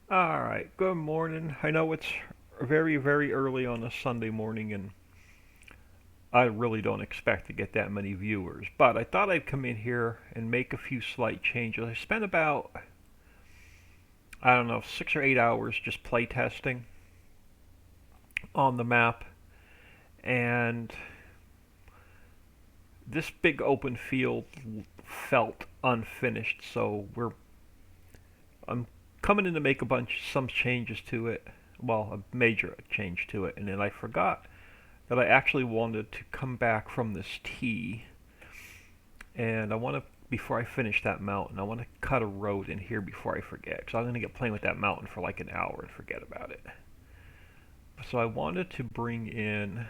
All right, good morning. I know it's very, very early on a Sunday morning, and I really don't expect to get that many viewers, but I thought I'd come in here and make a few slight changes. I spent about, I don't know, 6 or 8 hours just play testing on the map, and this big open field felt unfinished, so I'm coming in to make some changes to it. Well, a major change to it, and then I forgot that I actually wanted to come back from this tee, and I want to, before I finish that mountain, I want to cut a road in here before I forget, because I'm going to get playing with that mountain for like an hour and forget about it. So I wanted to bring in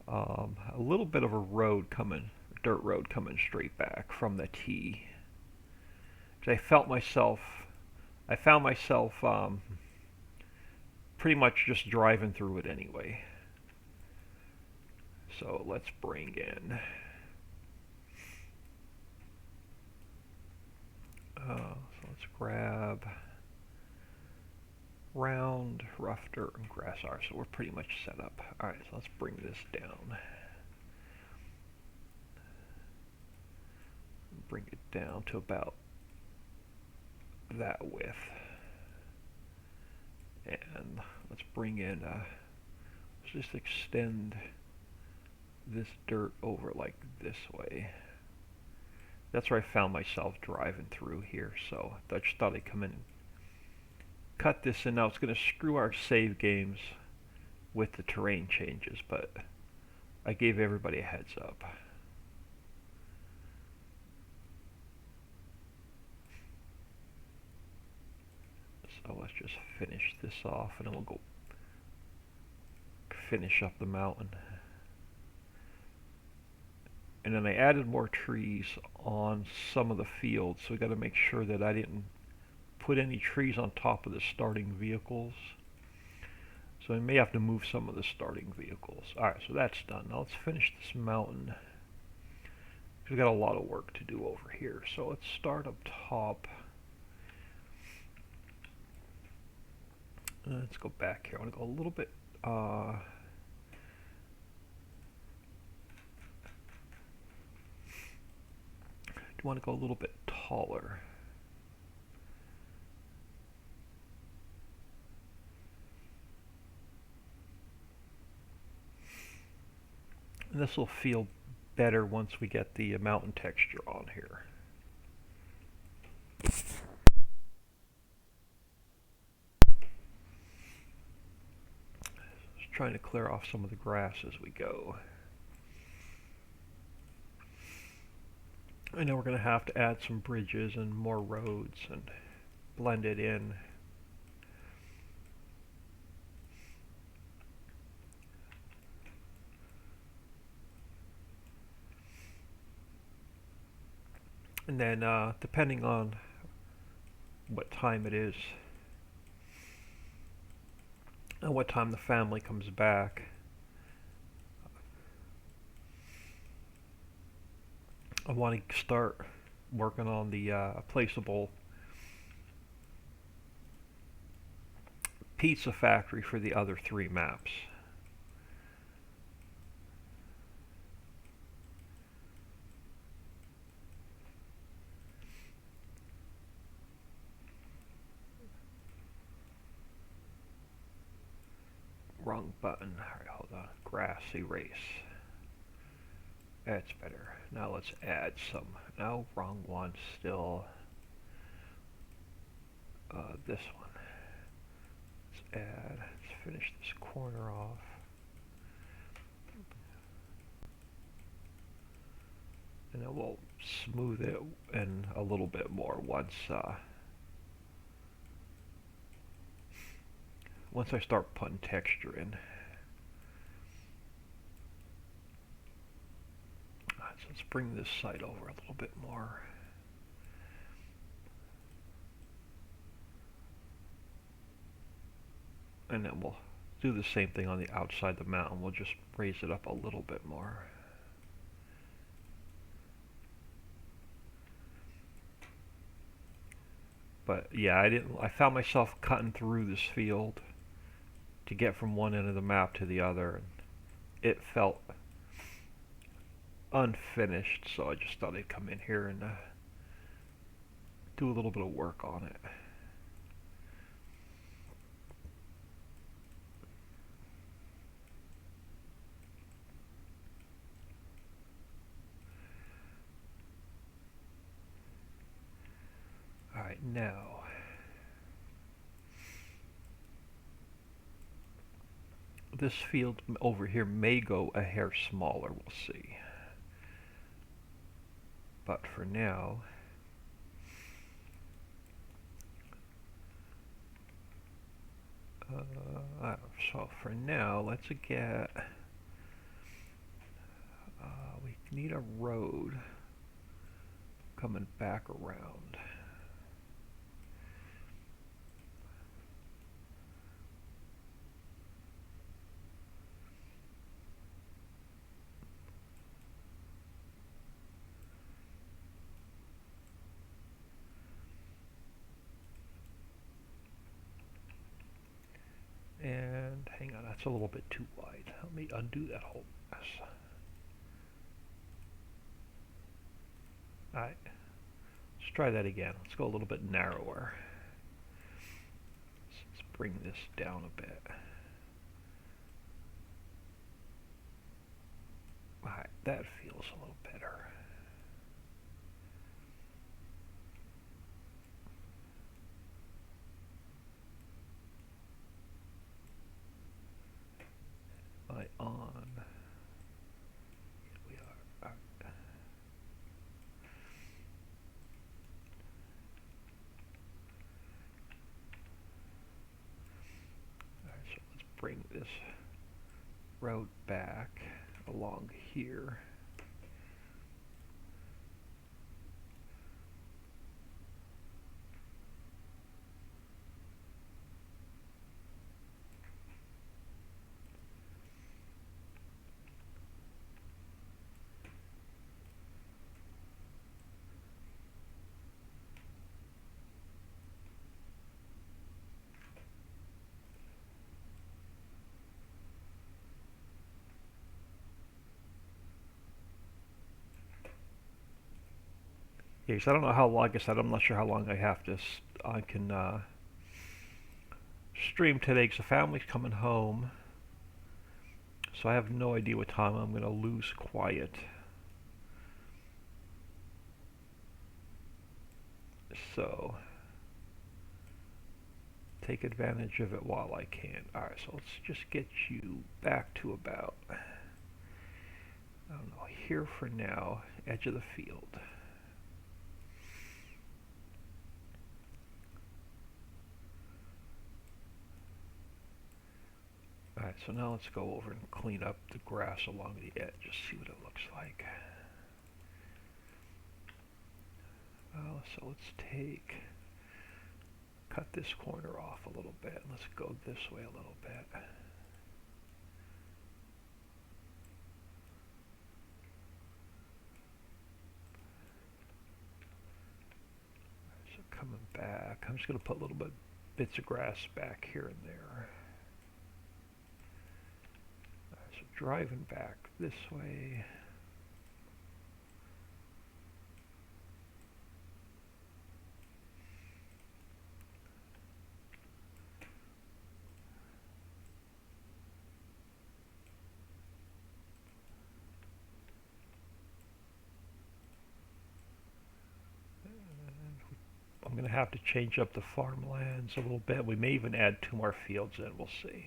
a little bit of a road coming, dirt road coming straight back from the tee. Because I found myself pretty much just driving through it anyway. So let's bring in so let's grab round, rough dirt, and grass are. So we're pretty much set up. Alright, so let's bring this down. Bring it down to about that width. And let's bring in, let's just extend this dirt over like this way. That's where I found myself driving through here, so I just thought I'd come in and cut this in. Now it's going to screw our save games with the terrain changes, but I gave everybody a heads up. So let's just finish this off, and then we'll go finish up the mountain. And then I added more trees on some of the fields, so we got to make sure that I didn't put any trees on top of the starting vehicles. So I may have to move some of the starting vehicles. Alright, so that's done. Now let's finish this mountain. We've got a lot of work to do over here. So let's start up top. Let's go back here. I want to go a little bit do want to go a little bit taller. And this will feel better once we get the mountain texture on here. Just trying to clear off some of the grass as we go. I know we're going to have to add some bridges and more roads and blend it in. And then depending on what time it is and what time the family comes back, I want to start working on the placeable pizza factory for the other three maps. Wrong button. Alright, hold on. Grass erase. That's better. Now let's add some. No, wrong one. Still this one. Let's add. Let's finish this corner off. And then we'll smooth it in a little bit more once I start putting texture in. So let's bring this side over a little bit more. And then we'll do the same thing on the outside of the mountain. We'll just raise it up a little bit more. But yeah, I didn't. I found myself cutting through this field to get from one end of the map to the other, and it felt unfinished. So I just thought I'd come in here and do a little bit of work on it. All right, now this field over here may go a hair smaller. We'll see. But for now, so for now, let's get. We need a road coming back around. And hang on, that's a little bit too wide. Let me undo that whole mess. Alright, let's try that again. Let's go a little bit narrower. Let's bring this down a bit. Alright, that feels a little better. Am I on? Yeah, we are. Alright, so let's bring this road back along here. Yeah, so I don't know how long. Like I said, I'm not sure how long I have to. I can stream today because the family's coming home, so I have no idea what time I'm gonna lose quiet. So take advantage of it while I can. Alright, so let's just get you back to about, I don't know, here for now, edge of the field. Alright, so now let's go over and clean up the grass along the edge, just see what it looks like. So let's cut this corner off a little bit. Let's go this way a little bit. So coming back, I'm just going to put a little bits of grass back here and there. So driving back this way. I'm going to have to change up the farmlands a little bit. We may even add 2 more fields in. We'll see.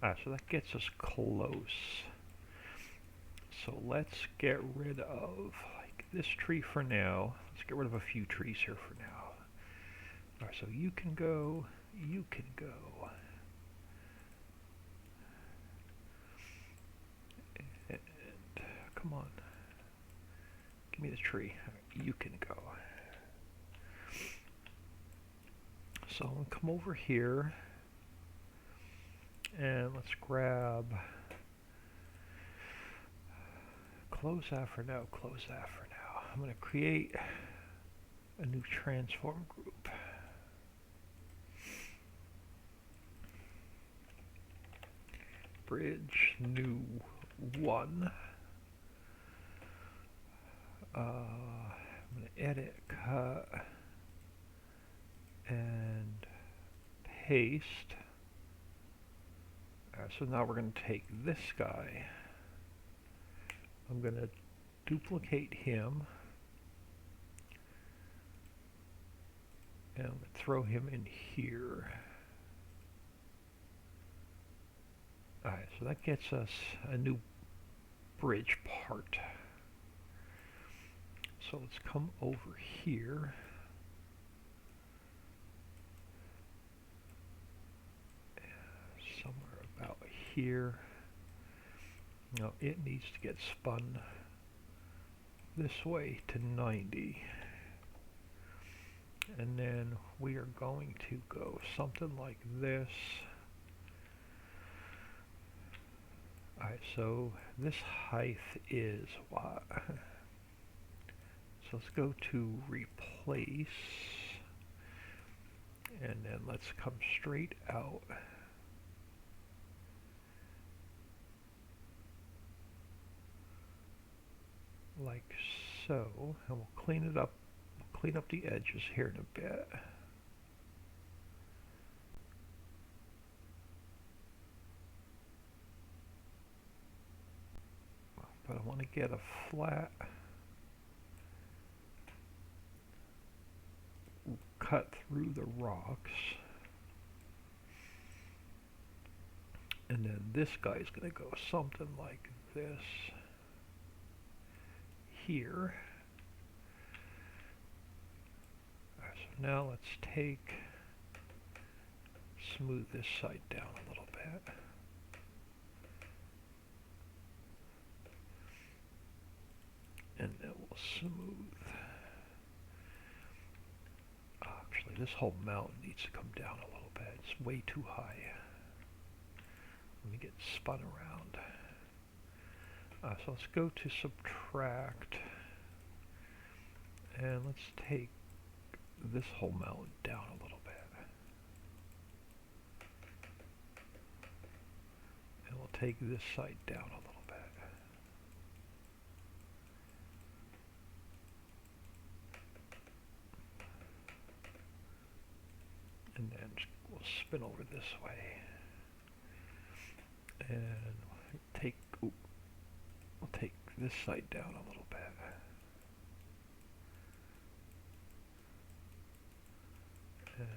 Alright, so that gets us close. So let's get rid of like this tree for now. Let's get rid of a few trees here for now. Alright, so you can go, you can go. And come on. Give me the tree. You can go. So I'm gonna come over here and let's grab, close that for now, close that for now. I'm gonna create a new transform group. Bridge new 1. I'm going to edit, cut, and paste. So now we're going to take this guy. I'm going to duplicate him. And I'm going to throw him in here. Alright, so that gets us a new bridge part. So let's come over here. Somewhere about here. Now it needs to get spun this way to 90. And then we are going to go something like this. Alright, so this height is what? So let's go to replace, and then let's come straight out. Like so, and we'll clean it up, clean up the edges here in a bit. But I want to get a flat cut through the rocks, and then this guy's going to go something like this here. So now let's take, smooth this side down a little bit. And then we'll smooth. Actually, this whole mountain needs to come down a little bit. It's way too high. Let me get spun around. So let's go to subtract. And let's take this whole mountain down a little bit. And we'll take this side down a little bit. And then we'll spin over this way. And we'll take this side down a little bit. And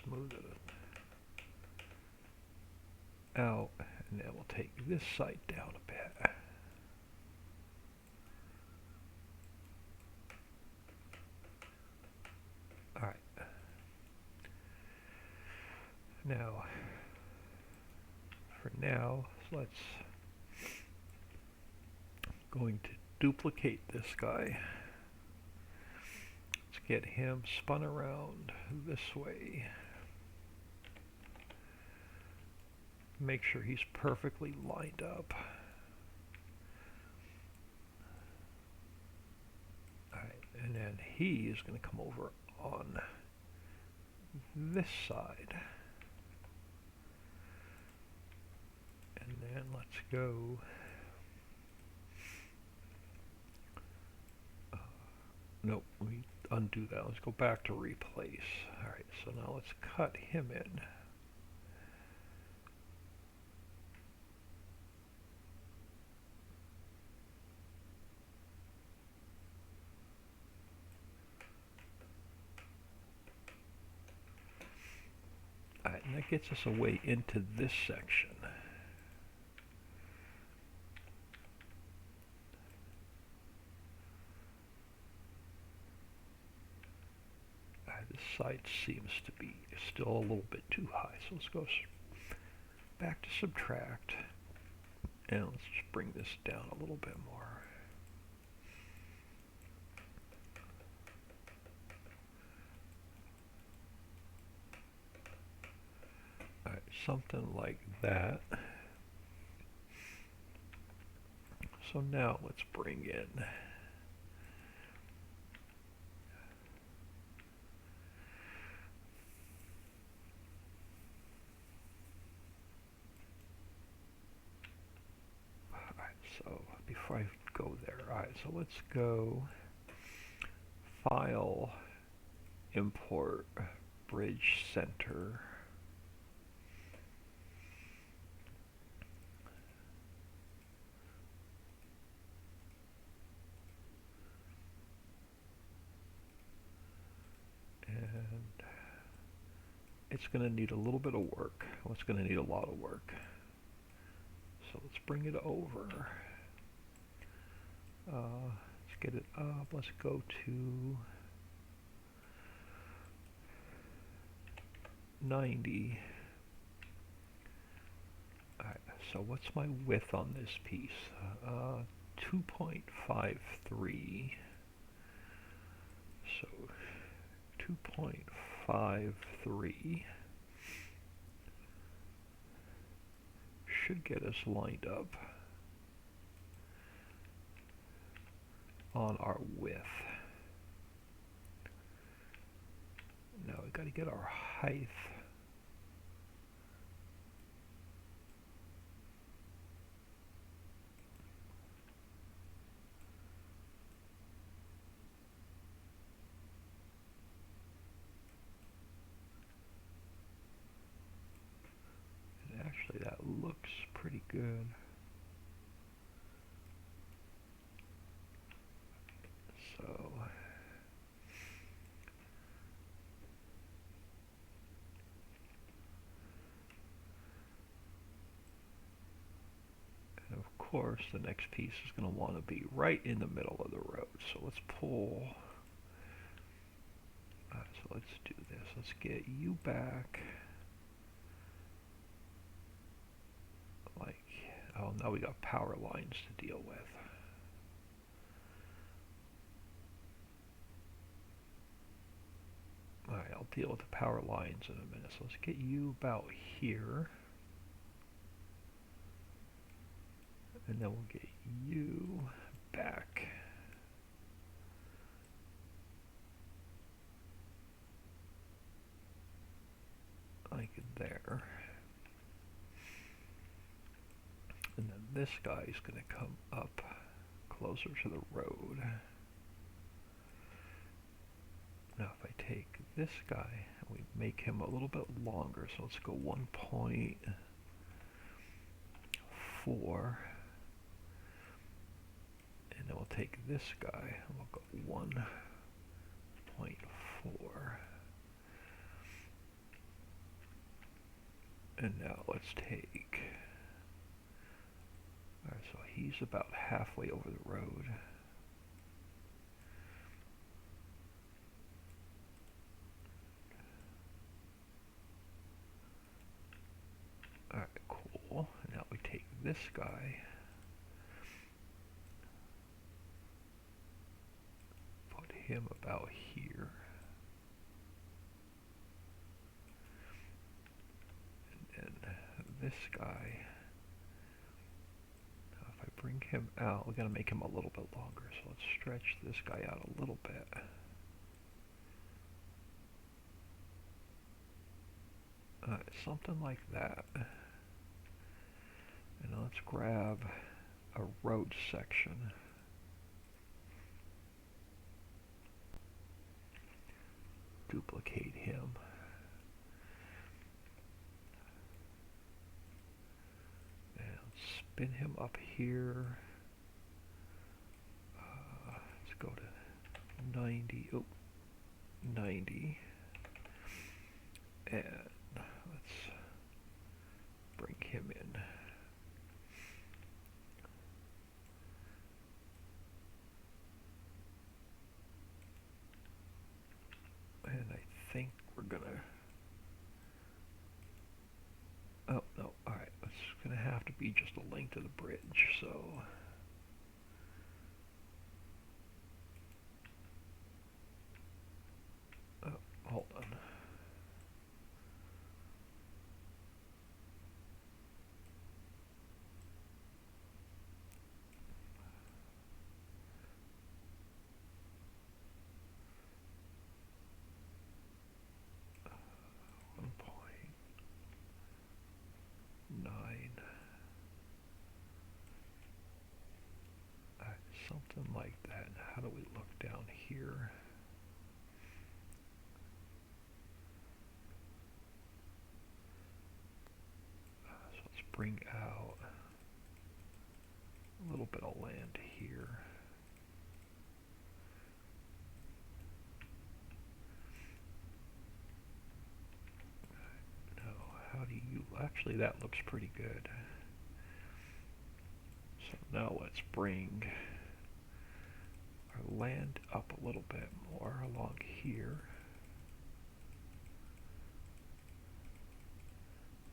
smooth it out. And then we'll take this side down a bit. Alright. Now, for now, let's going to duplicate this guy. Let's get him spun around this way. Make sure he's perfectly lined up. Alright, and then he is going to come over on this side. And then let's go nope, we undo that. Let's go back to replace. Alright, so now let's cut him in. Alright, and that gets us away into this section. This side seems to be still a little bit too high, so let's go back to subtract, and let's just bring this down a little bit more. something like that. So now let's bring in so before I go there, alright, so let's go File, Import, Bridge Center. And it's going to need a little bit of work. Well, it's going to need a lot of work. So let's bring it over. Let's get it up. Let's go to 90. Alright, so what's my width on this piece? 2.53. So 2.53 should get us lined up on our width. Now we got to get our height. And actually that looks pretty good. So and of course the next piece is going to want to be right in the middle of the road. So let's pull. So let's do this. Let's get you back. Like, oh, now we got power lines to deal with. Alright, I'll deal with the power lines in a minute. So let's get you about here. And then we'll get you back. Like there. And then this guy is going to come up closer to the road. Now if I take this guy and we make him a little bit longer, so let's go 1.4, and then we'll take this guy and we'll go 1.4, and now let's take, alright, so he's about halfway over the road. Alright, cool. Now we take this guy, put him about here, and then this guy, now if I bring him out, we gotta make him a little bit longer, so let's stretch this guy out a little bit. Something like that. And let's grab a road section. Duplicate him. And spin him up here. Let's go to 90. Oh, 90. And let's bring him in. And I think we're gonna, oh no, alright, it's gonna have to be just a link to the bridge, so hold on. Something like that. How do we look down here? So let's bring out a little bit of land here. No, how do you, actually that looks pretty good. So now let's bring our land up a little bit more along here.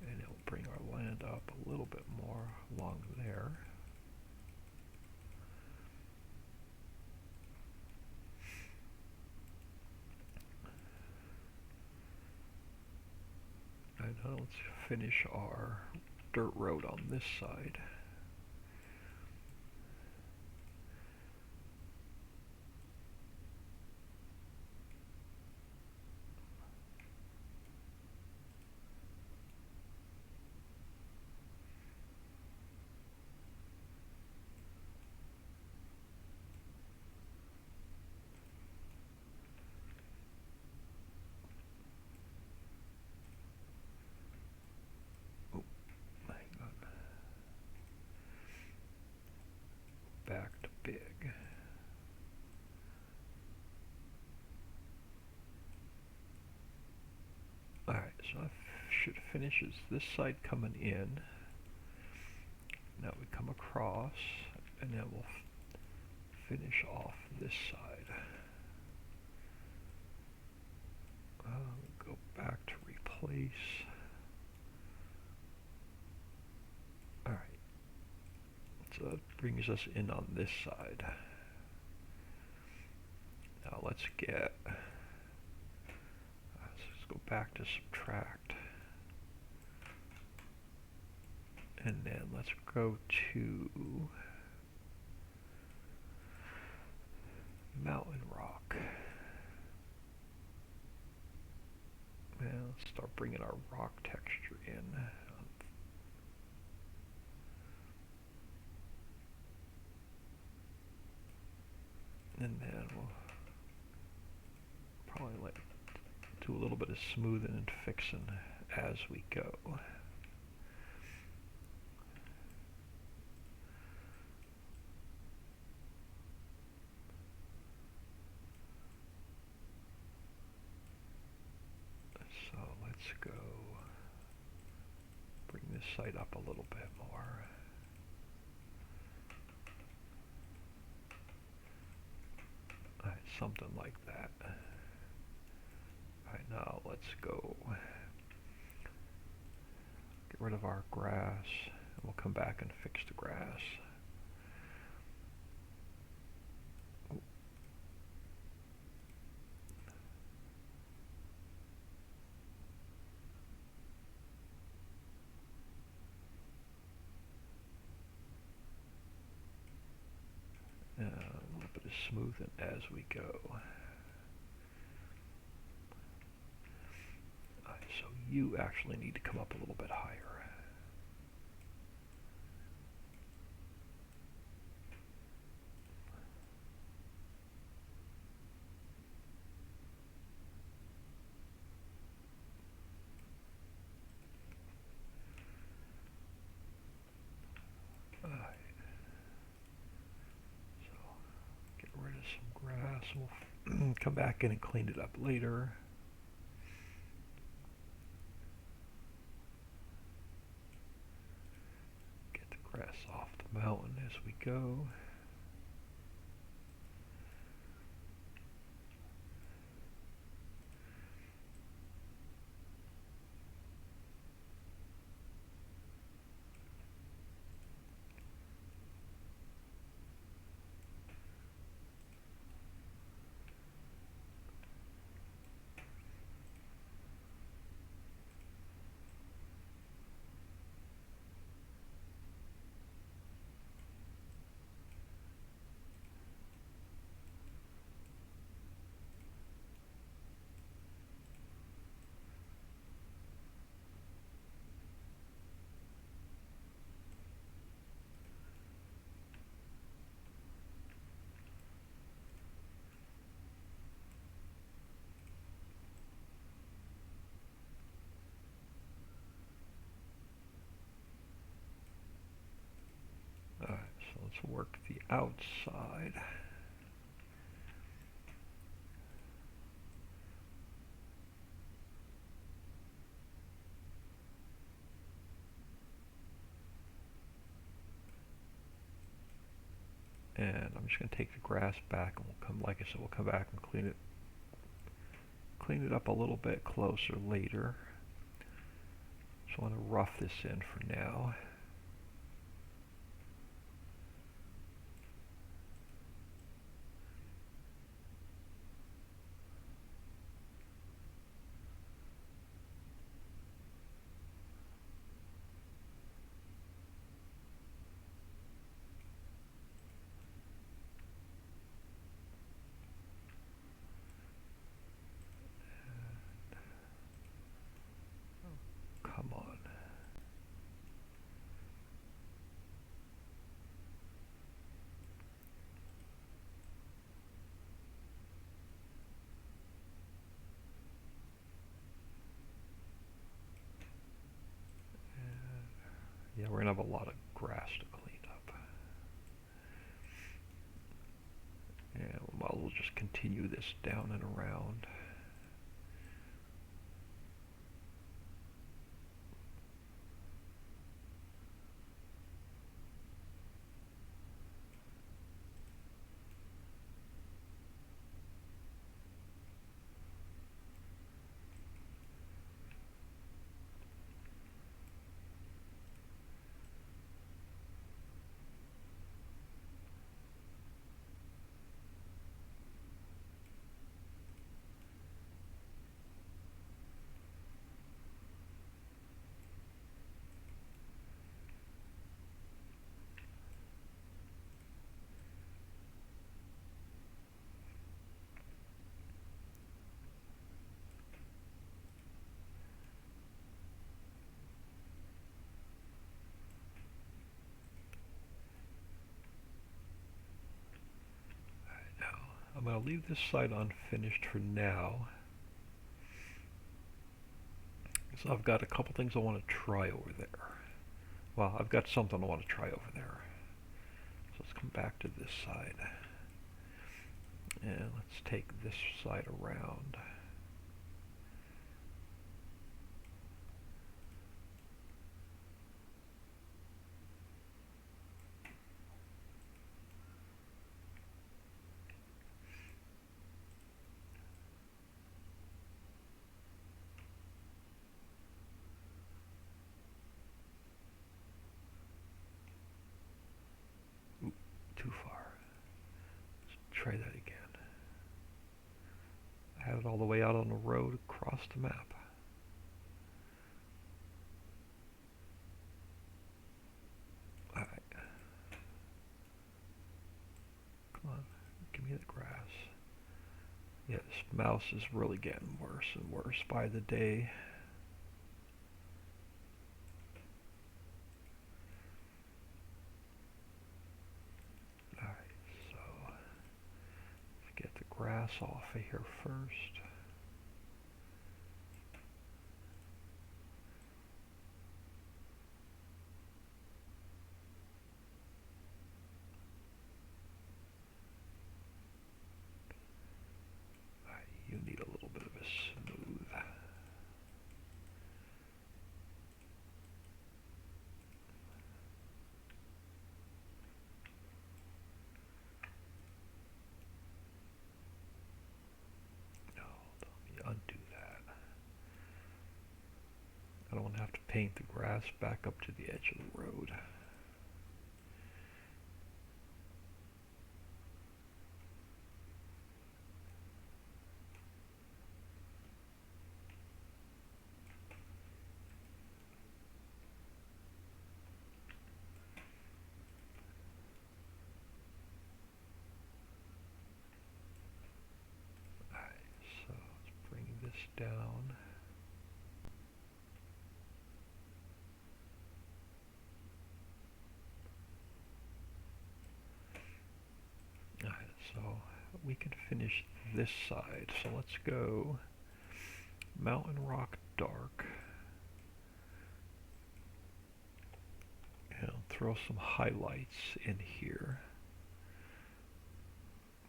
And it'll bring our land up a little bit more along there. And now let's finish our dirt road on this side. Back to big. Alright, so I should finish is this side coming in. Now we come across, and then we'll finish off this side. Go back to replace. Alright, so that brings us in on this side. Now let's get, let's go back to subtract. And then let's go to mountain rock. And let's start bringing our rock texture in. And then we'll probably do a little bit of smoothing and fixing as we go. So let's go bring this side up a little bit more. Alright, something like that. Alright, now let's go get rid of our grass, and we'll come back and fix the grass. A little bit of smoothing as we go. Alright, so you actually need to come up a little bit higher. Alright. So get rid of some grass. We'll come back in and clean it up later. Get the grass off the mountain as we go. let's work the outside. And I'm just going to take the grass back, and we'll come, like I said, we'll come back and clean it up a little bit closer later. Just want to rough this in for now. Come on. Yeah, we're going to have a lot of grass to clean up. And we'll just continue this down and around. I'm going to leave this side unfinished for now. So I've got a couple things I want to try over there. Well, I've got something I want to try over there. So let's come back to this side. And let's take this side around. Too far. Let's try that again. I had it all the way out on the road across the map. Alright. Come on, give me the grass. Yeah, this mouse is really getting worse and worse by the day. Grass off of here first. You need a little bit of a smooth. Undo that. I don't want to have to paint the grass back up to the edge of the road. Alright, so let's bring this down. So we can finish this side. So let's go Mountain Rock Dark. And throw some highlights in here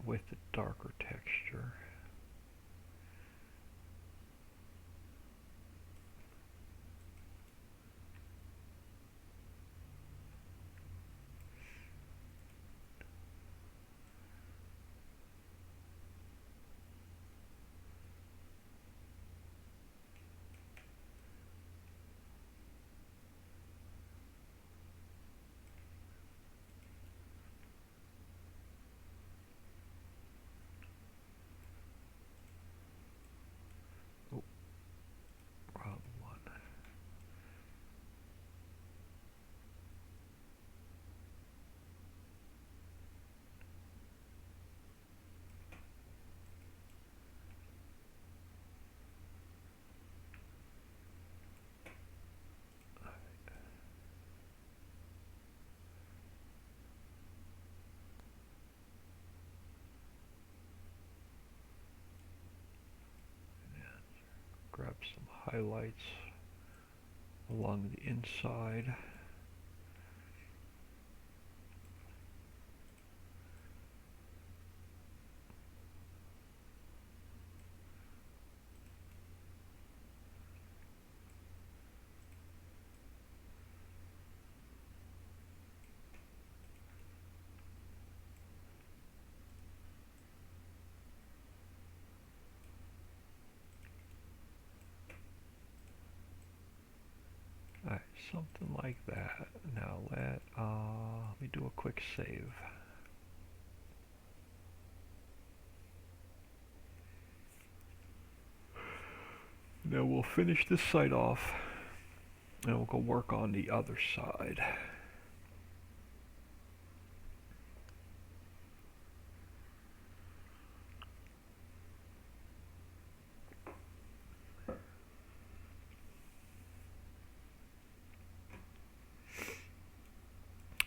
with the darker texture. Oh, wrong one. Grab some highlights along the inside. Alright, something like that. Now let me do a quick save. Now we'll finish this side off and we'll go work on the other side.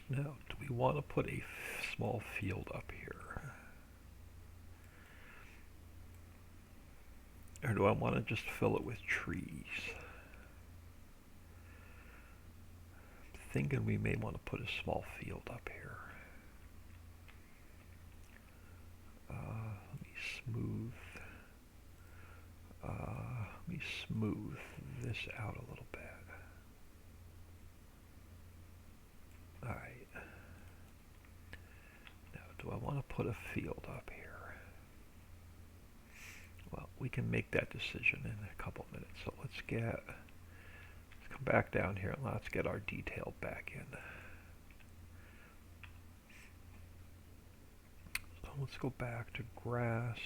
Now, do we want to put a small field up here? Or do I want to just fill it with trees? I'm thinking we may want to put a small field up here. Let me smooth this out a little bit. Alright. Now, do I want to put a field up here? Well, we can make that decision in a couple minutes. So let's come back down here and let's get our detail back in. So let's go back to grass.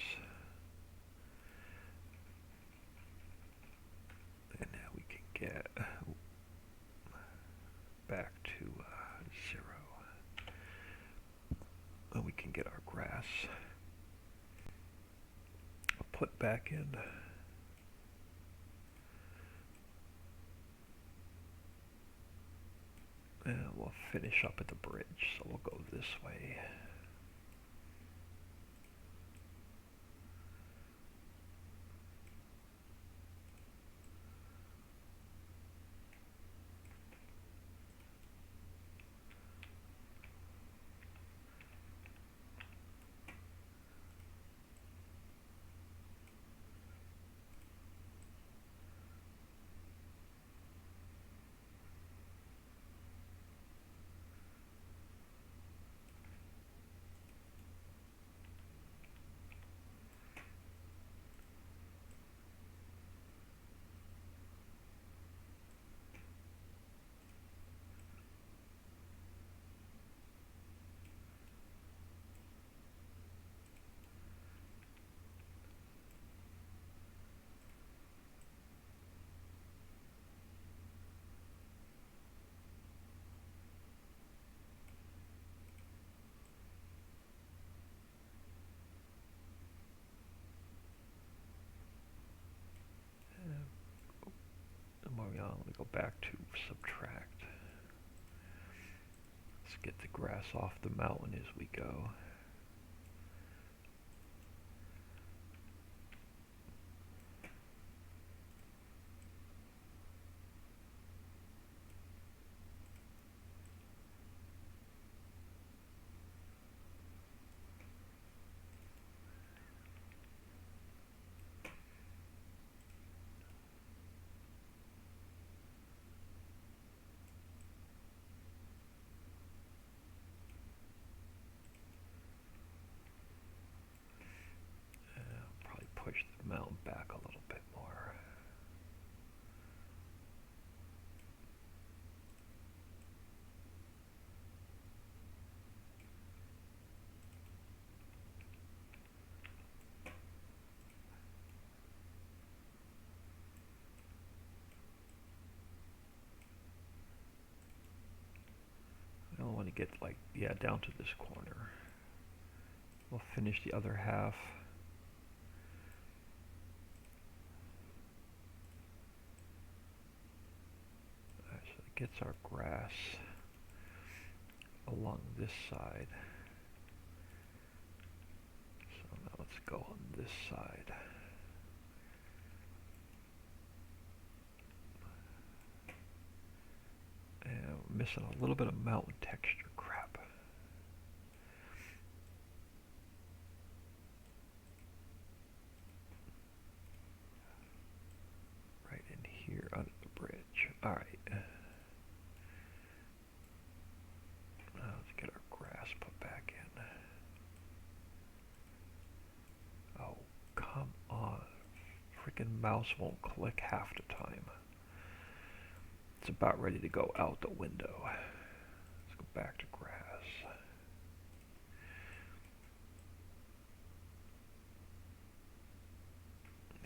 And now we can get back to 0. And we can get our grass put back in. And we'll finish up at the bridge, so we'll go this way. Let me go back to subtract. Let's get the grass off the mountain as we go. I want to get like, yeah, down to this corner. We'll finish the other half. Alright, so it gets our grass along this side. So now let's go on this side. And we're missing a little bit of mountain texture. Crap. Right in here under the bridge. Alright. Now let's get our grass put back in. Oh, come on. Freaking mouse won't click half the time. It's about ready to go out the window. Let's go back to grass.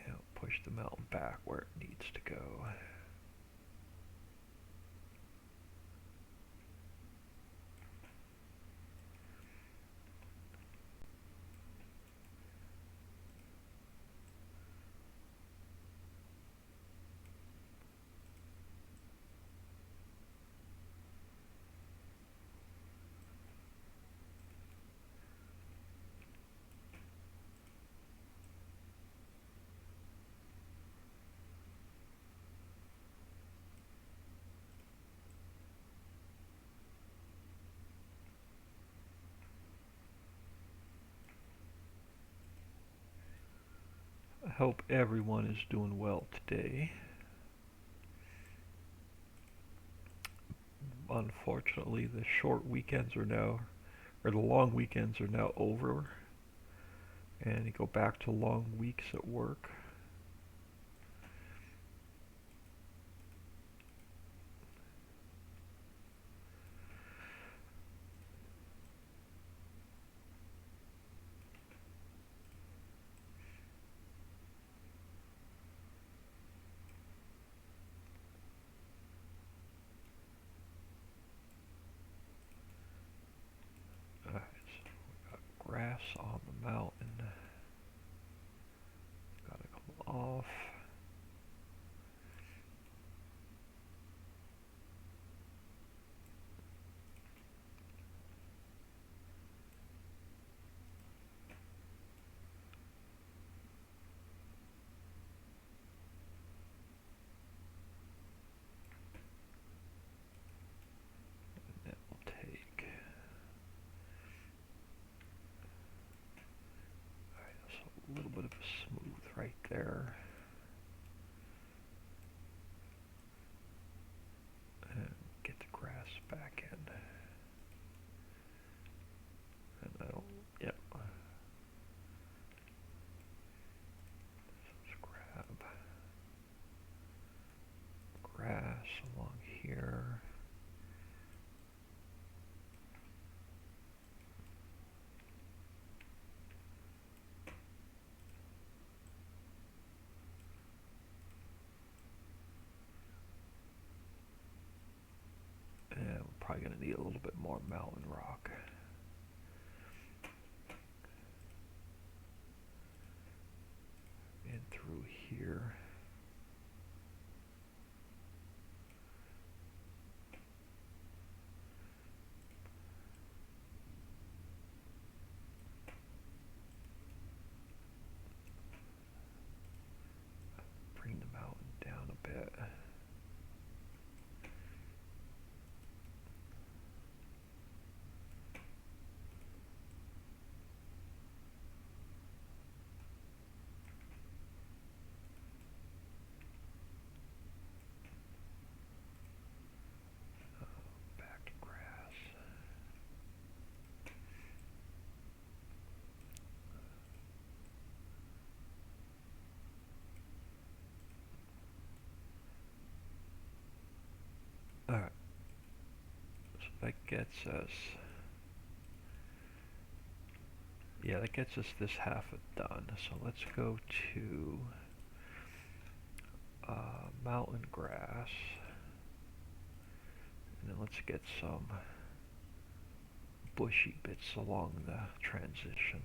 Now push the mountain back where it needs to go. I hope everyone is doing well today. Unfortunately, the short weekends are now, or the long weekends are now over, and you go back to long weeks at work. Alright, so we got grass on the mountain. Gotta come off. And that will take. Alright, so a little bit of a smooth right there. And get the grass back in. And I don't, yep. So let's grab grass along here. And we're probably going to need a little bit more mountain rock. In through here. Bring the mountain down a bit. Back to grass. Alright. So that gets us. Yeah, that gets us this half done. So let's go to mountain grass. And then let's get some bushy bits along the transition.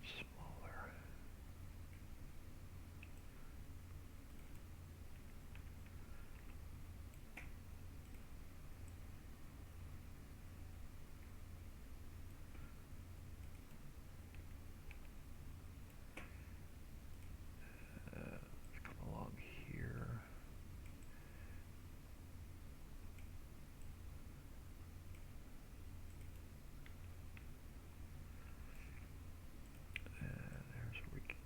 Smaller. Come along here. There's where we can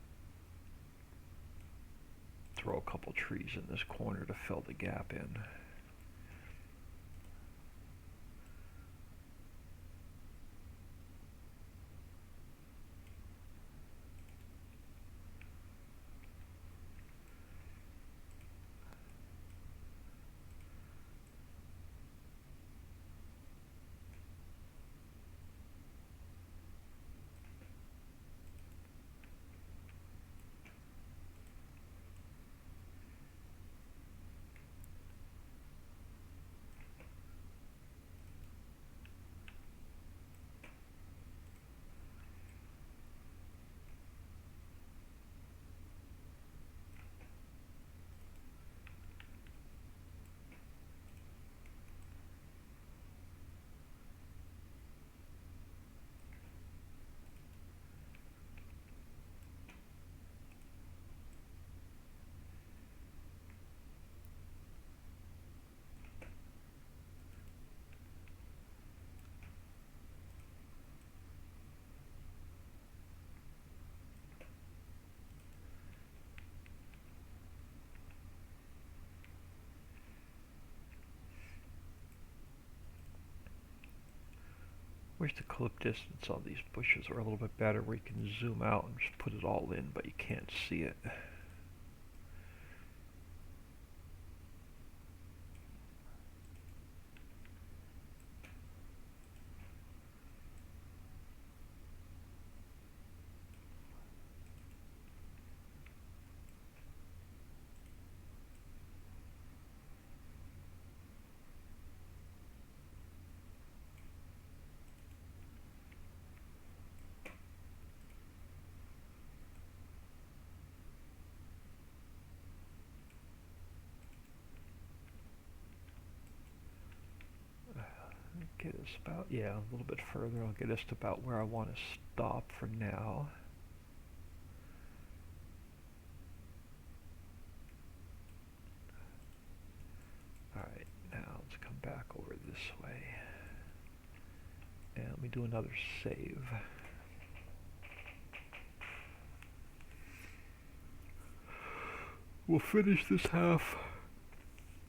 throw a couple trees in this corner to fill the gap in. Wish the clip distance on these bushes are a little bit better where you can zoom out and just put it all in, but you can't see it. Get us about, yeah, a little bit further. I'll get us to about where I want to stop for now. Alright, now let's come back over this way. And let me do another save. We'll finish this half,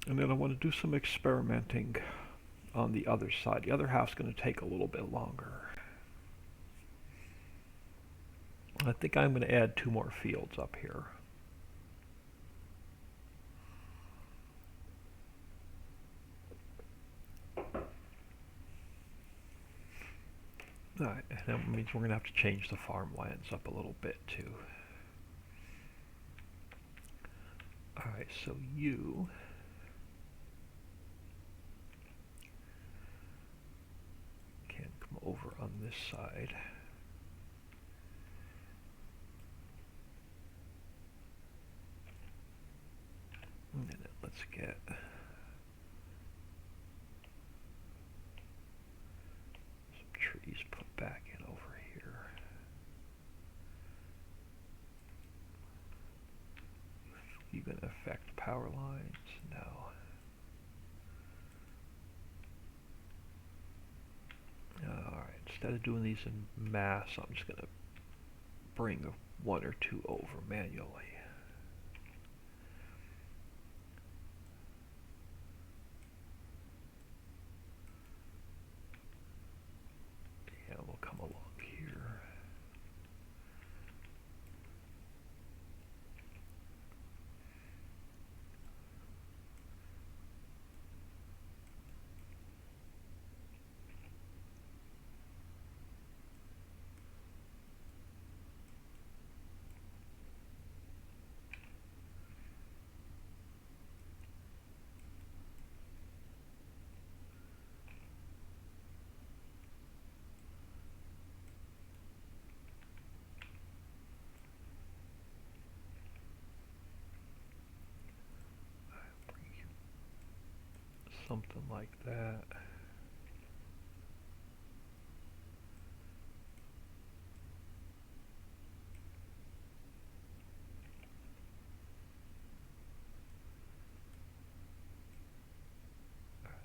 and then I want to do some experimenting on the other side. The other half's going to take a little bit longer. I think I'm going to add 2 more fields up here. Alright, and that means we're going to have to change the farmlands up a little bit too. Alright, so you can come over on this side. And then let's get some trees put back in over here. You going to affect power lines? No. Alright, instead of doing these in mass, I'm just going to bring 1 or 2 over manually. Yeah, we'll Something like that.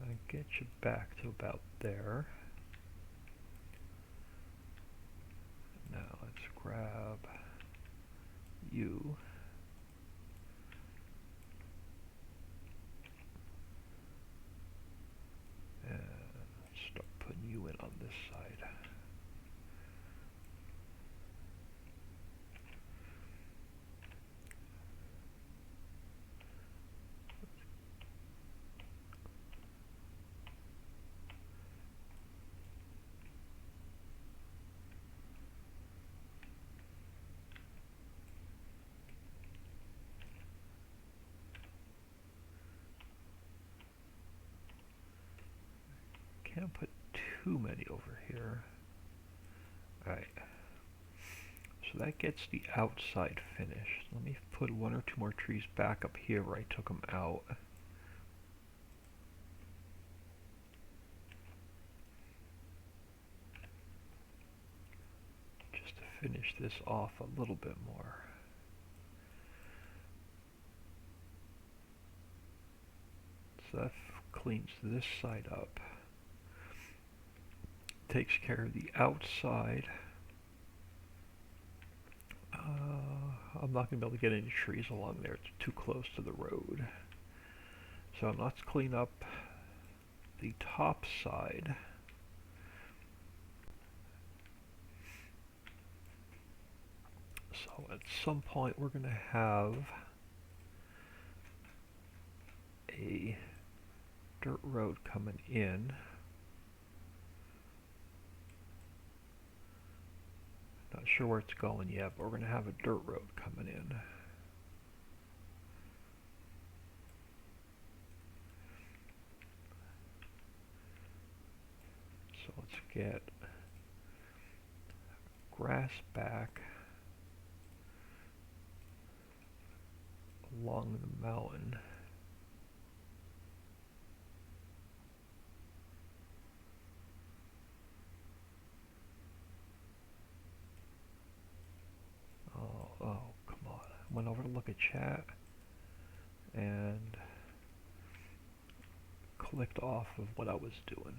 I'll get you back to about there. Now let's grab you. And start putting you in on this side. Can't put too many over here. Alright. So that gets the outside finished. Let me put one or two more trees back up here where I took them out. Just to finish this off a little bit more. So that cleans this side up. Takes care of the outside. I'm not going to be able to get any trees along there. It's too close to the road. So let's clean up the top side. So at some point we're going to have a dirt road coming in. Not sure where it's going yet, but we're going to have a dirt road coming in. So let's get grass back along the mountain. Oh, come on. I went over to look at chat and clicked off of what I was doing.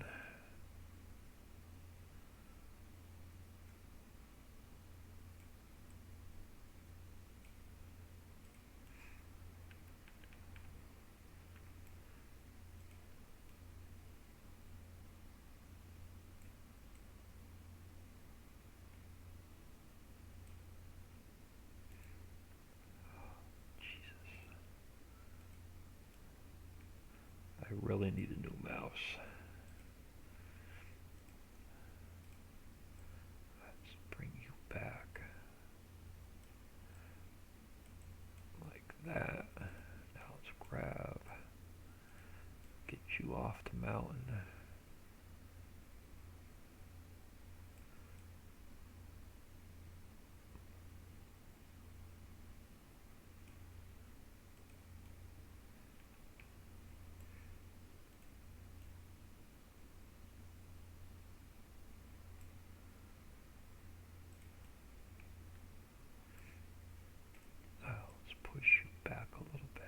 I really need a new mouse. Let's bring you back like that. Now let's grab, get you off the mountain. Let's push you back a little bit.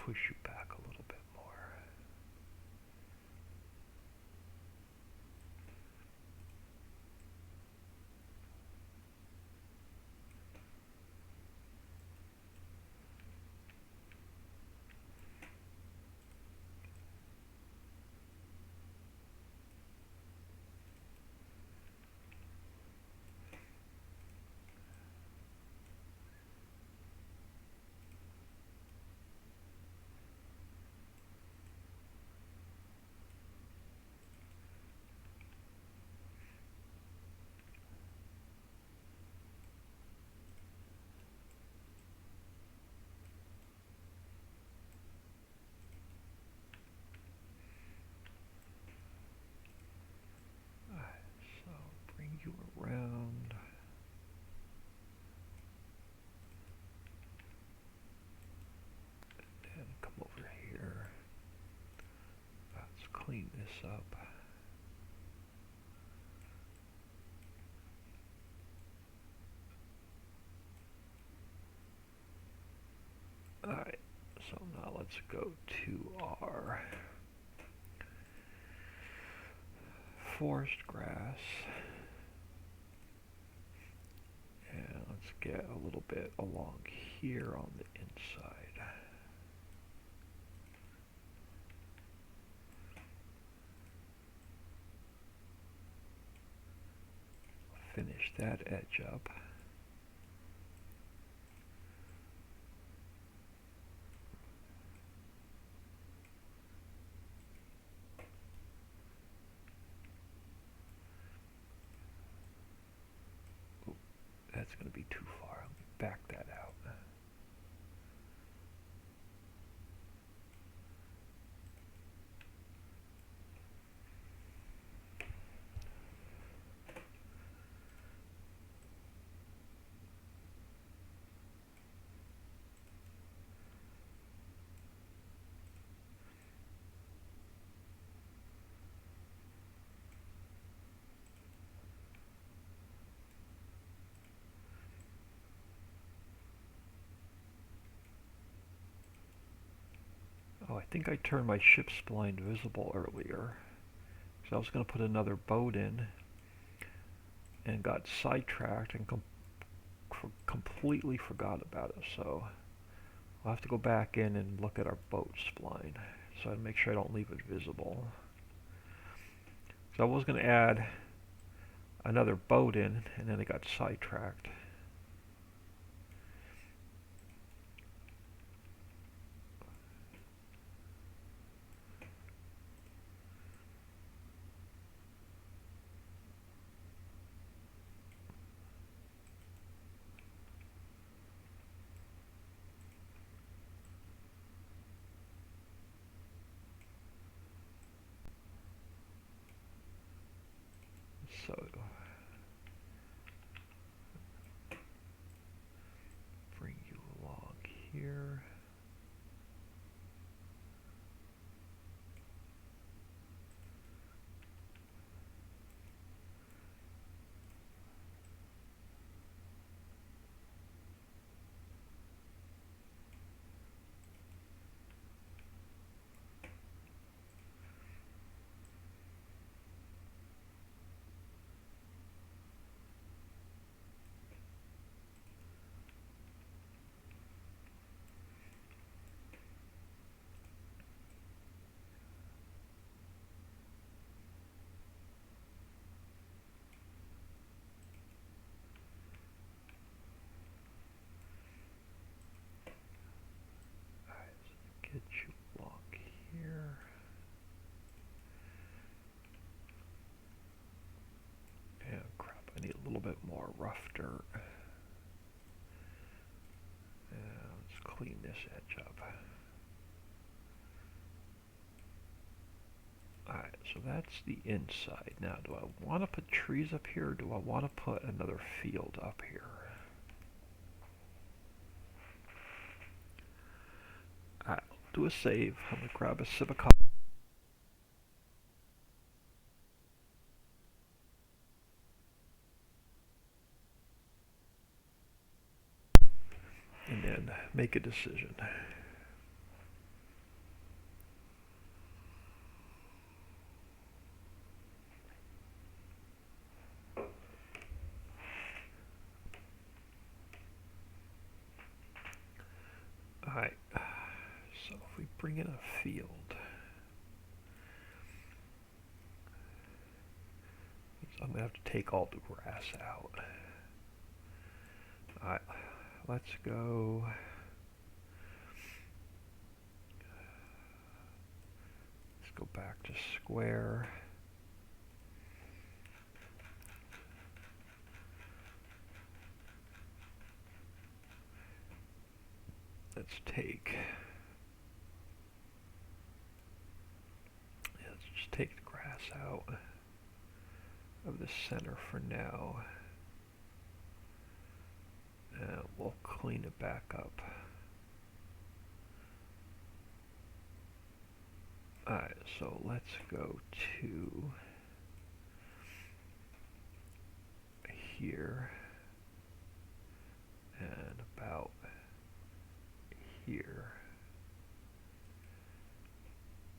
push you back a little bit more. So bring you around. And come over here. Let's clean this up. Alright, so now let's go to our forest grass. And let's get a little bit along here on the inside. Finish that edge up. Ooh, that's going to be too far. Let me back that out. Oh, I think I turned my ship spline visible earlier. So I was going to put another boat in and got sidetracked and completely forgot about it. So I'll have to go back in and look at our boat spline so I make sure I don't leave it visible. So I was going to add another boat in and then I got sidetracked. So bring you along here. Get you along here. And crap, I need a little bit more rough dirt. And let's clean this edge up. Alright, so that's the inside. Now, do I want to put trees up here or do I want to put another field up here? Alright, I'll do a save. I'm going to grab a sip of coffee. And then make a decision. living in a field. I'm going to have to take all the grass out. Alright, let's go. Let's go back to square. Let's just take the grass out of the center for now. And we'll clean it back up. Alright, so let's go to here and about here.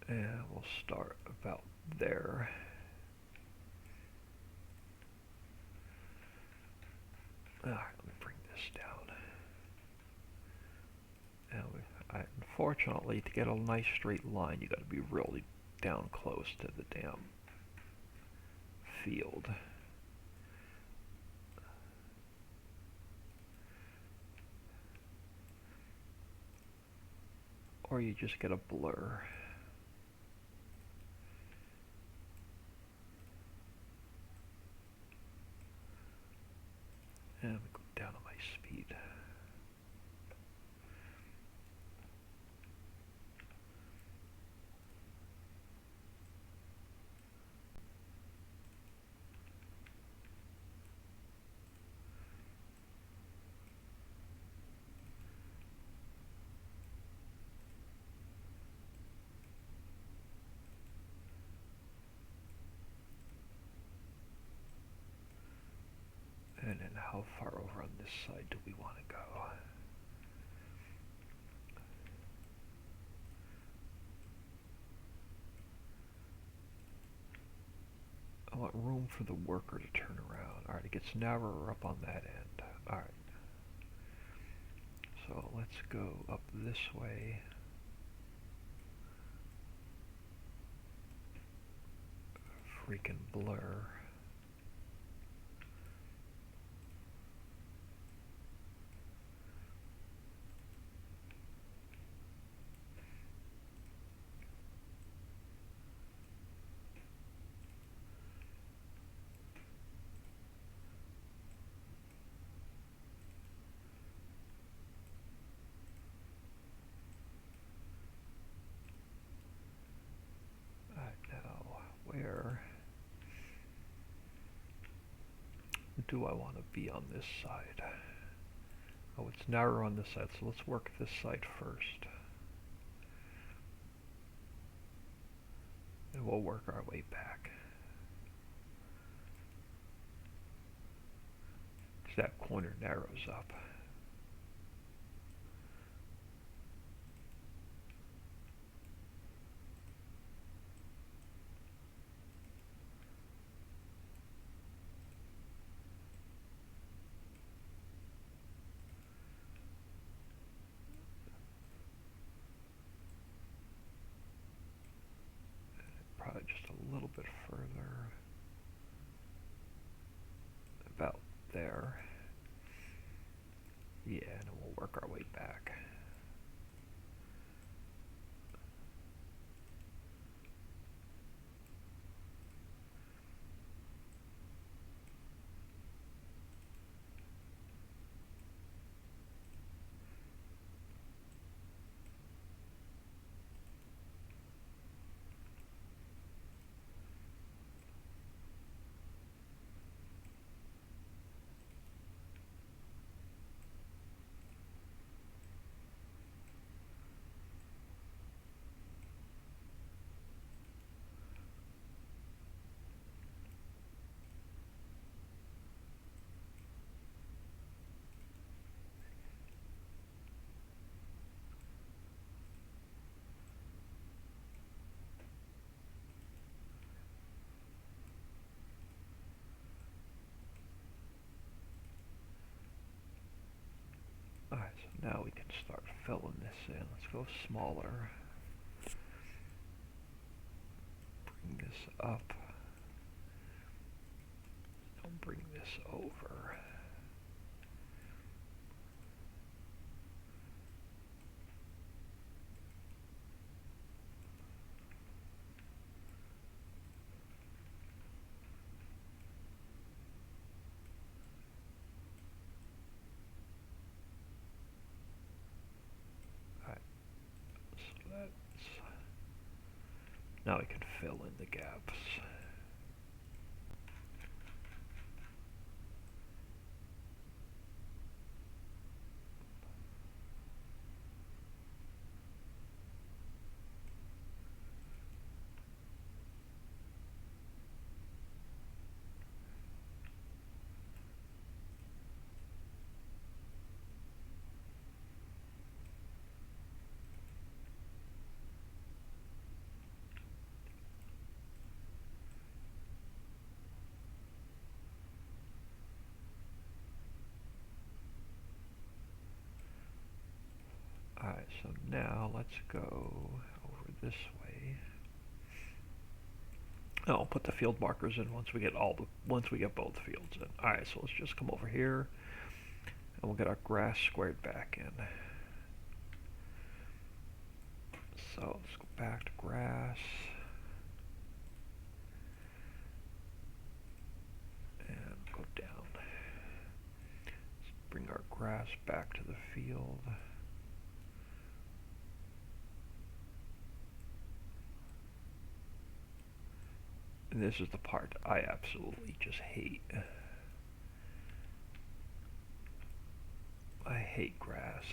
And we'll start about there. Let me bring this down. And unfortunately, to get a nice straight line, you got to be really down close to the damn field. Or you just get a blur. And we go down on my speed. And then how far over on this side do we want to go? I want room for the worker to turn around. Alright, it gets narrower up on that end. Alright. So let's go up this way. Freaking blur. Now, where do I want to be on this side? Oh, it's narrow on this side, so let's work this side first. And we'll work our way back. Because that corner narrows up. Probably just a little bit further. About there. Yeah, and we'll work our way back. Alright, so now we can start filling this in. Let's go smaller. up. Don't bring this over. Alright, so that's... Now we can fill in the gaps. Alright, so now let's go over this way. Oh, I'll put the field markers in once we get both fields in. Alright, so let's just come over here and we'll get our grass squared back in. So let's go back to grass. And go down. Let's bring our grass back to the field. And this is the part I absolutely just hate. I hate grass.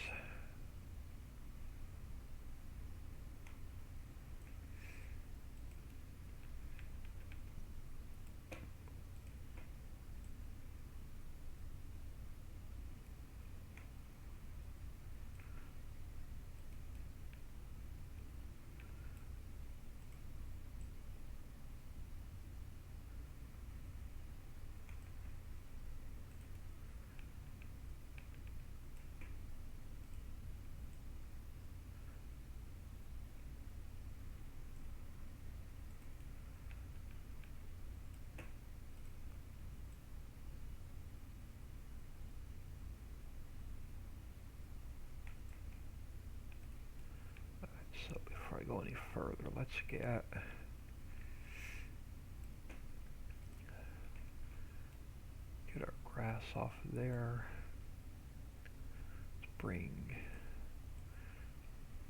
So before I go any further, let's get our grass off there. Let's bring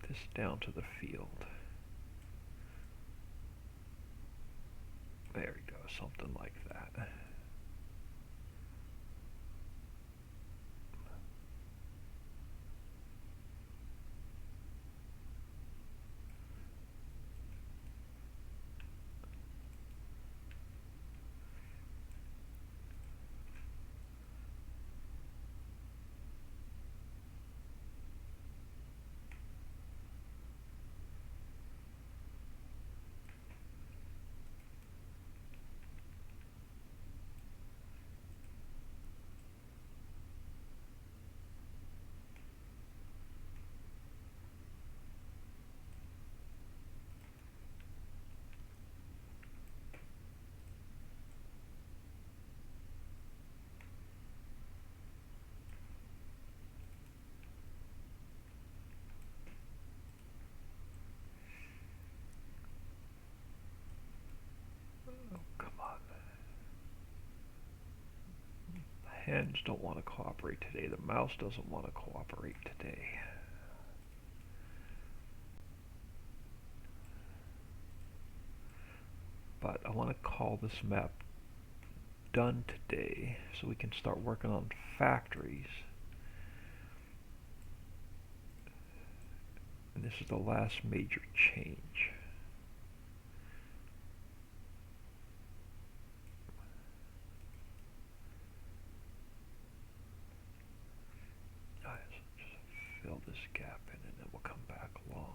this down to the field. There we go, something like that. Oh, come on. The hands don't want to cooperate today. The mouse doesn't want to cooperate today. But I want to call this map done today so we can start working on factories. And this is the last major change. Alright, so just fill this gap in and then we'll come back along.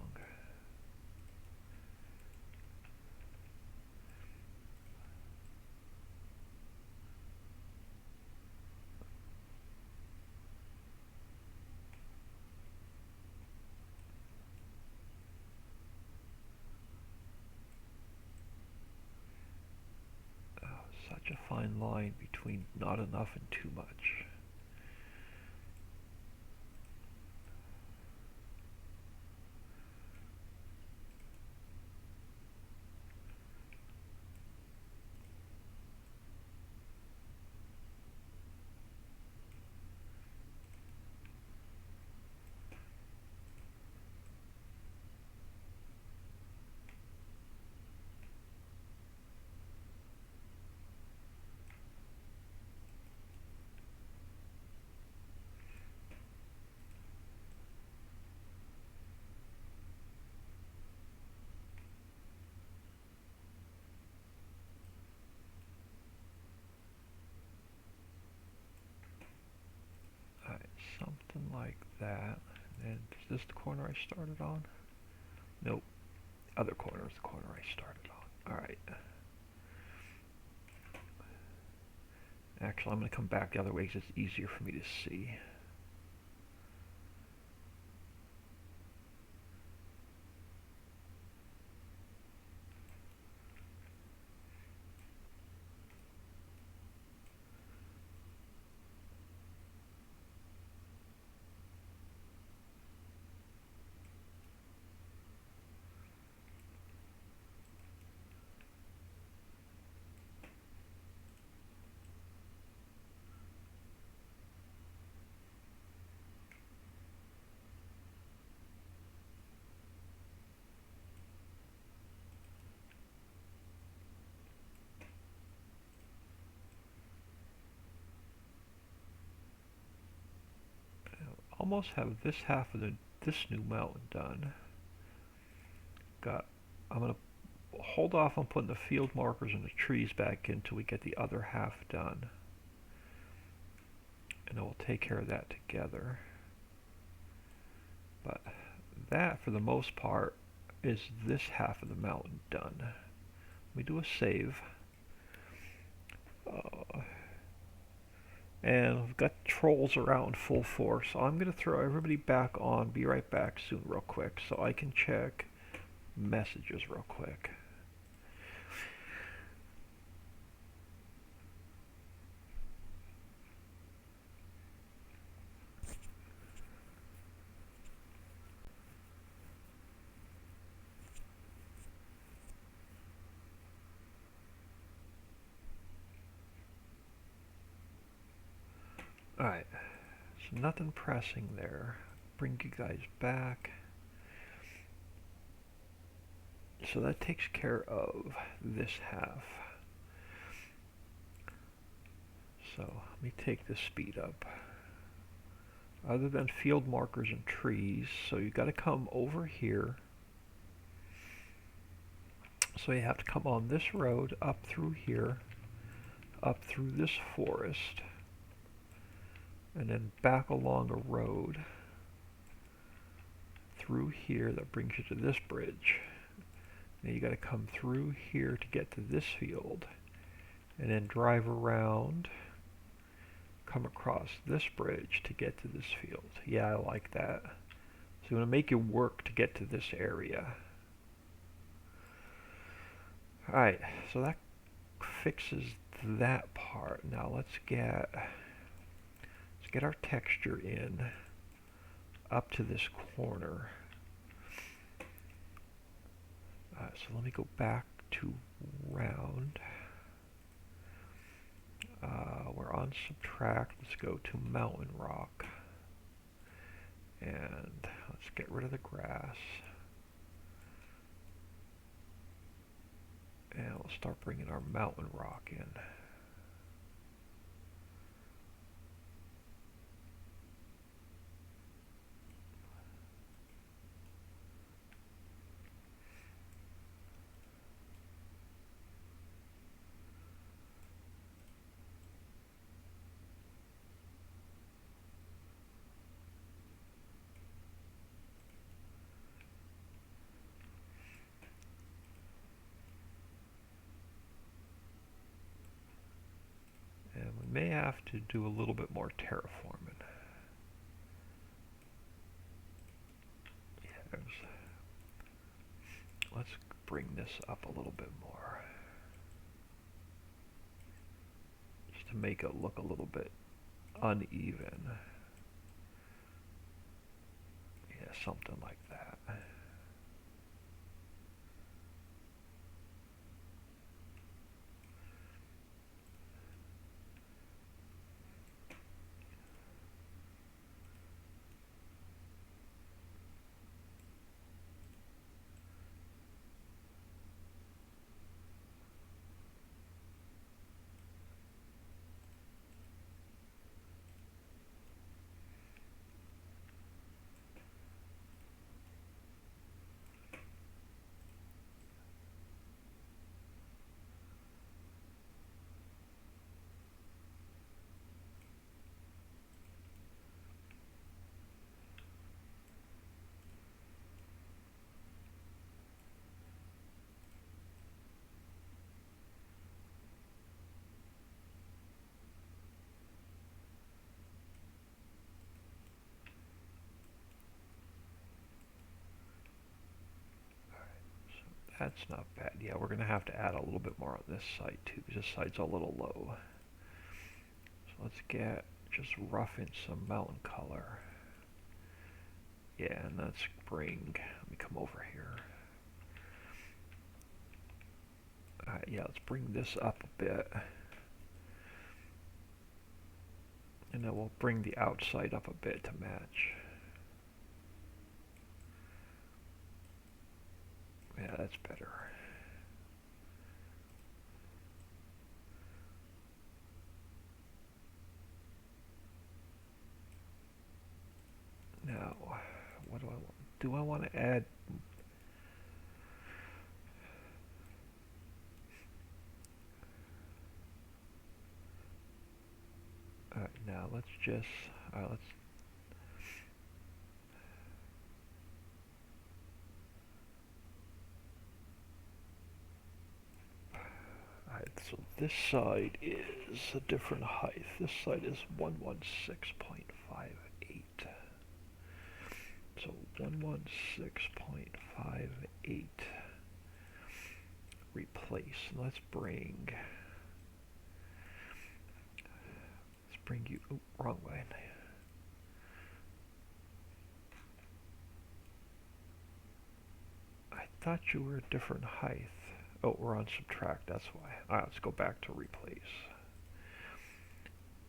such a fine line between not enough and too much. Alright, something like that. And is this the corner I started on? Nope. Other corner is the corner I started on. Alright. Actually, I'm going to come back the other way because it's easier for me to see. Almost have this half of this new mountain done. I'm gonna hold off on putting the field markers and the trees back in until we get the other half done, and then we'll take care of that together. But that, for the most part, is this half of the mountain done. Let me do a save. And we've got trolls around full force, so I'm going to throw everybody back on. Be right back soon real quick so I can check messages real quick. Alright, so nothing pressing there. Bring you guys back. So that takes care of this half. So let me take the speed up. Other than field markers and trees, so you got to come over here. So you have to come on this road up through here, up through this forest, and then back along a road through here that brings you to this bridge. Now you got to come through here to get to this field, and then drive around, come across this bridge to get to this field. Yeah, I like that. So I'm going to make you work to get to this area. Alright, so that fixes that part. Now let's get our texture in up to this corner. So let me go back to round. We're on subtract. Let's go to mountain rock. And let's get rid of the grass. And we'll start bringing our mountain rock in. And we may have to do a little bit more terraforming. Yes. Let's bring this up a little bit more. to make it look a little bit uneven. Yeah, something like that. That's not bad. Yeah, we're going to have to add a little bit more on this side too, because this side's a little low. So let's get, just rough in some mountain color. Yeah, and let's bring, let me come over here. Alright, yeah, let's bring this up a bit. And then we'll bring the outside up a bit to match. Yeah, that's better. Now, what do I want? Do I want to add? Alright, now let's just, let's, alright, so this side is a different height. This side is 116.58. So 116.58. Replace. Let's bring you, oh, wrong way. I thought you were a different height. Oh, we're on subtract, that's why. Alright, let's go back to replace.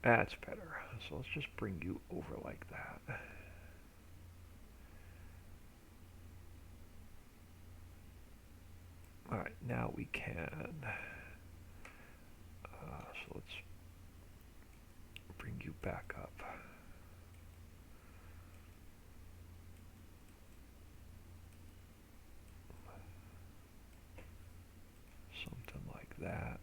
That's better. So let's just bring you over like that. Alright, now we can, so let's bring you back up. Something like that.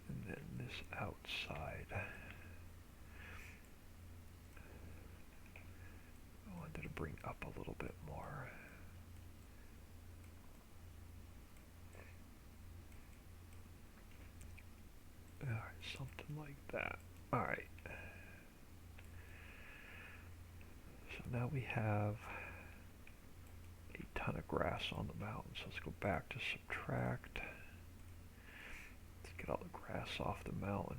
And then this outside, I wanted to bring up a little bit more. Alright, something like that. Alright. So now we have a ton of grass on the mountain. So let's go back to subtract. Let's get all the grass off the mountain.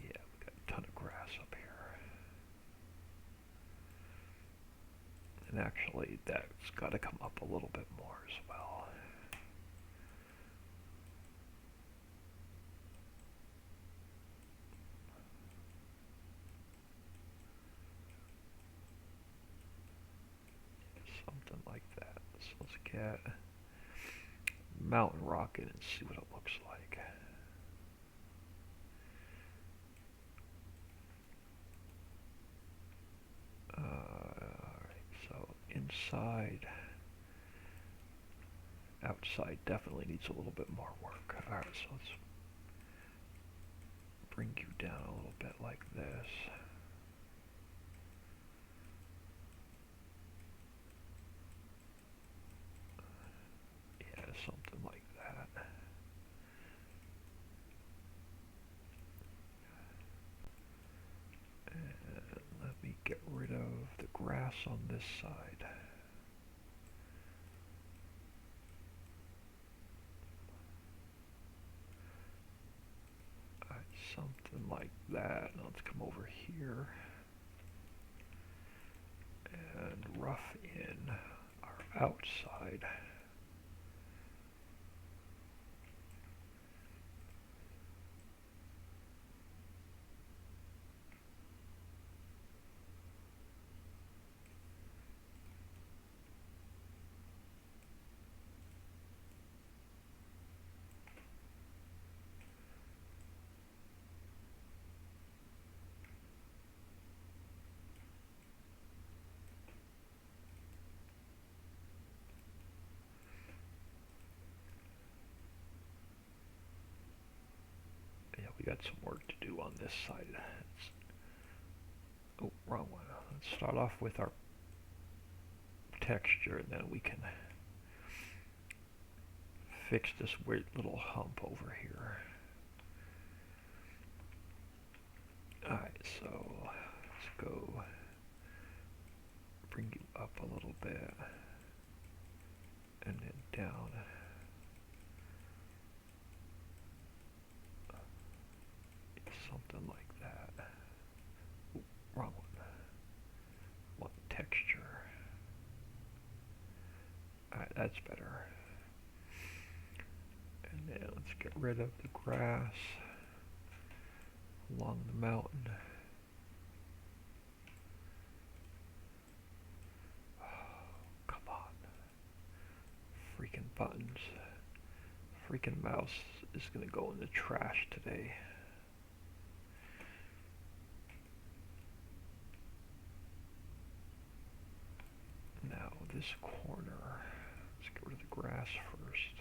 Yeah, we got a ton of grass up here. And actually, that's got to come up a little bit more as well. Something like that. So let's get mountain rocket and see what it looks like. Alright, so inside, outside definitely needs a little bit more work. Alright, so let's bring you down a little bit like this. on this side. Alright, something like that. Now let's come over here and rough in our outside. We got some work to do on this side. Oh, wrong one. Let's start off with our texture, and then we can fix this weird little hump over here. Alright, so let's go bring you up a little bit, and then down. Something like that. Ooh, wrong one. Want texture. Alright, that's better. And then let's get rid of the grass along the mountain. Oh, come on. Freaking buttons. Freaking mouse is gonna go in the trash today. Now this corner, let's get rid of the grass first.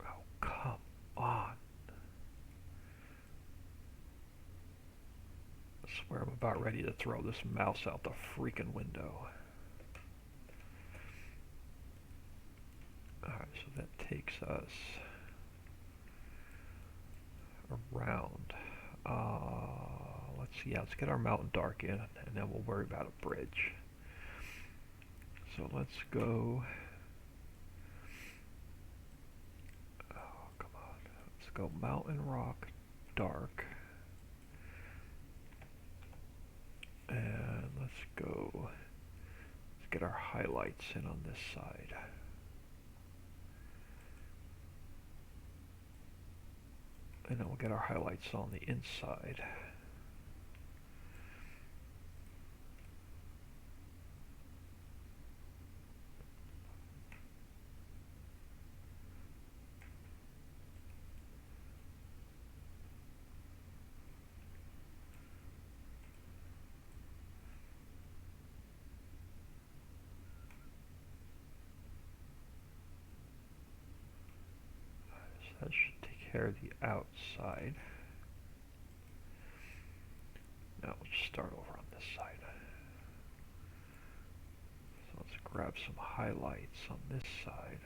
Oh, come on. I swear I'm about ready to throw this mouse out the freaking window. Alright, so that takes us around. Let's see, let's get our mountain dark in, and then we'll worry about a bridge. So let's go. Oh, come on. Let's go mountain rock dark. And let's get our highlights in on this side. And then we'll get our highlights on the inside. So that should take care of the outside. Now we'll just start over on this side. So let's grab some highlights on this side.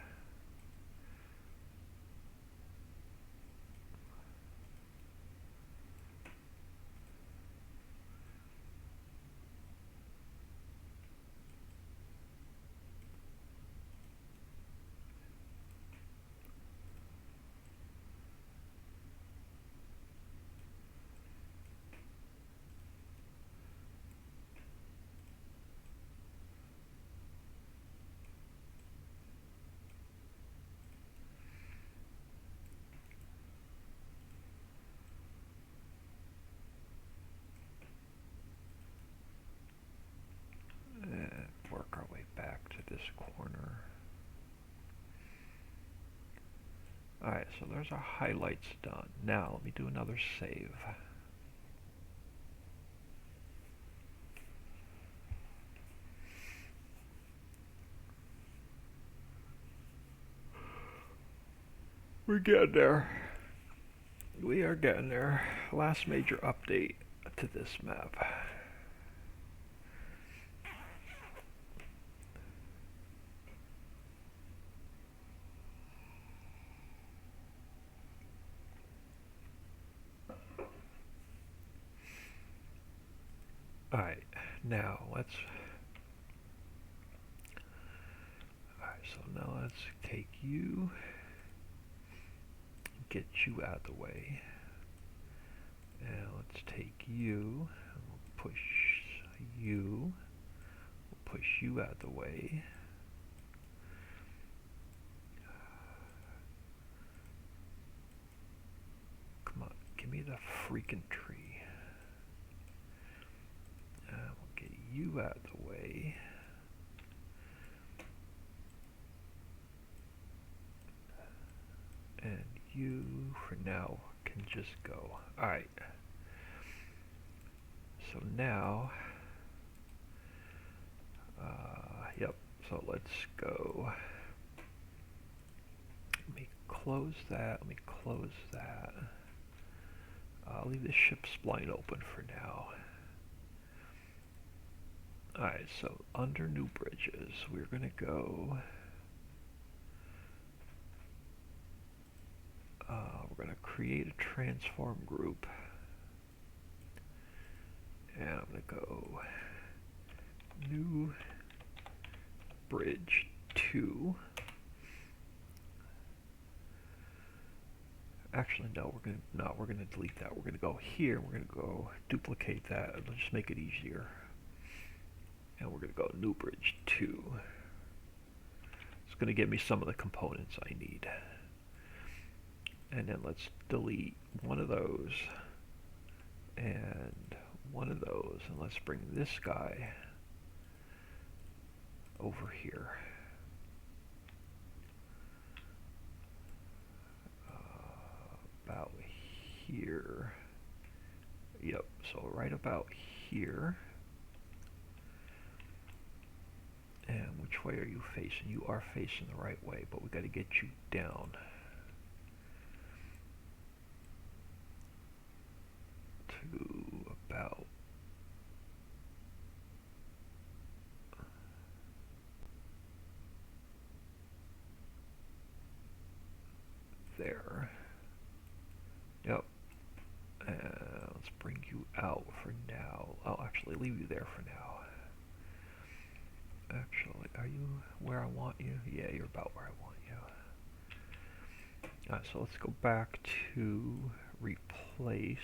And work our way back to this corner. Alright, so there's our highlights done. Now let me do another save. We're getting there. We are getting there. Last major update to this map. Alright, now let's... Alright, so now let's take you, get you out of the way. And let's take you, and we'll push you, we'll push you out of the way. Come on, give me the freaking tree. We'll get you out of the way. And you, for now, can just go. Alright. So now, yep, so let's go. Let me close that, let me close that. I'll leave the ship spline open for now. Alright, so under new bridges, we're going to go, we're going to create a transform group. And I'm going to go new bridge 2. Actually, no, we're going to delete that. We're going to go here, we're going to go duplicate that, it'll just make it easier. And we're going to go new bridge 2. It's going to give me some of the components I need. And then let's delete one of those and one of those, and let's bring this guy over here. About here. Yep, so right about here. And which way are you facing? You are facing the right way, but we got to get you down. To about there. Yep. And let's bring you out for now. I'll actually leave you there for now. Actually, are you where I want you? Yeah, you're about where I want you. Alright, so let's go back to replace.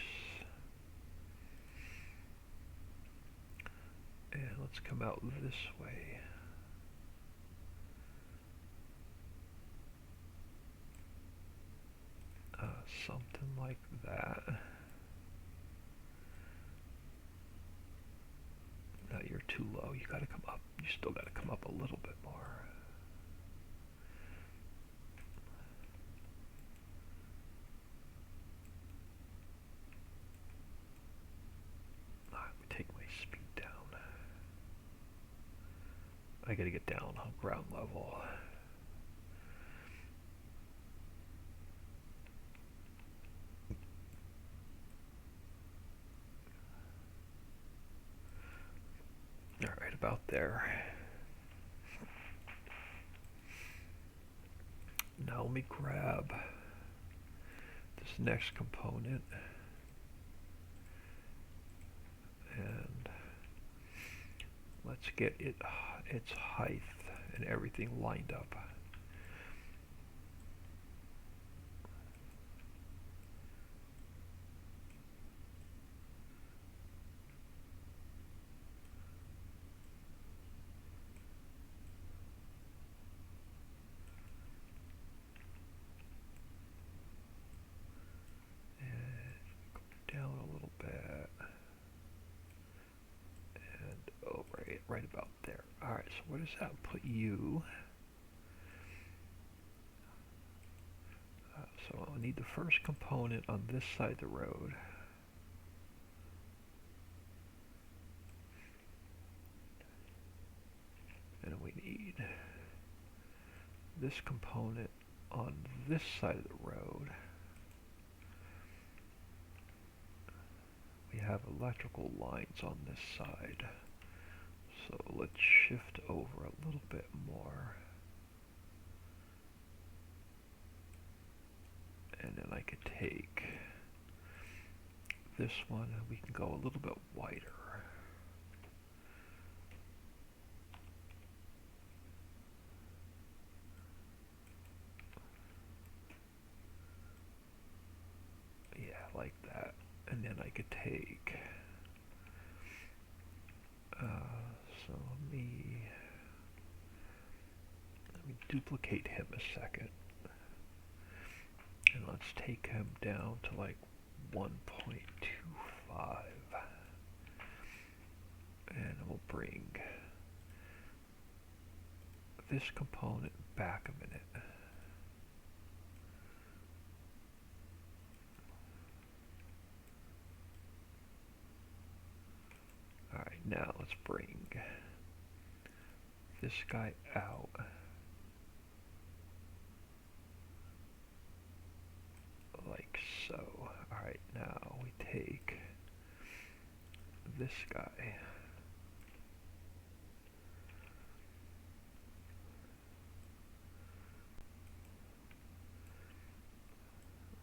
And let's come out this way. Something like that. No, you're too low. You gotta come up. You still gotta come up a little bit more. Let me take my speed down. I gotta get down on ground level. Alright, about there. Now let me grab this next component and let's get its height and everything lined up. Right about there. Alright, so where does that put you? So I'll need the first component on this side of the road. And we need this component on this side of the road. We have electrical lines on this side. So let's shift over a little bit more. And then I could take this one and we can go a little bit wider. And then I could take, so let me duplicate him a second. And let's take him down to like 1.25. And we'll bring this component back a minute. Alright, now let's bring this guy out. Like so. Alright, now we take this guy.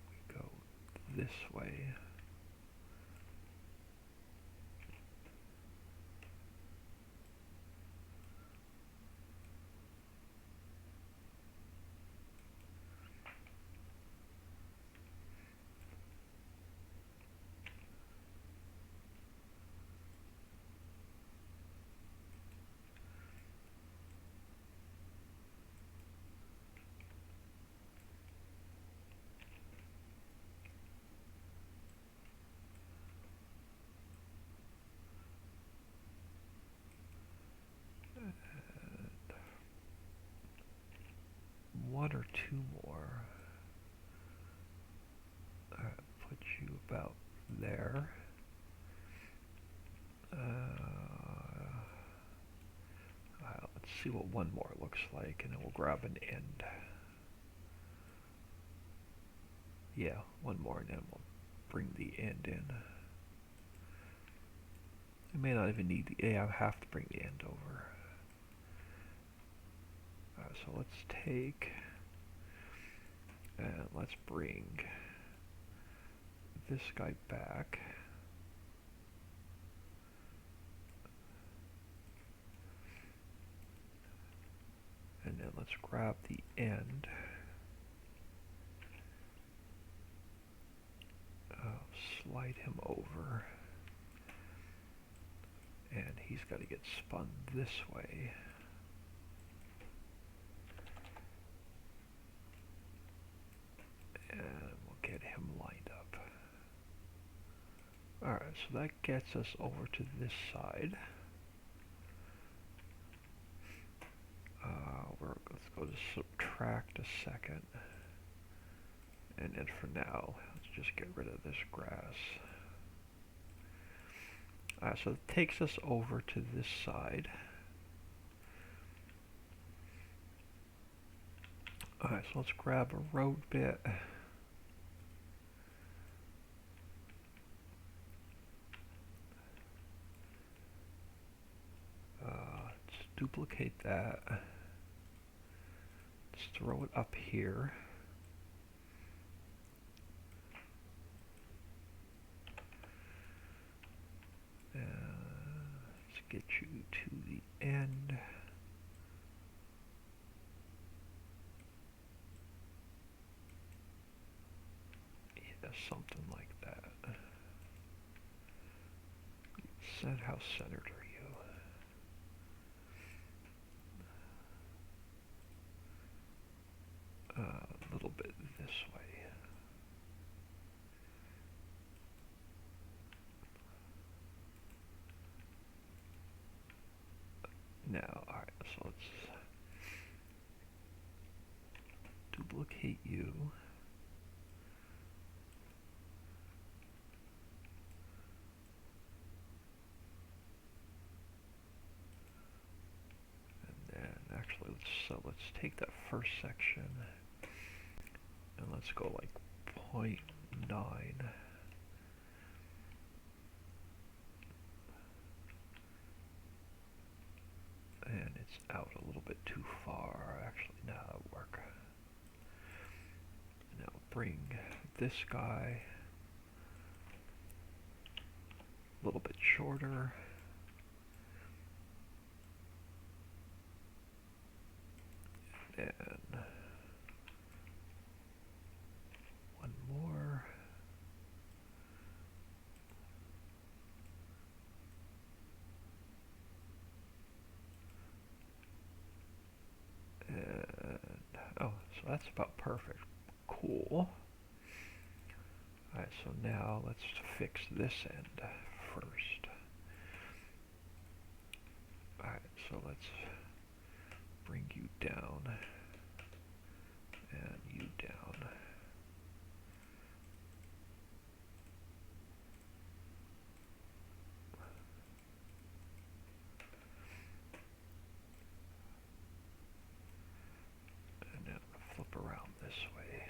We go this way. One or two more. Put you about there. Let's see what one more looks like, and then we'll grab an end. Yeah, one more, and then we'll bring the end in. I may not even need the, yeah, I have to bring the end over. So let's take, and let's bring this guy back. And then let's grab the end. Slide him over. And he's got to get spun this way. And we'll get him lined up. Alright, so that gets us over to this side. Let's go to subtract a second. And then for now, let's just get rid of this grass. So it takes us over to this side. Alright, so let's grab a road bit. Let's duplicate that. Let's throw it up here. Let's get you to the end. Yeah, something like that. How centered are you? A little bit this way. Now, alright, so let's duplicate you. And then, actually, let's take that first section and let's go like 0.9. And it's out a little bit too far. Actually, no, that'll work. Now bring this guy a little bit shorter. And one more. So that's about perfect. Cool. Alright, so now let's fix this end first. Alright, so let's bring you down and you down. And now flip around this way.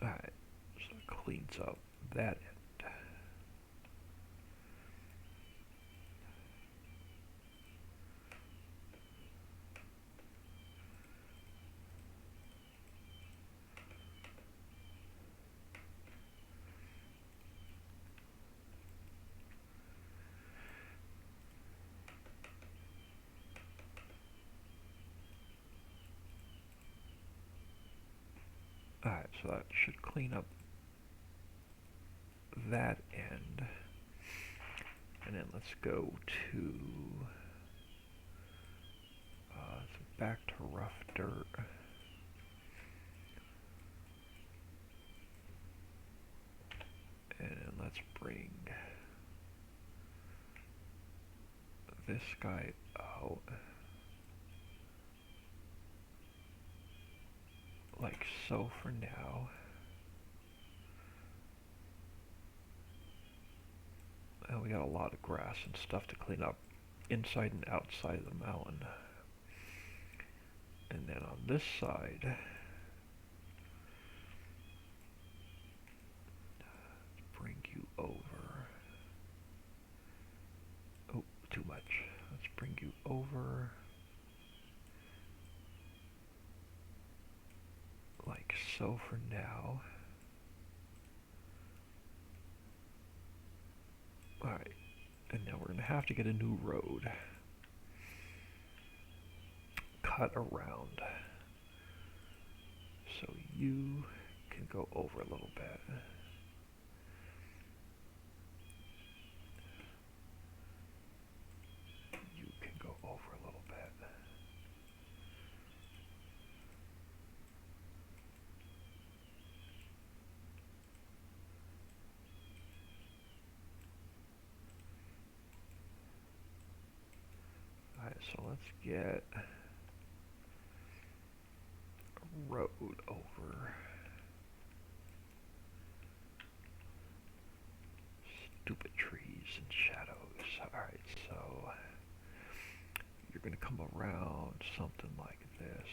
Alright, so it cleans up that end. Alright, so that should clean up that end. And then let's go to back to rough dirt. And let's bring this guy out like so for now. And we got a lot of grass and stuff to clean up inside and outside of the mountain. And then on this side, bring you over. Oh, too much. Let's bring you over like so for now. Alright, and now we're going to have to get a new road. Cut around. So you can go over a little bit. You can go over a little bit. Alright, so let's get a road over. Stupid trees and shadows. Alright, so you're going to come around something like this.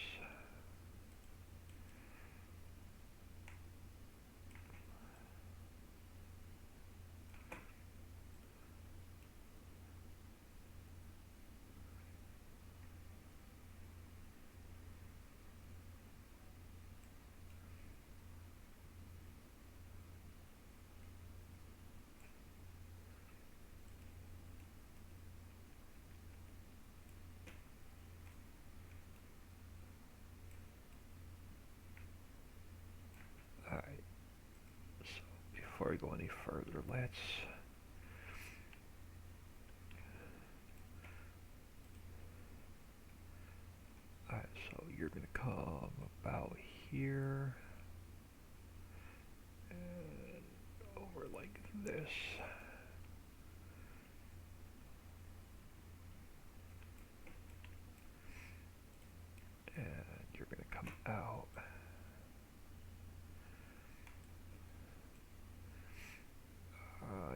Alright, so before I go any further, let's alright, so you're gonna come about here and over like this. And you're gonna come out.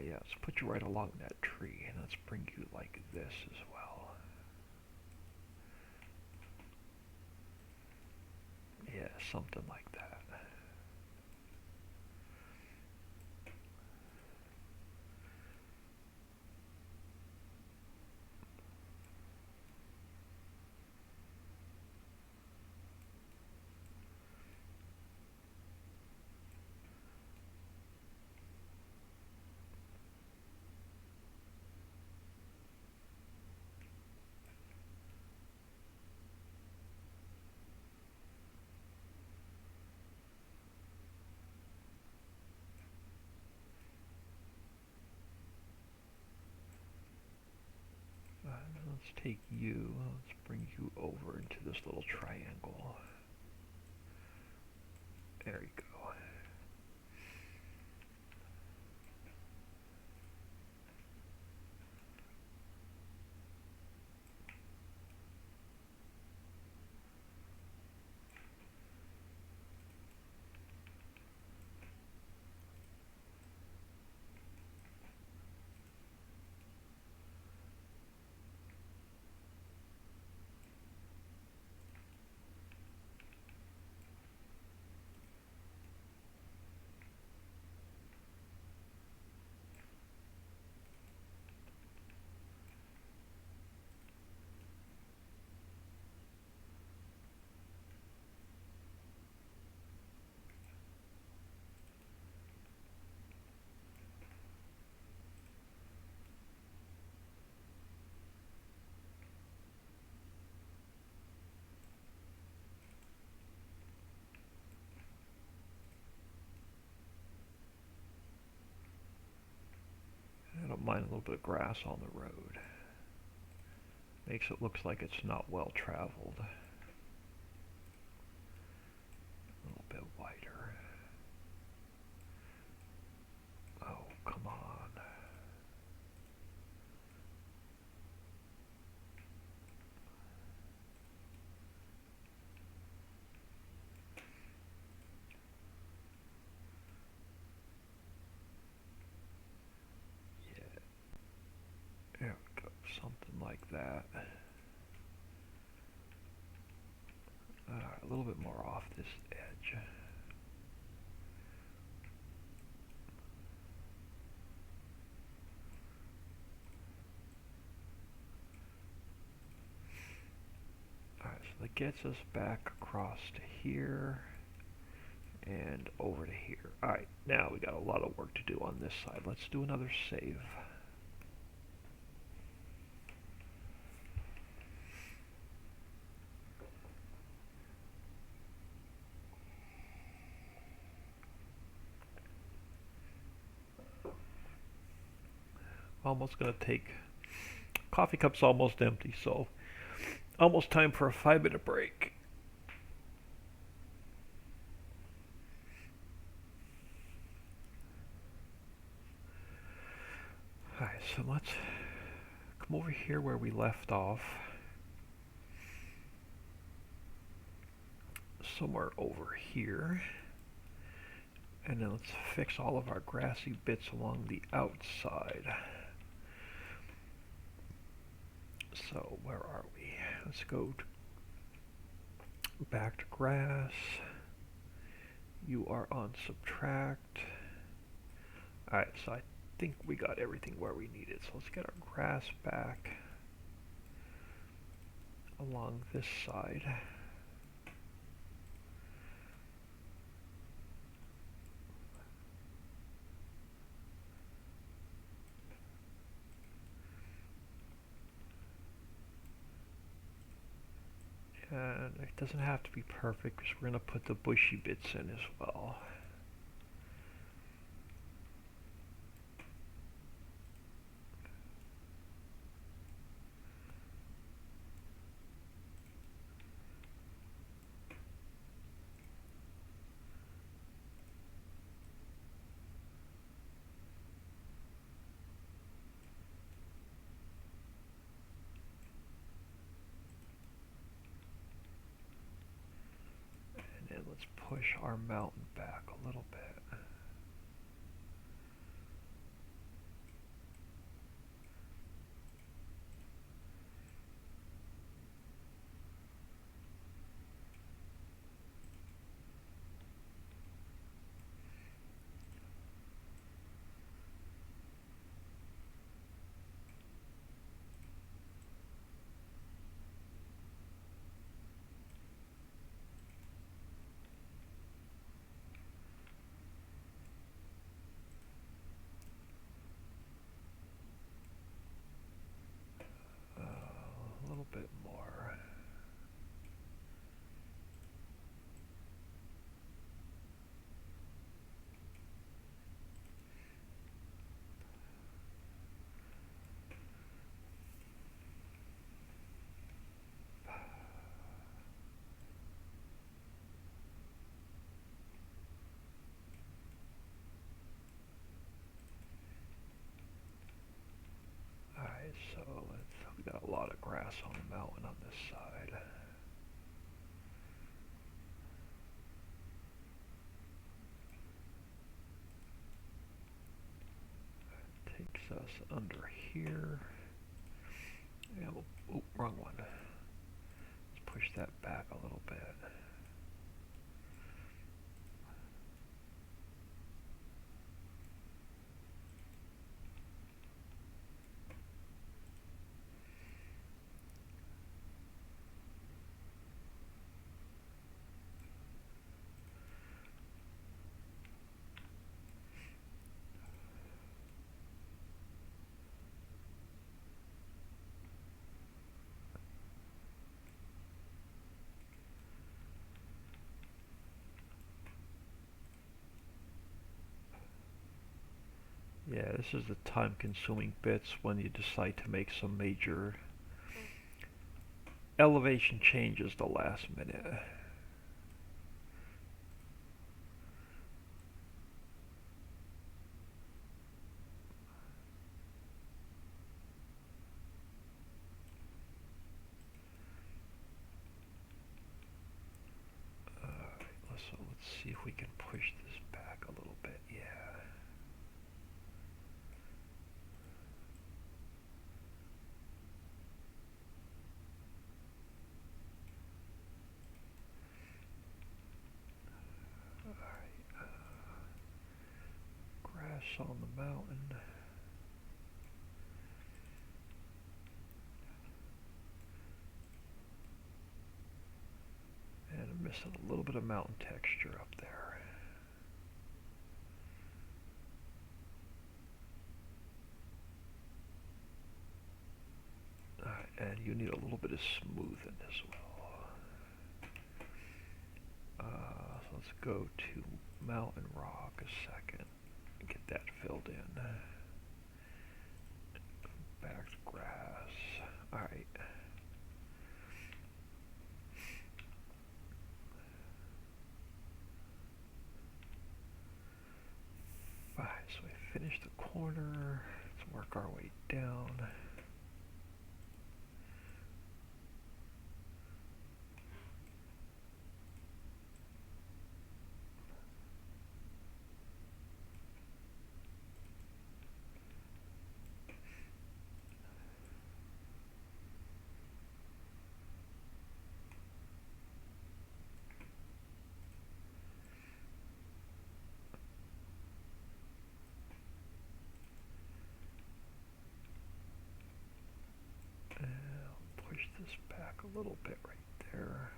Yeah, let's put you right along that tree, and let's bring you like this as well. Yeah, something like that. let's take you, let's bring you over into this little triangle. There you go. I don't mind a little bit of grass on the road. Makes it look like it's not well traveled. A little bit wider. Oh, come on. Yeah. There we go. Something like that. A little bit more off this edge. Alright, so that gets us back across to here and over to here. Alright, now we got a lot of work to do on this side. Let's do another save. Almost gonna take, coffee cup's almost empty, so almost time for a 5-minute break. Alright, so let's come over here where we left off. Somewhere over here. And then let's fix all of our grassy bits along the outside. So where are we? Let's go back to grass. You are on subtract. Alright, so I think we got everything where we need it. So let's get our grass back along this side. And it doesn't have to be perfect because we're going to put the bushy bits in as well. And then let's push our mountain back a little bit. A little bit more. We got a lot of grass on the mountain on this side. Takes us under here. Yeah, oh, wrong one. Let's push that back a little bit. Yeah, this is the time-consuming bits when you decide to make some major elevation changes the last minute. So let's see if we can push this back a little bit. Yeah. Alright. Grass on the mountain. And I'm missing a little bit of mountain texture up there. And you need a little bit of smoothing as well. So let's go to Mountain Rock a second and get that filled in. Back to grass. Alright. Alright, so we finished the corner. Let's work our way down. Push this back a little bit right there.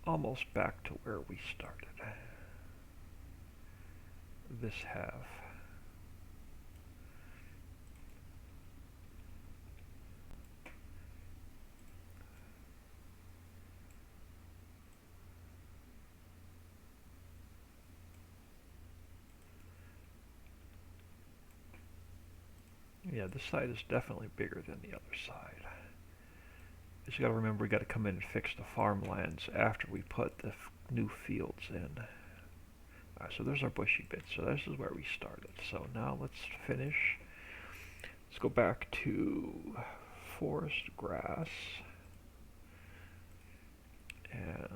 Almost back to where we started. This half. Yeah, this side is definitely bigger than the other side. Just got to remember we got to come in and fix the farmlands after we put the new fields in. Alright, so there's our bushy bit. So this is where we started. So now let's finish. Let's go back to forest grass. And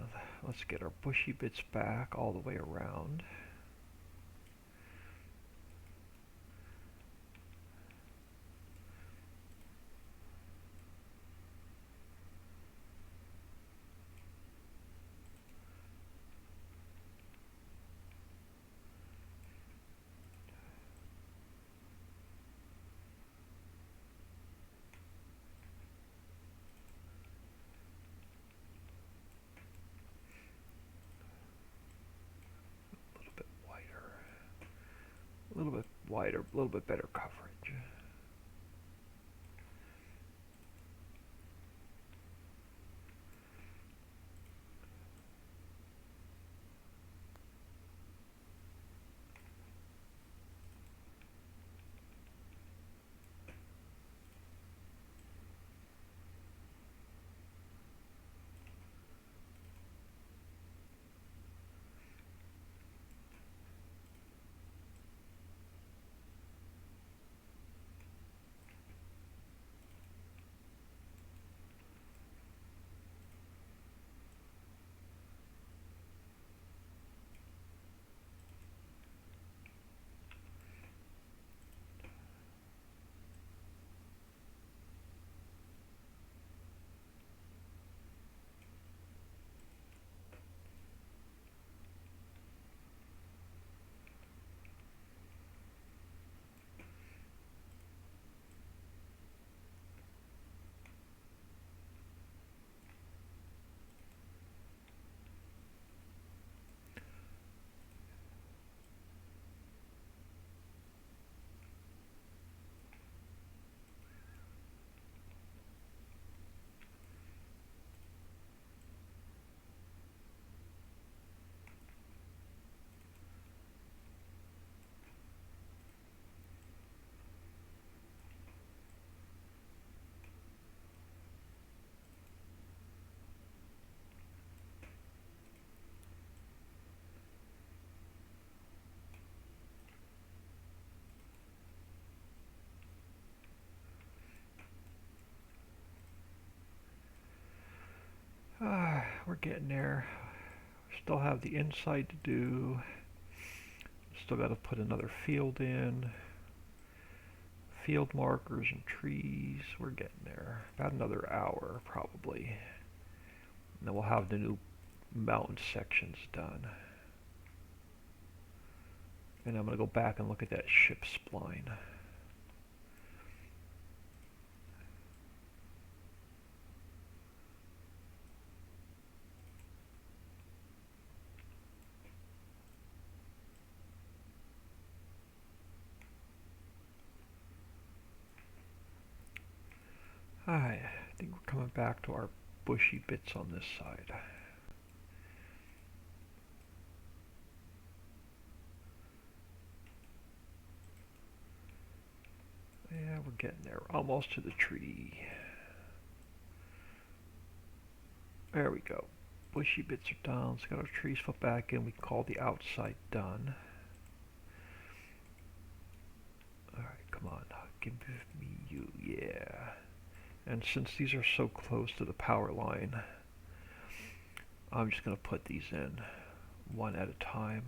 let's get our bushy bits back all the way around. A little bit wider, a little bit better coverage. We're getting there. Still have the inside to do. Still got to put another field in. Field markers and trees. We're getting there. About another hour probably. And then we'll have the new mountain sections done. And I'm going to go back and look at that ship spline. Alright, I think we're coming back to our bushy bits on this side. Yeah, we're getting there. Almost to the tree. There we go. Bushy bits are done. Let's get our trees put back in. We can call the outside done. Alright, come on. Give me you. Yeah. And since these are so close to the power line, I'm just going to put these in one at a time.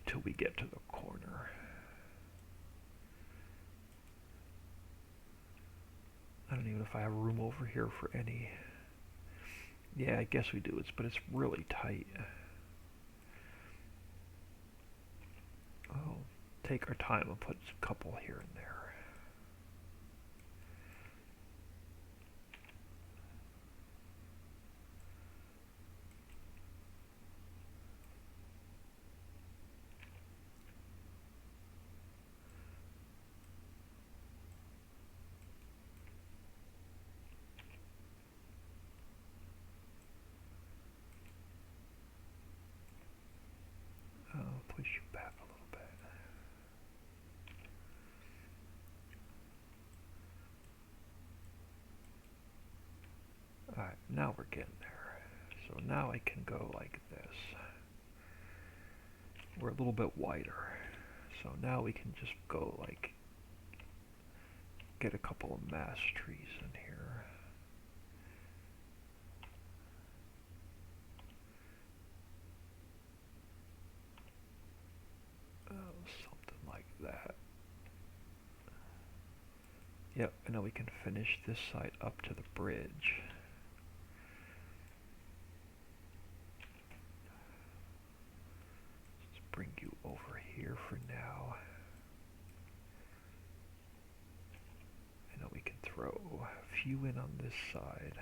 Until we get to the corner. I don't even know if I have room over here for any. Yeah, I guess we do. But it's really tight. Oh, take our time and put a couple here and there. Push you back a little bit. Alright, now we're getting there. So now I can go like this. We're a little bit wider. So now we can just go like, get a couple of mass trees in here. Something like that. Yep, and now we can finish this side up to the bridge. Let's bring you over here for now. And now we can throw few in on this side.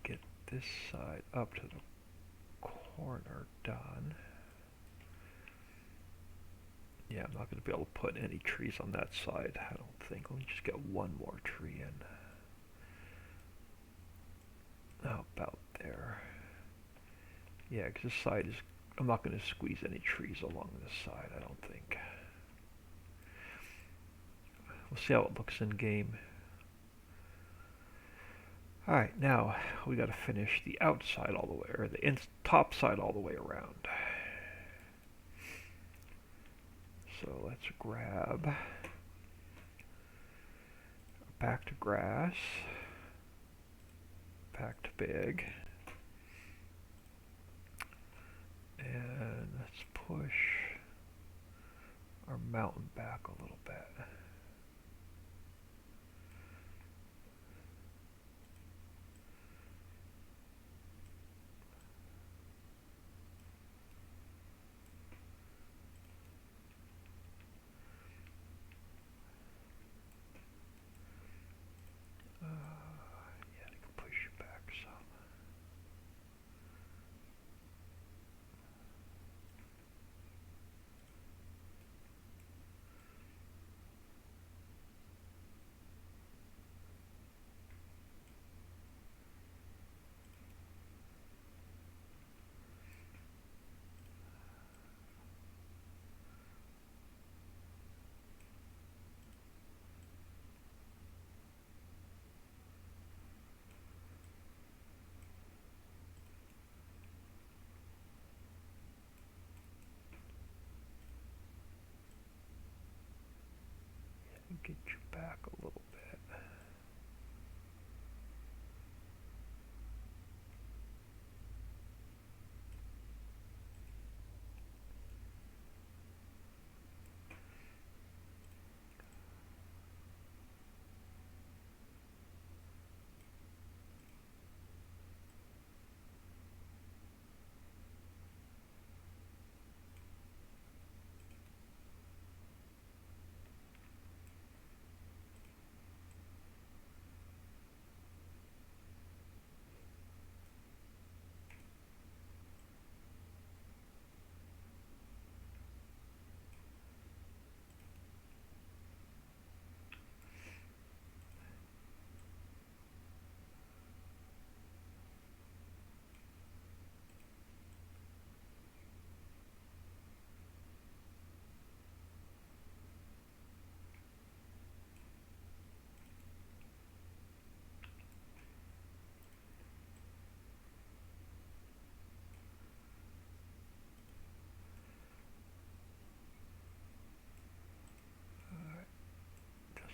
Get this side up to the corner done. Yeah, I'm not going to be able to put any trees on that side, I don't think. Let me just get one more tree in. How about there? Yeah, because this side is... I'm not going to squeeze any trees along this side, I don't think. We'll see how it looks in game. Alright, now we got to finish the outside all the way, or the top side all the way around. So let's grab back to grass, back to big, and let's push our mountain back a little bit. Yeah, I can push you back some. Get you back a little bit.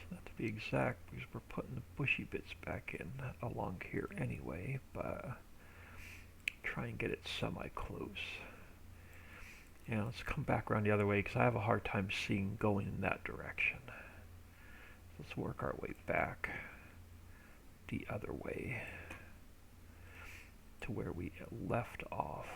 Not to be exact, because we're putting the bushy bits back in along here anyway, but try and get it semi-close. Yeah, let's come back around the other way, because I have a hard time seeing going in that direction. Let's work our way back the other way to where we left off.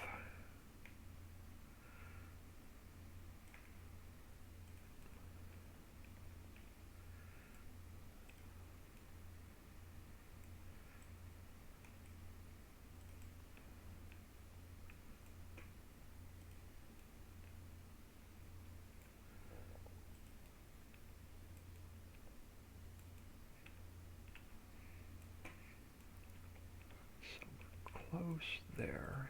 So we're close there.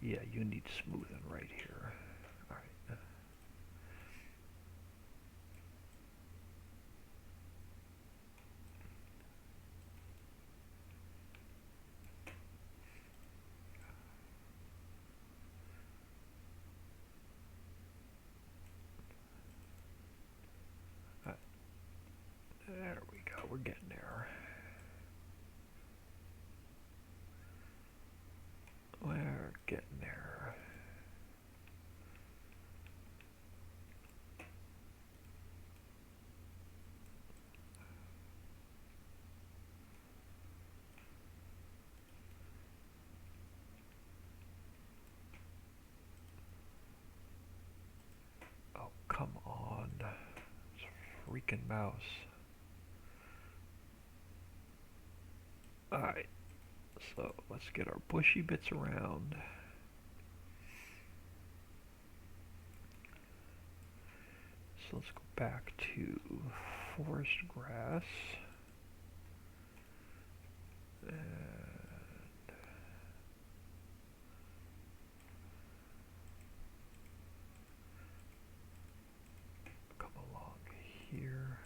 Yeah, you need smoothing right here. Alright. There we go, we're getting there. We're getting there. Oh, come on. It's a freaking mouse. Alright, so let's get our bushy bits around. So let's go back to forest grass. And come along here.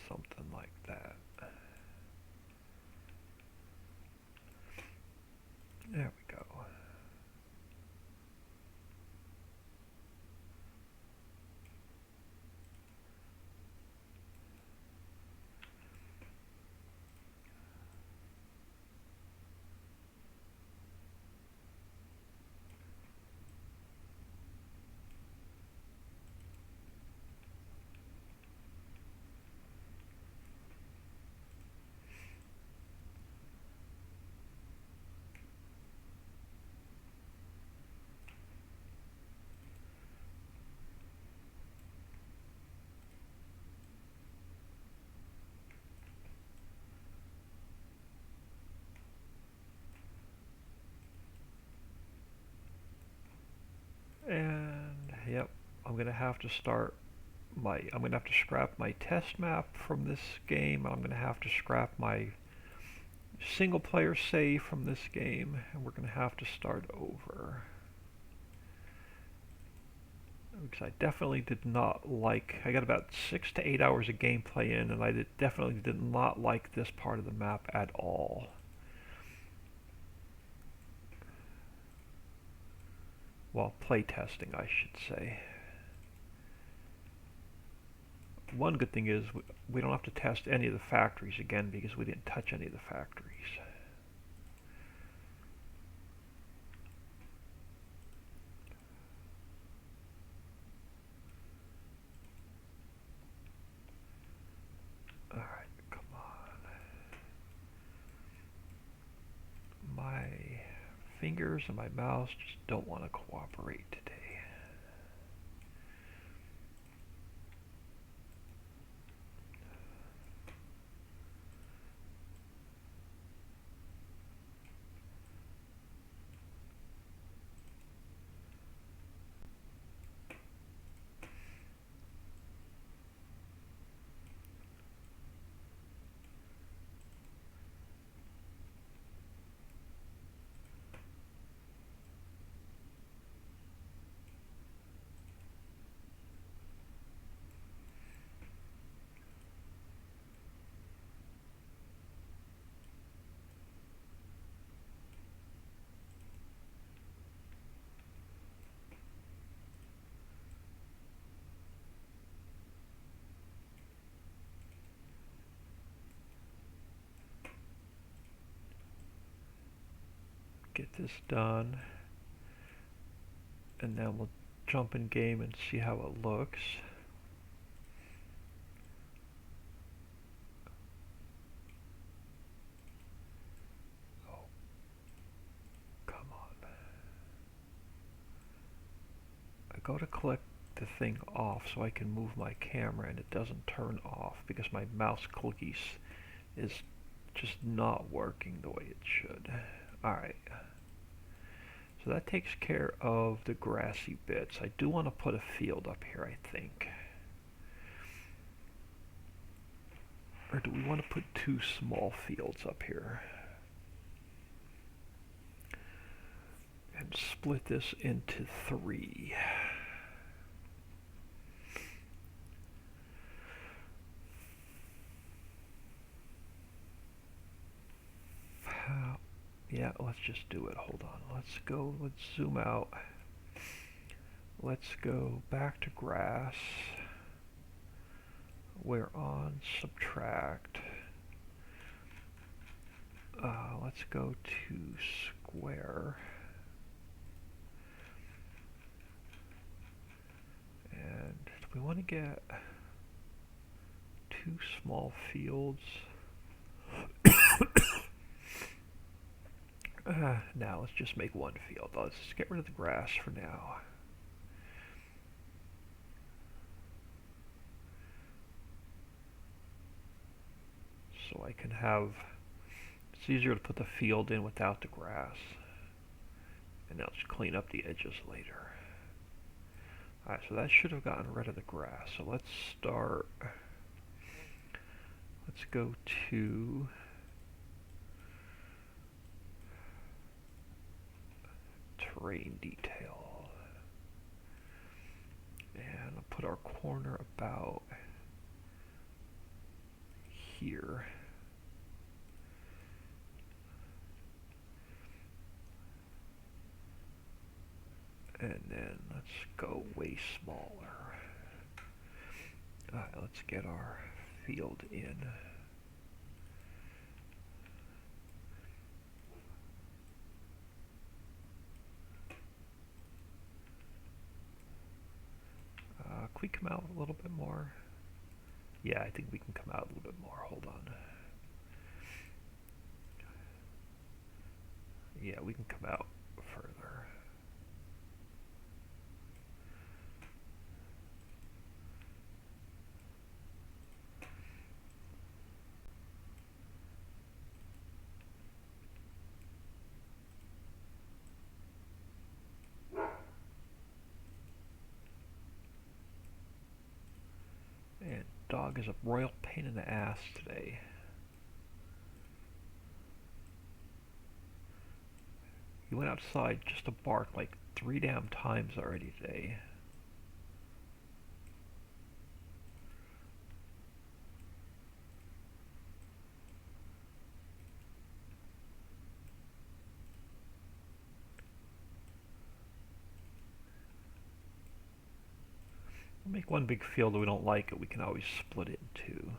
Something like that. There we go. And yep, I'm gonna have to scrap my test map from this game. I'm gonna have to scrap my single player save from this game, and we're gonna have to start over. Because I definitely did not like, I got about 6 to 8 hours of gameplay in, and I definitely did not like this part of the map at all. Well, playtesting, I should say. One good thing is we don't have to test any of the factories again because we didn't touch any of the factories. Alright, come on. My fingers and my mouse just don't want to cooperate today. Get this done, and then we'll jump in game and see how it looks. Oh, come on. I go to click the thing off so I can move my camera and it doesn't turn off because my mouse clickies is just not working the way it should. Alright. So that takes care of the grassy bits. I do want to put a field up here, I think. Or do we want to put 2 small fields up here? split this into 3. Yeah, let's just do it. Hold on. Let's zoom out. Let's go back to grass. We're on subtract. Let's go to square. And do we want to get 2 small fields? Now let's just make 1 field. Let's just get rid of the grass for now. So I can have, it's easier to put the field in without the grass. And I'll just clean up the edges later. Alright, so that should have gotten rid of the grass. So let's start, let's go to terrain detail. And I'll put our corner about here. And then let's go way smaller. Alright, let's get our field in. Can we come out a little bit more? Yeah, I think we can come out a little bit more. Hold on. Yeah, we can come out further. And dog is a royal pain in the ass today. He went outside just to bark like 3 damn times already today. We'll make 1 big field. If we don't like it, we can always split it in 2.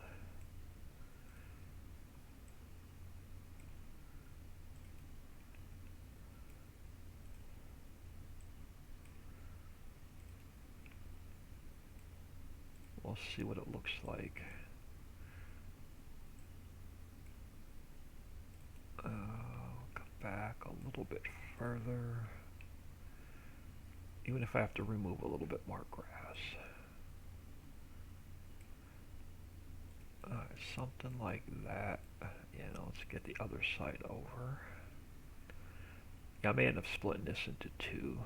We'll see what it looks like. Come back a little bit further. Even if I have to remove a little bit more grass. Something like that. Yeah, now let's get the other side over. Yeah, I may end up splitting this into 2.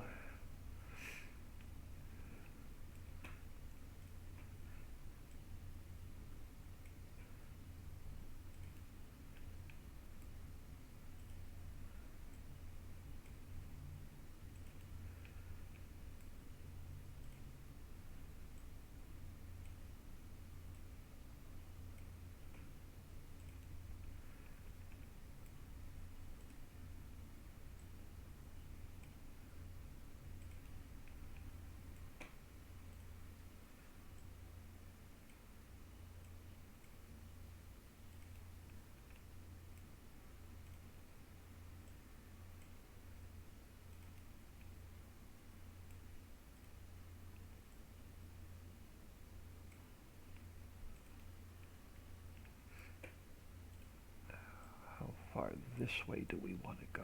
How far this way do we want to go?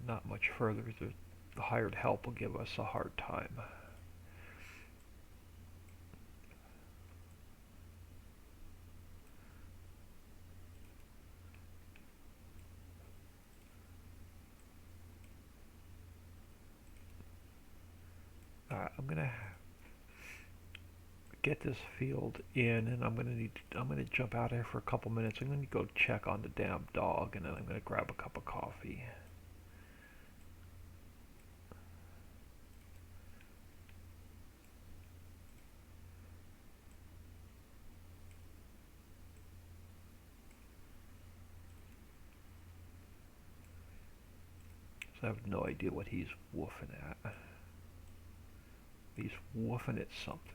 Not much further. The hired help will give us a hard time. I'm gonna get this field in, and I'm gonna jump out here for a couple minutes. I'm gonna go check on the damn dog, and then I'm gonna grab a cup of coffee. So I have no idea what he's woofing at. He's woofing at something.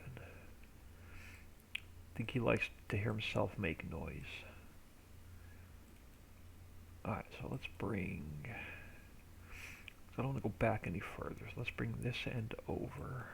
I think he likes to hear himself make noise. Alright, so let's bring... I don't want to go back any further, so let's bring this end over.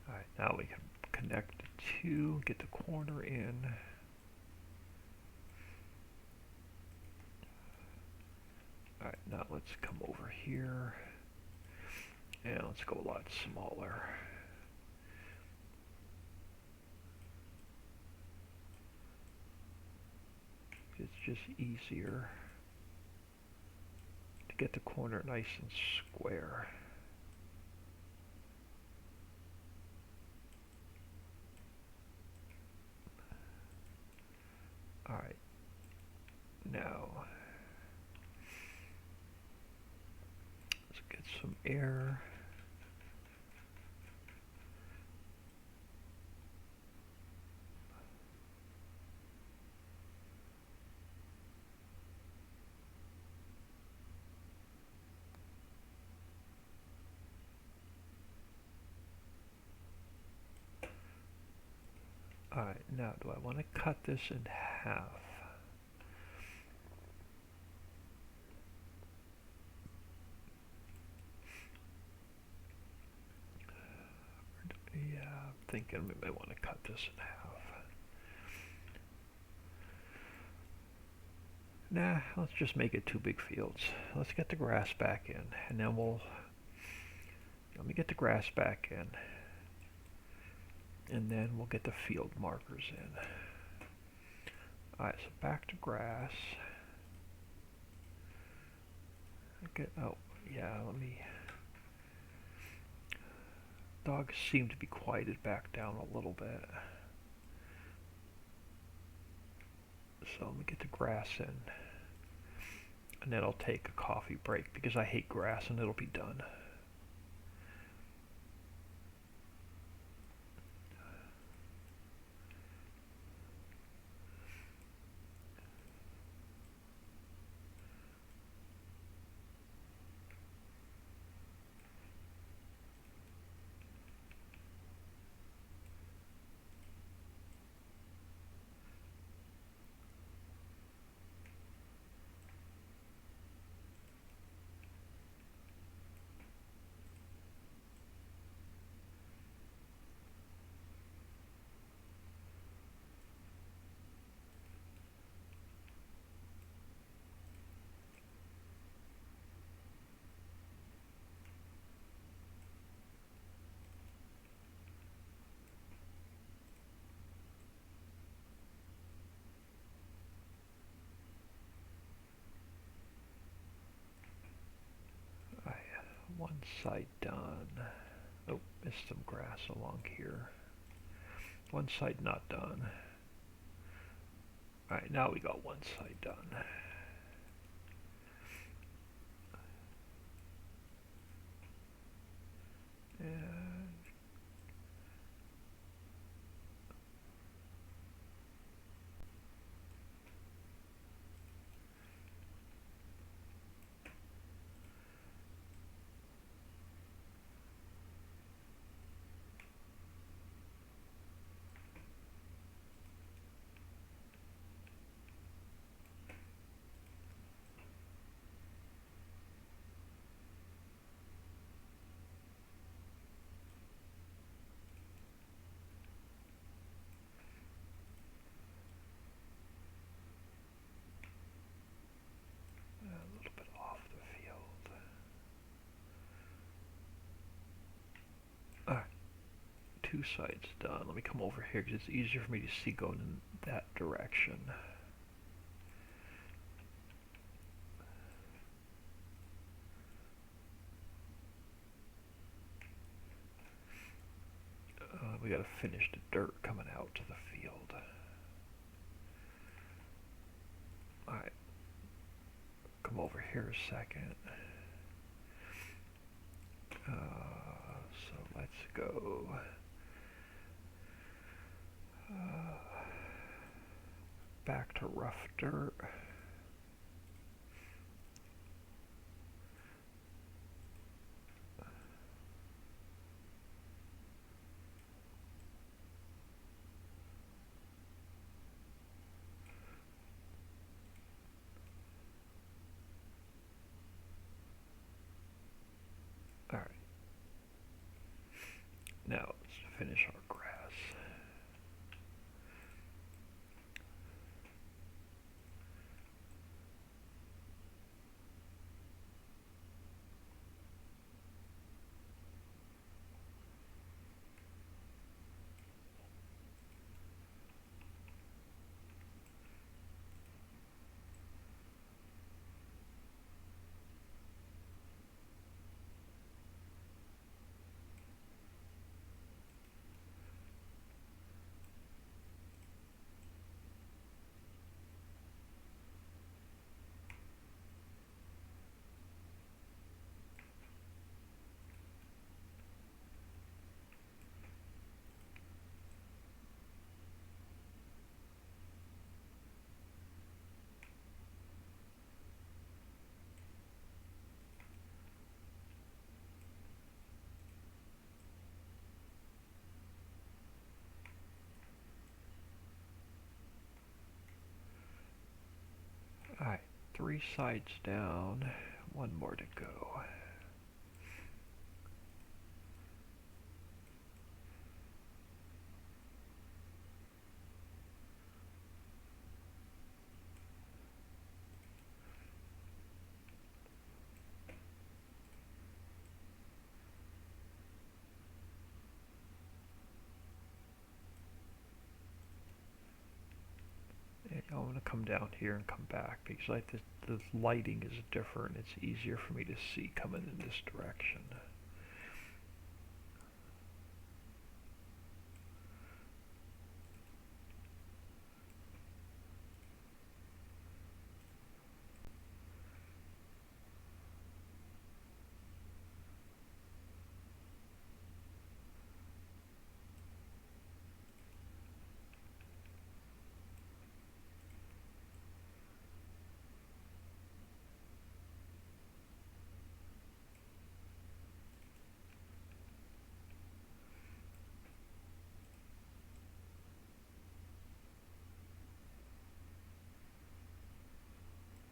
Alright, now we can connect the two, get the corner in. Alright, now let's come over here, and let's go a lot smaller. It's just easier to get the corner nice and square. Alright, now let's get some air. Alright, now do I want to cut this in half? Yeah, I'm thinking we may want to cut this in half. Nah, let's just make it two big fields. Let's get the grass back in, and then let me get the grass back in, and then we'll get the field markers in. Alright, so back to grass. Oh, yeah, let me... Dogs seem to be quieted back down a little bit. So let me get the grass in. And then I'll take a coffee break because I hate grass, and it'll be done. One side done. Oh, missed some grass along here. One side not done. Alright, now we got one side done. And two sides done. Let me come over here because it's easier for me to see going in that direction. We got to finish the dirt coming out to the field. Alright, come over here a second. So let's go back to rough dirt. Alright. Now let's finish our grass. Alright, 3 sides down, 1 more to go. I'm going to come down here and come back because the lighting is different. It's easier for me to see coming in this direction.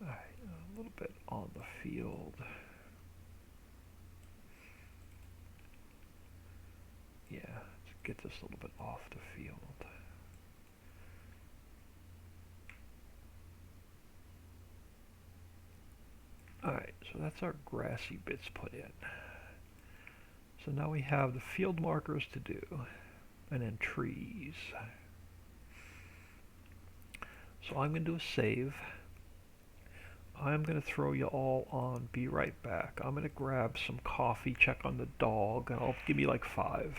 Alright, a little bit on the field. Yeah, let's get this a little bit off the field. Alright, so that's our grassy bits put in. So now we have the field markers to do, and then trees. So I'm going to do a save. I'm going to throw you all on be right back. I'm going to grab some coffee, check on the dog, and I'll give me like 5.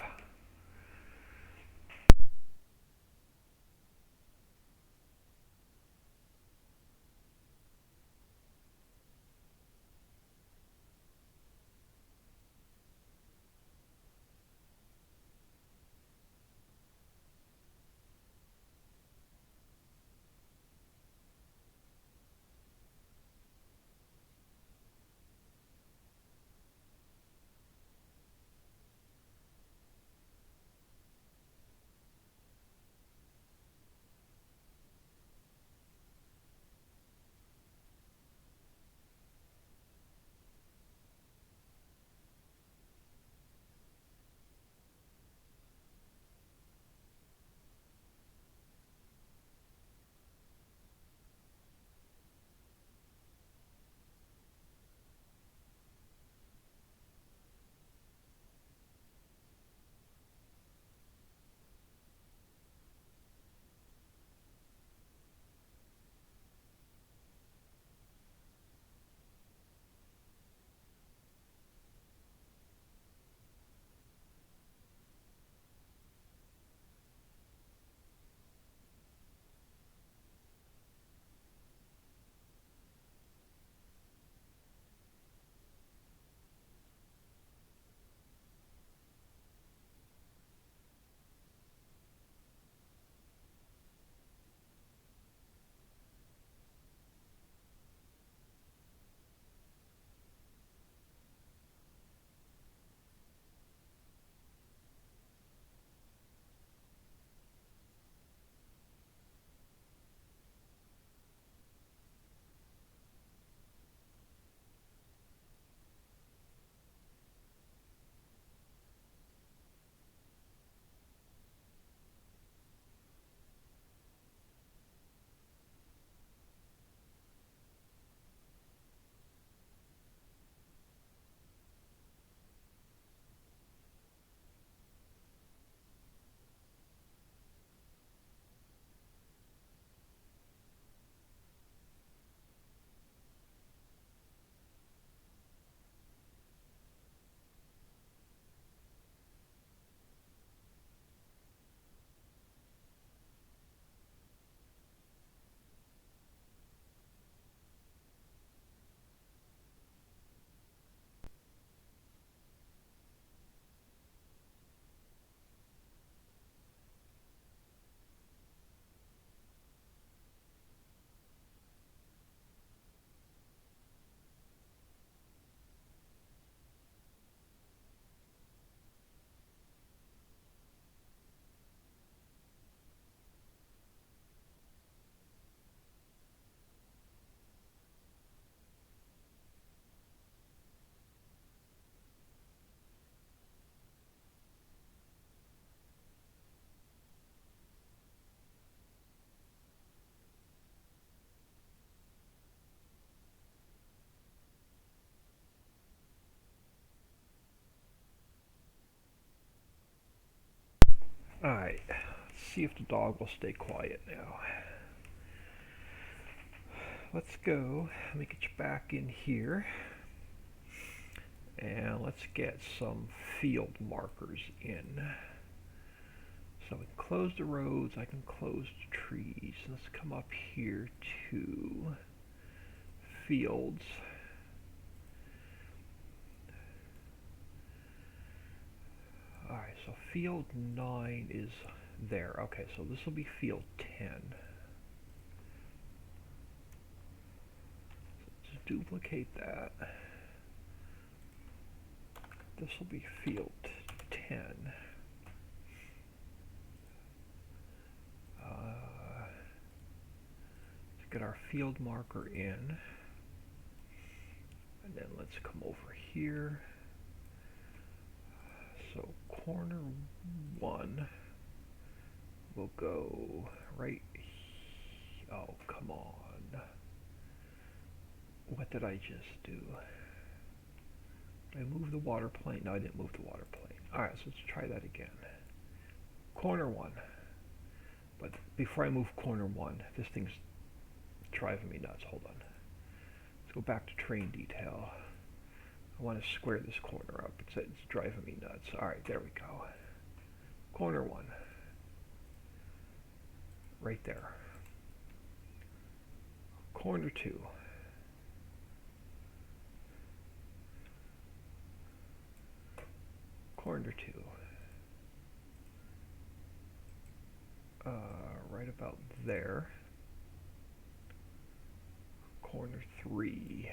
Alright, let's see if the dog will stay quiet now. Let's go. Let me get you back in here. And let's get some field markers in. So we can close the roads, I can close the trees. Let's come up here to fields. Alright, so field 9 is there. Okay, so this will be field 10. So let's duplicate that. This will be field 10. Let's get our field marker in. And then let's come over here. So corner 1 will go right. Oh, come on. What did I just do? Did I move the water plane? No, I didn't move the water plane. Alright, so let's try that again. Corner 1. But before I move corner 1, this thing's driving me nuts. Hold on. Let's go back to train detail. I want to square this corner up. It's driving me nuts. Alright, there we go. Corner 1. Right there. Corner 2. Corner 2. Right about there. Corner 3.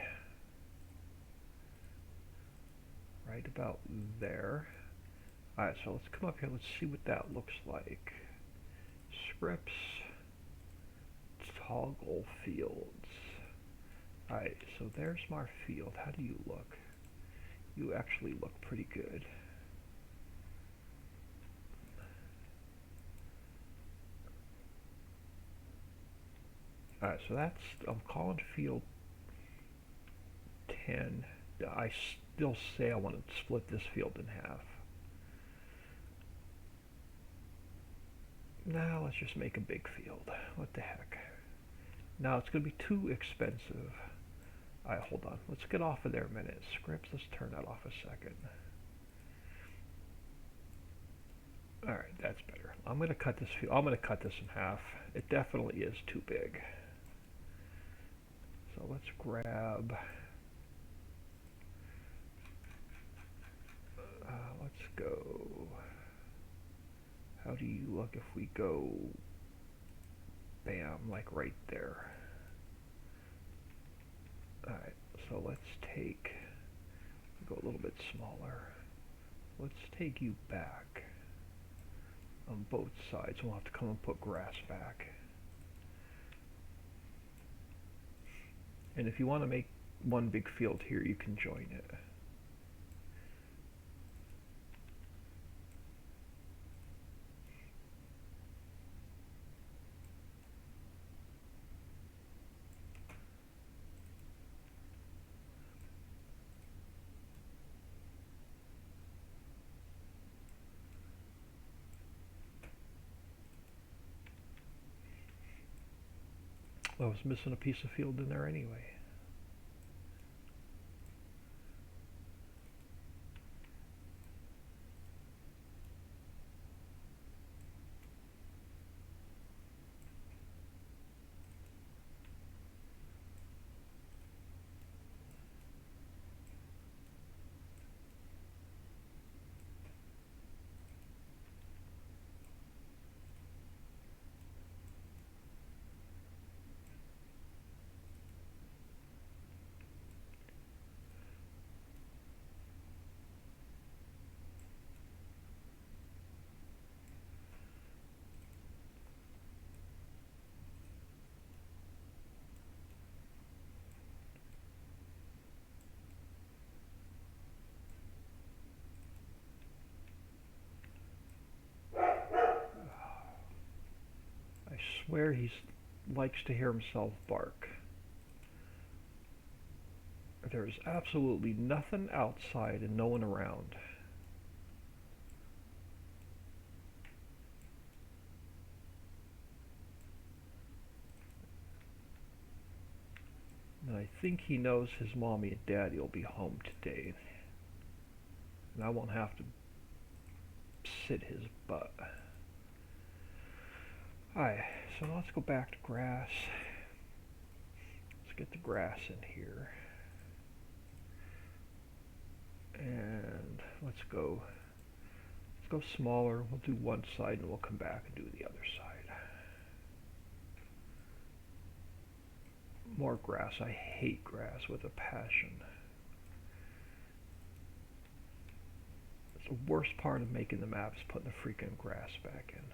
Right about there. Alright, so let's come up here. Let's see what that looks like. Scripts. Toggle fields. Alright, so there's my field. How do you look? You actually look pretty good. Alright, so that's, I'm calling field 10. I still say I want to split this field in half. Now let's just make a big field. What the heck? Now it's going to be too expensive. Alright, hold on. Let's get off of there a minute. Scripts, let's turn that off a second. Alright, that's better. I'm going to cut this field. I'm going to cut this in half. It definitely is too big. So let's grab, let's go, how do you look if we go, bam, like right there. Alright, so let's take, go a little bit smaller. Let's take you back on both sides. We'll have to come and put grass back. And if you want to make one big field here, you can join it. I was missing a piece of field in there anyway. I swear he likes to hear himself bark. There's absolutely nothing outside and no one around. I think he knows his mommy and daddy will be home today, and I won't have to sit his butt. Alright, so let's go back to grass. Let's get the grass in here. And let's go smaller. We'll do one side and we'll come back and do the other side. More grass. I hate grass with a passion. It's the worst part of making the map is putting the freaking grass back in.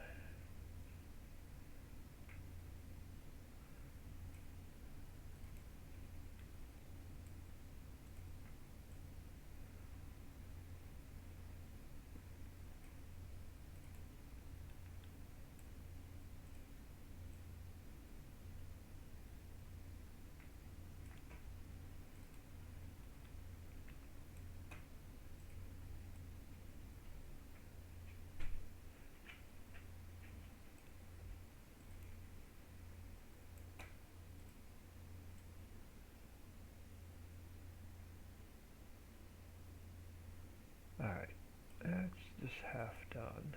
Alright, that's this half done.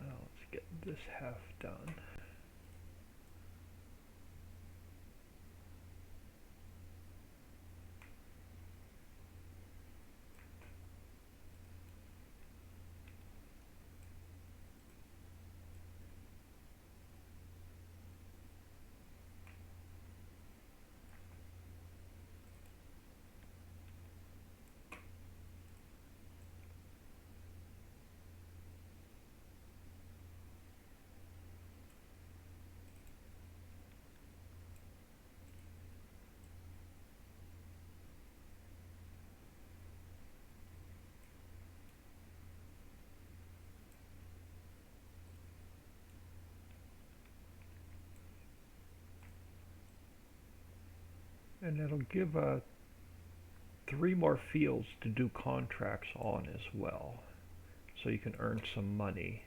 Now let's get this half done. And it'll give 3 more fields to do contracts on as well, so you can earn some money.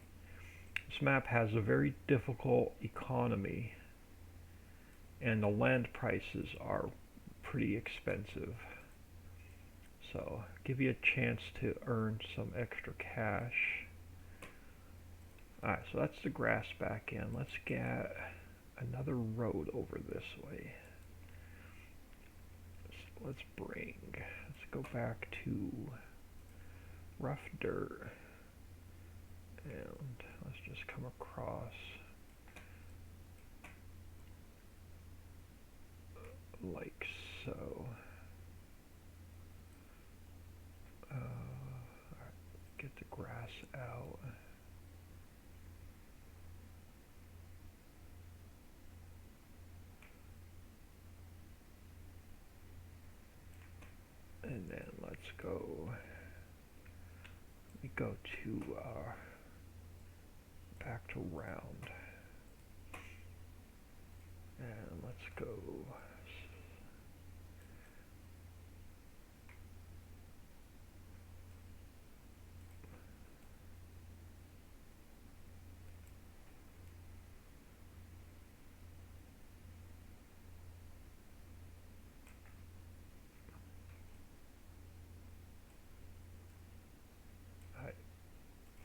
This map has a very difficult economy, and the land prices are pretty expensive. So give you a chance to earn some extra cash. Alright, so that's the grass back in. Let's get another road over this way. Let's go back to rough dirt, and let's just come across like so. Alright, get the grass out. And then let's go, we go to back to round, and let's go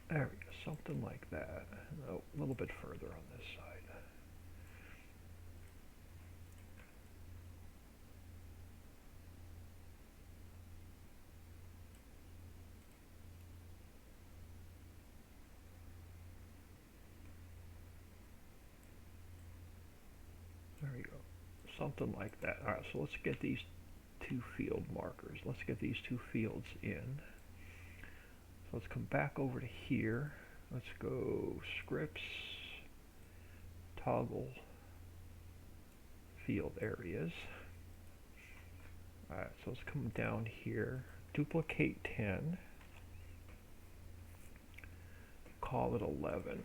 there we go, something like that. No, a little bit further on this side. There we go, something like that. Alright, so let's get these 2 field markers. Let's get these 2 fields in. So let's come back over to here. Let's go scripts, toggle field areas. Alright, so let's come down here, duplicate 10, call it 11,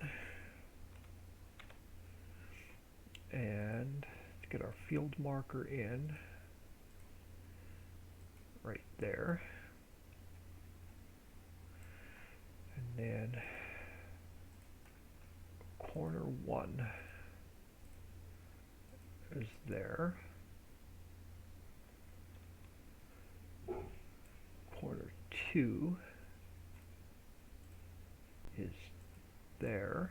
and let's get our field marker in right there. And then corner 1, is there. Corner 2 is there.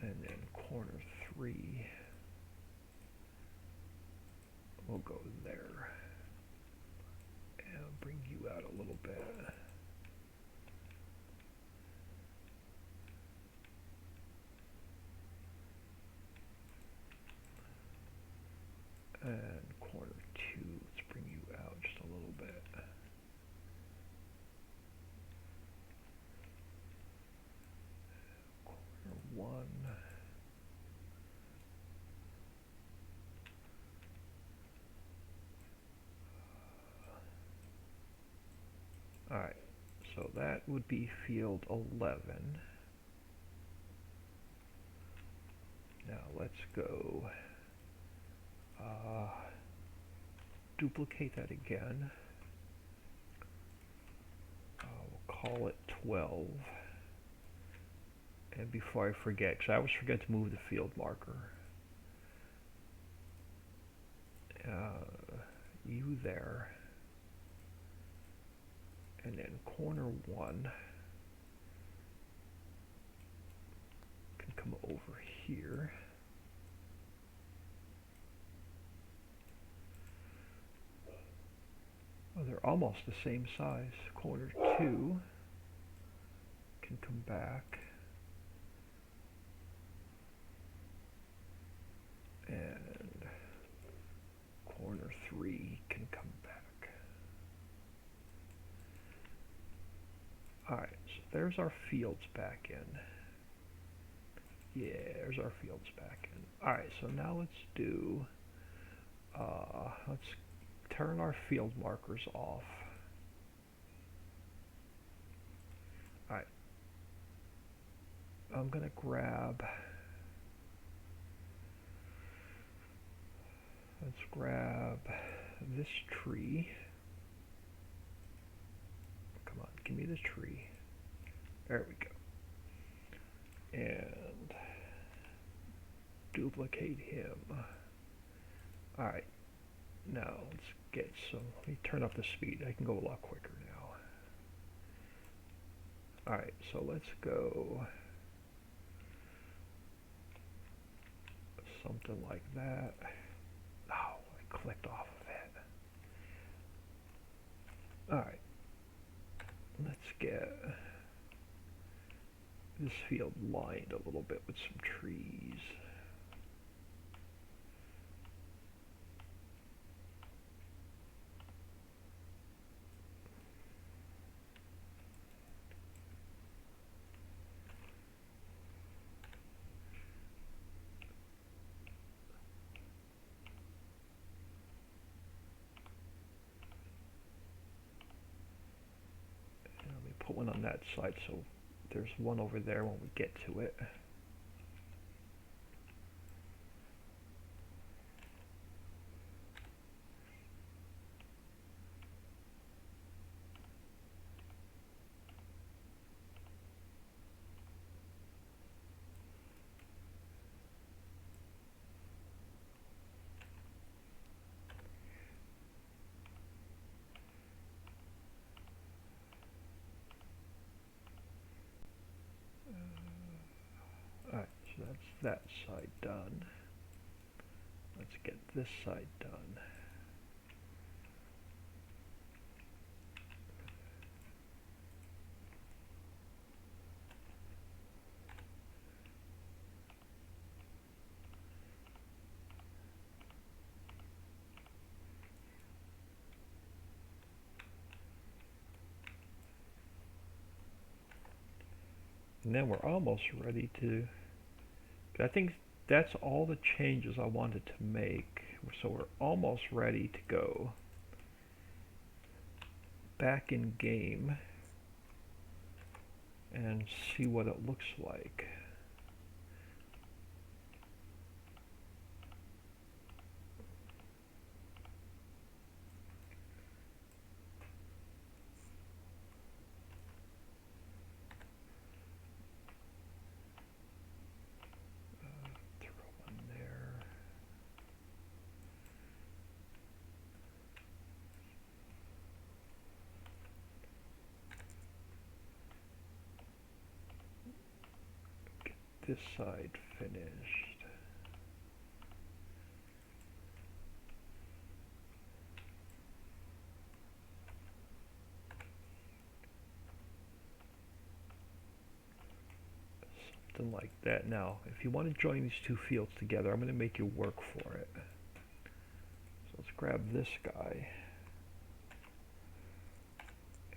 And then corner 3 will go there. And I'll bring you out a little bit. And corner 2, let's bring you out just a little bit. Corner 1. Alright, so that would be field 11. Now let's go duplicate that again. We'll call it 12. And before I forget, because I always forget to move the field marker, you there, and then corner 1 can come over here. Oh, they're almost the same size. Corner 2 can come back. And corner 3 can come back. Alright, so there's our fields back in. Yeah, there's our fields back in. Alright, so now let's do, let's turn our field markers off. Alright, I'm going to grab, let's grab this tree. Come on, give me the tree. There we go. And duplicate him. Alright, now let's get some, let me turn up the speed. I can go a lot quicker now. Alright, so let's go something like that. Oh, I clicked off of it. Alright, let's get this field lined a little bit with some trees. And let me put one on that side so there's one over there when we get to it. Alright, so that's that side done. Let's get this side done. And then we're almost ready to, I think that's all the changes I wanted to make. So we're almost ready to go back in game and see what it looks like. this side finished. Something like that. Now, if you want to join these two fields together, I'm going to make you work for it. So let's grab this guy.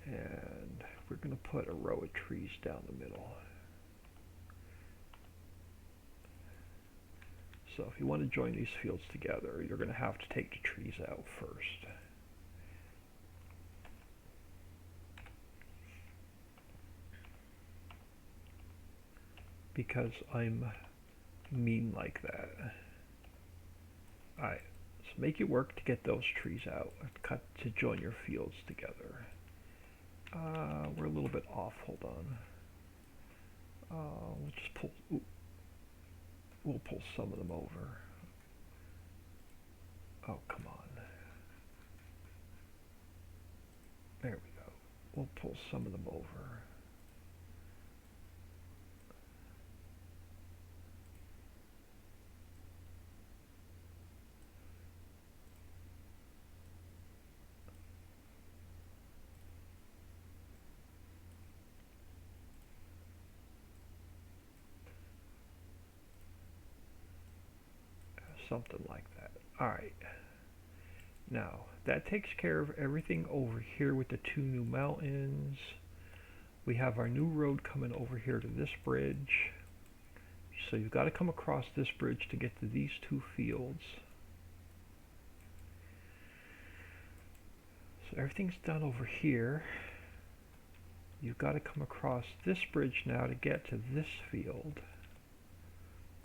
And we're going to put a row of trees down the middle. So if you want to join these fields together, you're going to have to take the trees out first. Because I'm mean like that. Alright, so make it work to get those trees out. Cut to join your fields together. We're a little bit off, hold on. We'll just pull, we'll pull some of them over. Oh, come on. There we go. We'll pull some of them over. Something like that. Alright. Now, that takes care of everything over here with the two new mountains. We have our new road coming over here to this bridge. So you've got to come across this bridge to get to these two fields. So everything's done over here. You've got to come across this bridge now to get to this field.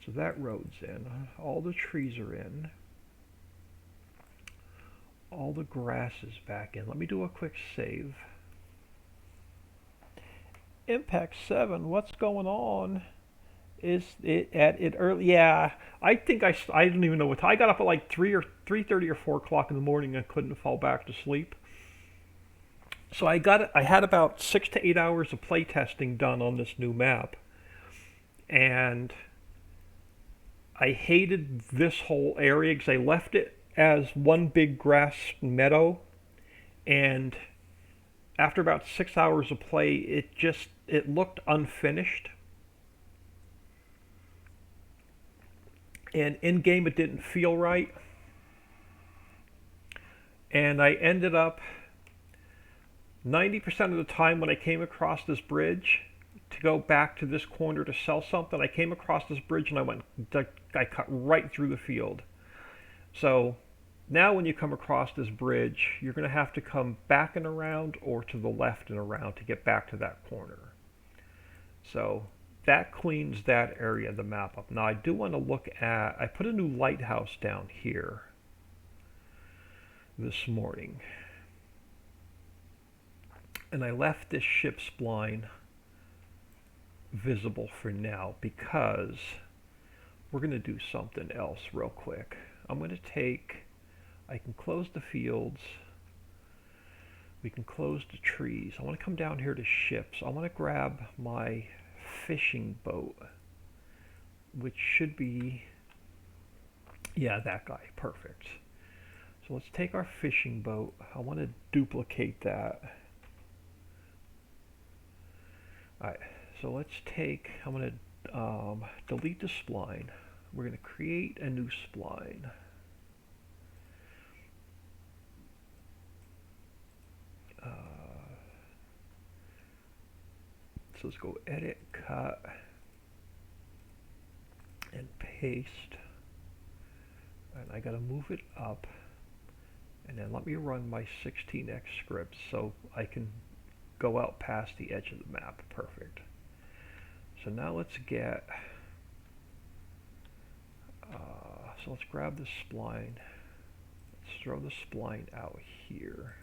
So that road's in. All the trees are in. All the grass is back in. Let me do a quick save. Impact 7, what's going on? Is it at it early? Yeah, I think I didn't even know what time. I got up at like 3:30 or 4 o'clock in the morning and couldn't fall back to sleep. So I had about 6 to 8 hours of play testing done on this new map. And I hated this whole area because I left it as one big grass meadow, and after about 6 hours of play, it looked unfinished. And in game, it didn't feel right. And I ended up 90% of the time when I came across this bridge to go back to this corner to sell something, I came across this bridge and I cut right through the field. So now when you come across this bridge, you're going to have to come back and around or to the left and around to get back to that corner. So that cleans that area of the map up. Now I do want to look at, I put a new lighthouse down here this morning. And I left this ship spline visible for now because we're going to do something else real quick. I'm going to take, I can close the fields, we can close the trees. I want to come down here to ships. I want to grab my fishing boat, which should be, yeah, that guy, perfect. So let's take our fishing boat. I want to duplicate that. Alright, so let's take, I'm going to delete the spline. We're going to create a new spline. So let's go edit, cut, and paste. And I got to move it up. And then let me run my 16x script so I can go out past the edge of the map. Perfect. So now let's get, so let's grab the spline. Let's throw the spline out here.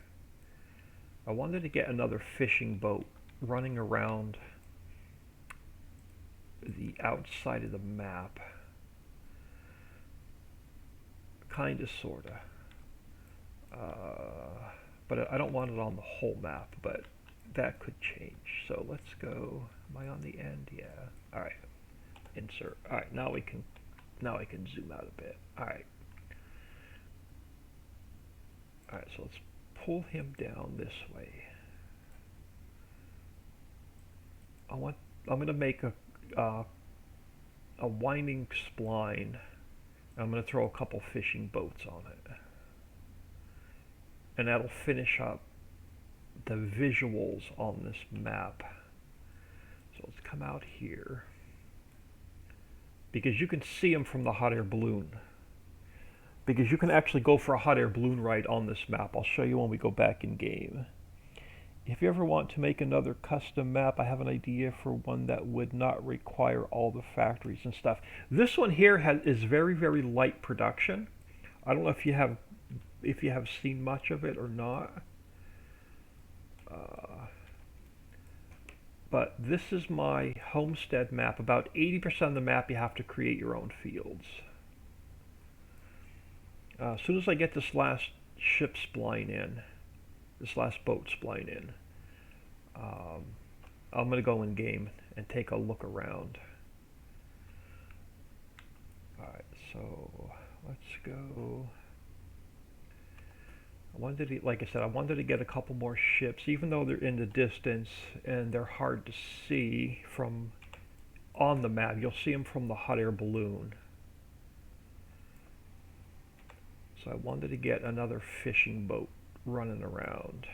I wanted to get another fishing boat running around the outside of the map. Kinda, sorta. But I don't want it on the whole map, but that could change. So let's go, am I on the end? Yeah. Alright. insert. All right, now I can zoom out a bit. All right. All right, so let's pull him down this way. I'm going to make a winding spline. I'm going to throw a couple fishing boats on it. And that'll finish up the visuals on this map. So let's come out here. Because you can see them from the hot air balloon. Because you can actually go for a hot air balloon ride on this map. I'll show you when we go back in game. If you ever want to make another custom map, I have an idea for one that would not require all the factories and stuff. This one here is very, very light production. I don't know if you have seen much of it or not. But this is my homestead map. About 80% of the map you have to create your own fields. As soon as I get this last ship spline in, this last boat spline in, I'm going to go in game and take a look around. Alright, so let's go. Like I said, I wanted to get a couple more ships, even though they're in the distance and they're hard to see from on the map. You'll see them from the hot air balloon. So I wanted to get another fishing boat running around.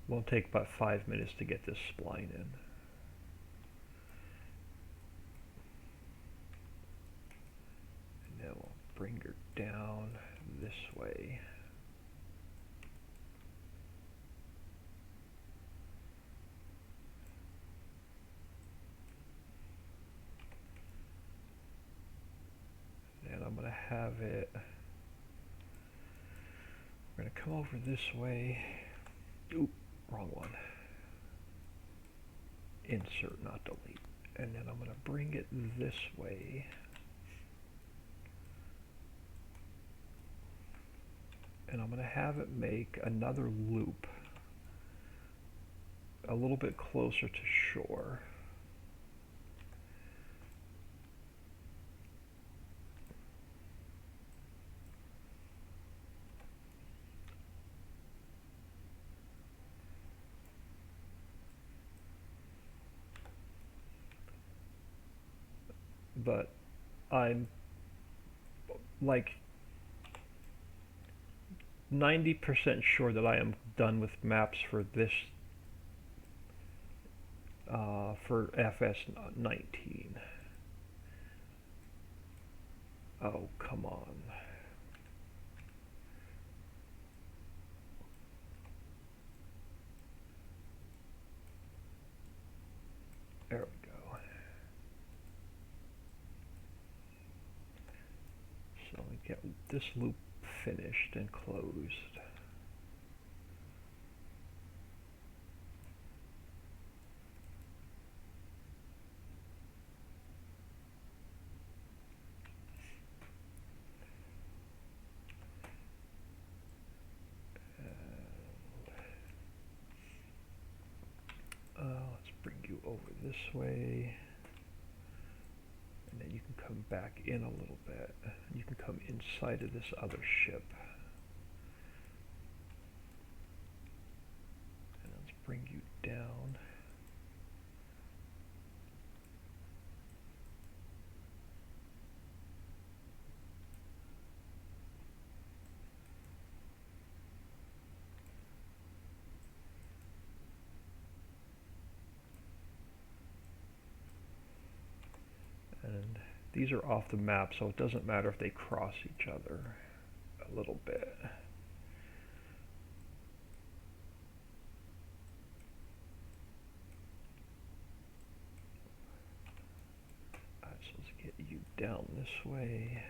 Won't take about 5 minutes to get this spline in. And then we'll bring her down this way. And I'm going to have it, we're going to come over this way. Oop, wrong one. Insert, not delete. And then I'm going to bring it this way. And I'm going to have it make another loop a little bit closer to shore. But I'm like 90% sure that I am done with maps for this for FS19. Oh, come on. There we go. So we get this loop finished and closed. Let's bring you over this way. And then you can come back in a little bit. You can come inside of this other ship. And let's bring you down. And these are off the map, so it doesn't matter if they cross each other a little bit. Alright, so let's get you down this way.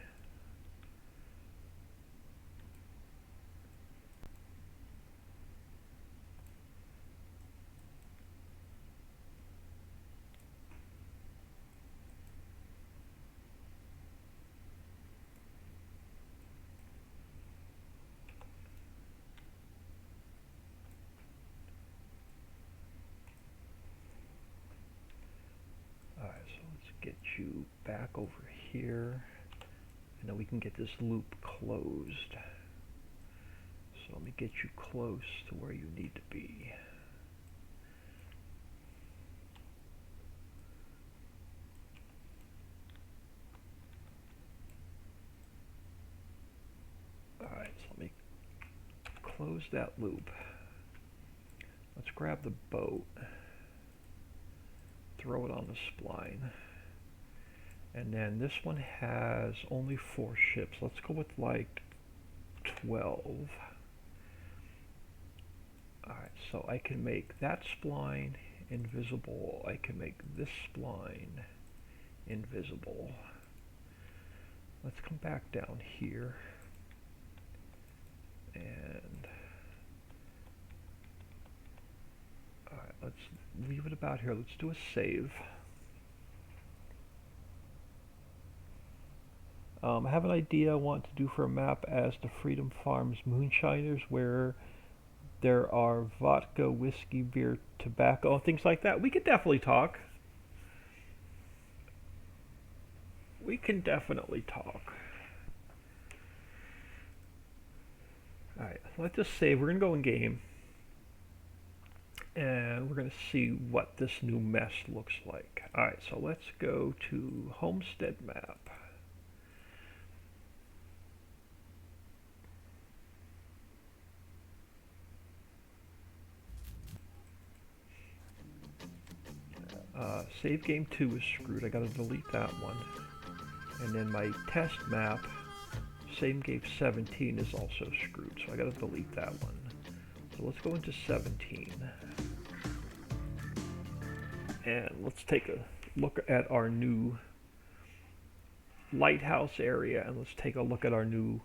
back over here, and then we can get this loop closed. So let me get you close to where you need to be. Alright, so let me close that loop. Let's grab the boat, throw it on the spline, and then this one has only 4 ships. Let's go with like 12. Alright, so I can make that spline invisible. I can make this spline invisible. Let's come back down here and alright, let's leave it about here. Let's do a save. I have an idea I want to do for a map as the Freedom Farms Moonshiners, where there are vodka, whiskey, beer, tobacco, things like that. We could definitely talk. We can definitely talk. Alright, let's just save. We're going to go in game. And we're going to see what this new mess looks like. Alright, so let's go to Homestead map. Save game 2 is screwed. I gotta delete that one. And then my test map, save game 17, is also screwed, so I gotta delete that one. So let's go into 17. And let's take a look at our new lighthouse area, and let's take a look at our new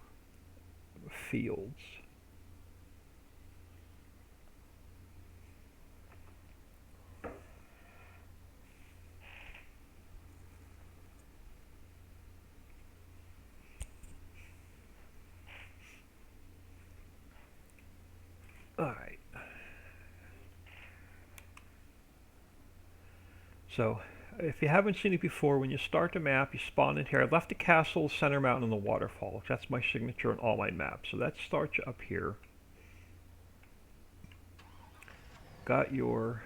fields. Alright. So, if you haven't seen it before, when you start the map, you spawn in here. I left the castle, center mountain, and the waterfall. That's my signature on all my maps. So that starts you up here. Got your...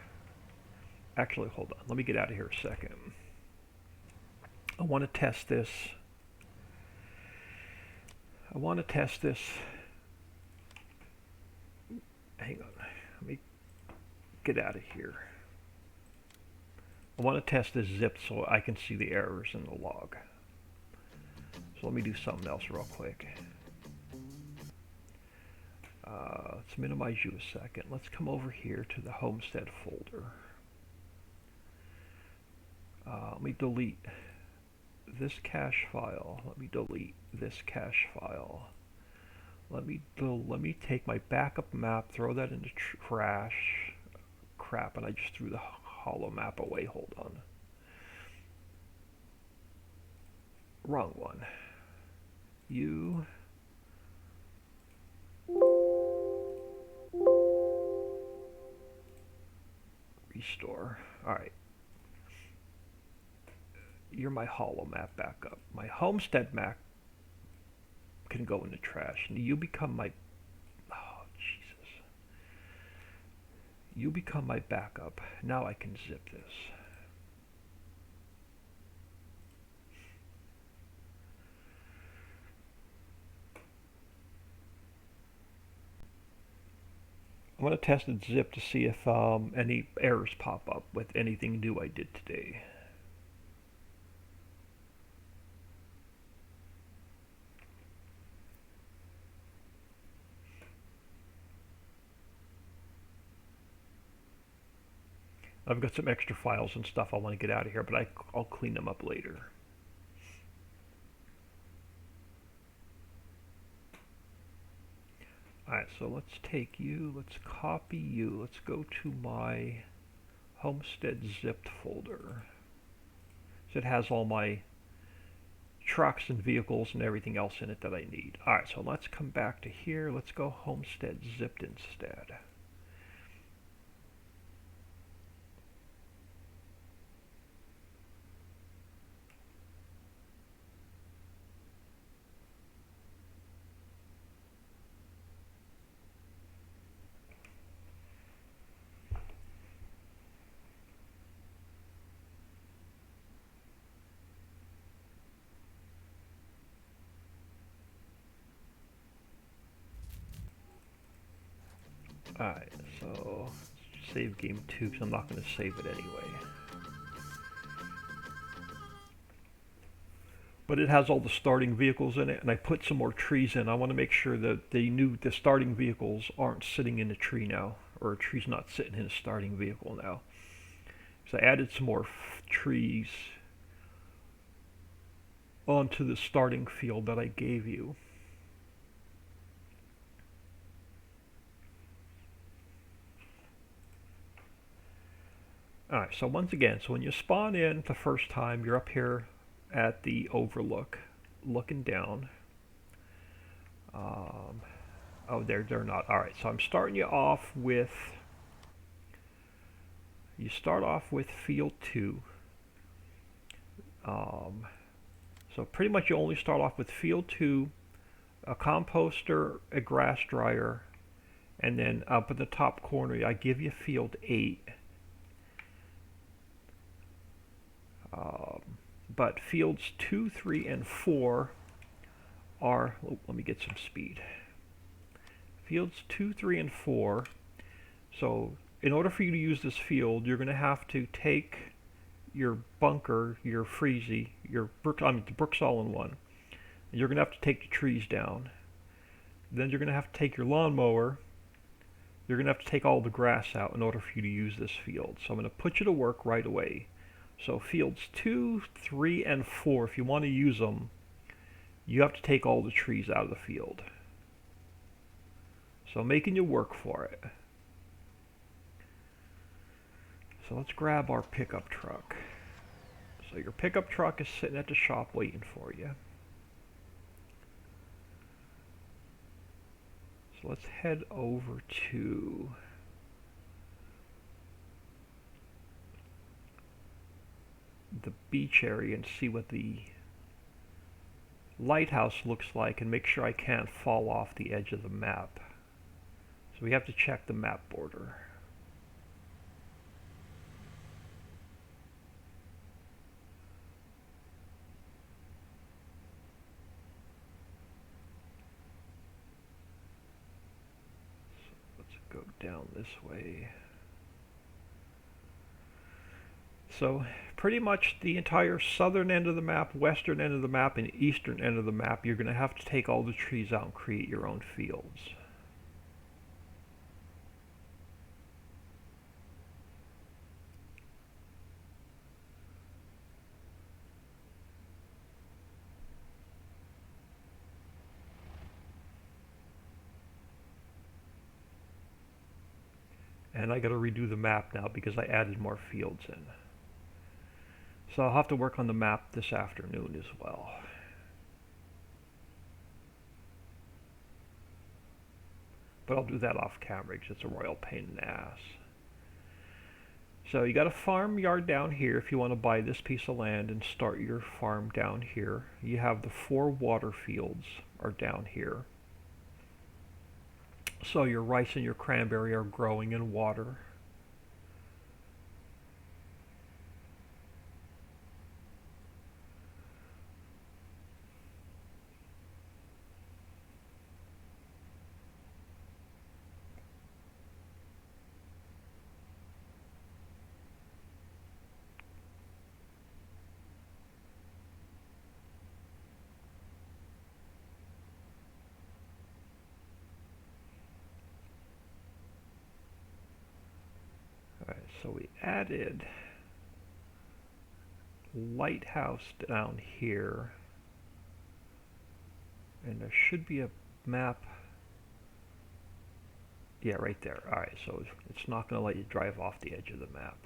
Actually, hold on. Let me get out of here a second. I want to test this. Hang on. Let me get out of here. I want to test this zip so I can see the errors in the log. So let me do something else real quick. Let's minimize you a second. Let's come over here to the Homestead folder. Let me delete this cache file. Let me delete this cache file. Let me take my backup map, throw that into trash. Crap, and I just threw the hollow map away. Hold on. Wrong one. You. Restore. Alright. You're my hollow map backup. My Homestead map can go in the trash. And you become my... Oh, Jesus. You become my backup. Now I can zip this. I'm going to test it zip to see if any errors pop up with anything new I did today. I've got some extra files and stuff I want to get out of here, but I'll clean them up later. Alright, so let's take you, let's copy you, let's go to my Homestead zipped folder. So it has all my trucks and vehicles and everything else in it that I need. Alright, so let's come back to here, let's go Homestead zipped instead. Alright, so save game 2 because I'm not going to save it anyway. But it has all the starting vehicles in it, and I put some more trees in. I want to make sure that the starting vehicles aren't sitting in a tree now, or a tree's not sitting in a starting vehicle now. So I added some more trees onto the starting field that I gave you. Alright, so once again, so when you spawn in the first time, you're up here at the overlook, looking down. Oh, they're not. Alright, so I'm starting you off with, you start off with field 2. So pretty much you only start off with field 2, a composter, a grass dryer, and then up in the top corner I give you field 8. But fields 2, 3, and 4 are, oh, let me get some speed. Fields 2, 3, and 4. So in order for you to use this field, you're going to have to take your bunker, your freezy, your the Brooks all-in-one. And you're going to have to take the trees down. Then you're going to have to take your lawnmower. You're going to have to take all the grass out in order for you to use this field. So I'm going to put you to work right away. So fields 2, 3, and 4, if you want to use them, you have to take all the trees out of the field. So I'm making you work for it. So let's grab our pickup truck. So your pickup truck is sitting at the shop waiting for you. So let's head over to the beach area and see what the lighthouse looks like and make sure I can't fall off the edge of the map. So we have to check the map border. So let's go down this way. So pretty much the entire southern end of the map, western end of the map, and eastern end of the map, you're going to have to take all the trees out and create your own fields. And I got to redo the map now because I added more fields in. So I'll have to work on the map this afternoon as well. But I'll do that off camera because it's a royal pain in the ass. So you got a farmyard down here if you want to buy this piece of land and start your farm down here. You have the 4 water fields are down here. So your rice and your cranberry are growing in water. Alright, so we added lighthouse down here. And there should be a map. Yeah, right there. Alright, so it's not going to let you drive off the edge of the map.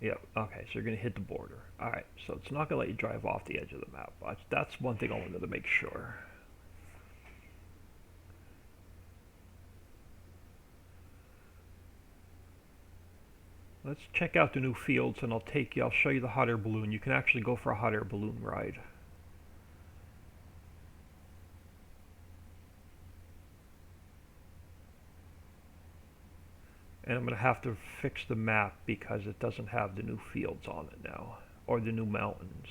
Yep, okay, so you're going to hit the border. Alright, so it's not going to let you drive off the edge of the map. That's one thing I wanted to make sure. Let's check out the new fields and I'll show you the hot air balloon. You can actually go for a hot air balloon ride. And I'm going to have to fix the map because it doesn't have the new fields on it now, or the new mountains.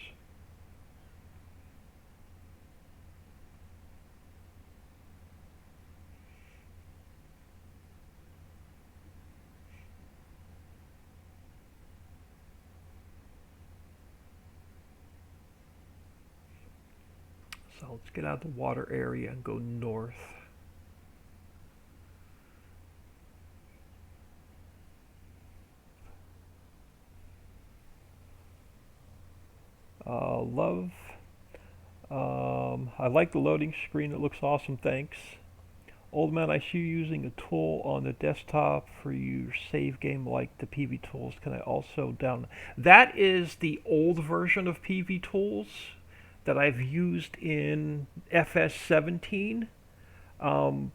So let's get out of the water area and go north. Love. I like the loading screen. It looks awesome. Thanks. Old man, I see you using a tool on the desktop for your save game like the PV Tools. Can I also download? That is the old version of PV Tools that I've used in FS17. Um,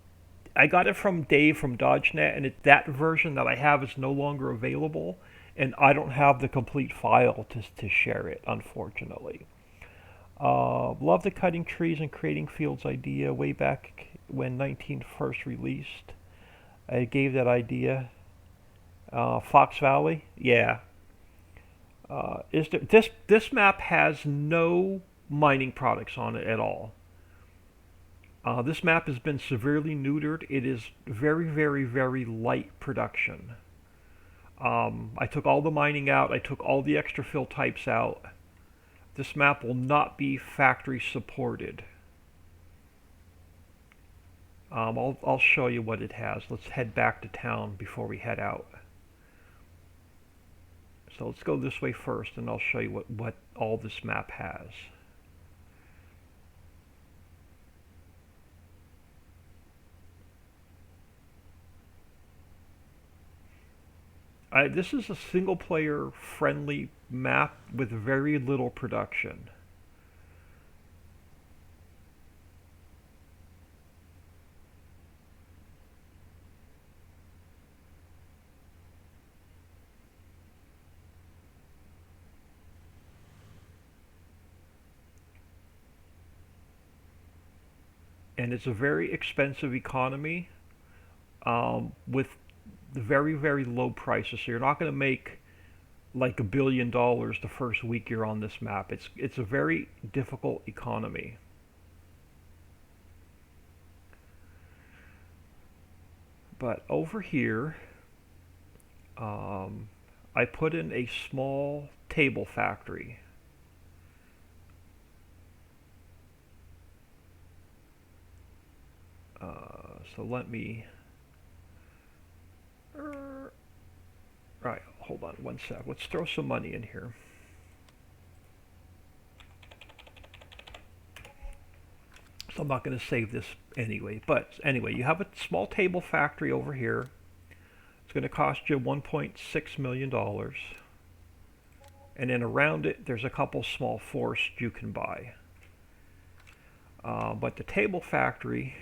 I got it from Dave from DodgeNet, and that version that I have is no longer available, and I don't have the complete file to share it, unfortunately. Love the cutting trees and creating fields idea way back when 19 first released. I gave that idea. Fox Valley, yeah. Is there, this map has no mining products on it at all. This map has been severely neutered. It is very, very, very light production. I took all the mining out. I took all the extra fill types out. This map will not be factory supported. I'll show you what it has. Let's head back to town before we head out. So let's go this way first, and I'll show you what all this map has. This is a single-player friendly map with very little production. And it's a very expensive economy with very, very low prices. So you're not going to make like $1 billion the first week you're on this map. It's a very difficult economy. But over here, I put in a small table factory. So let me. Right, hold on one sec. Let's throw some money in here. So I'm not going to save this anyway. But anyway, you have a small table factory over here. It's going to cost you $1.6 million. And then around it, there's a couple small forests you can buy. But the table factory,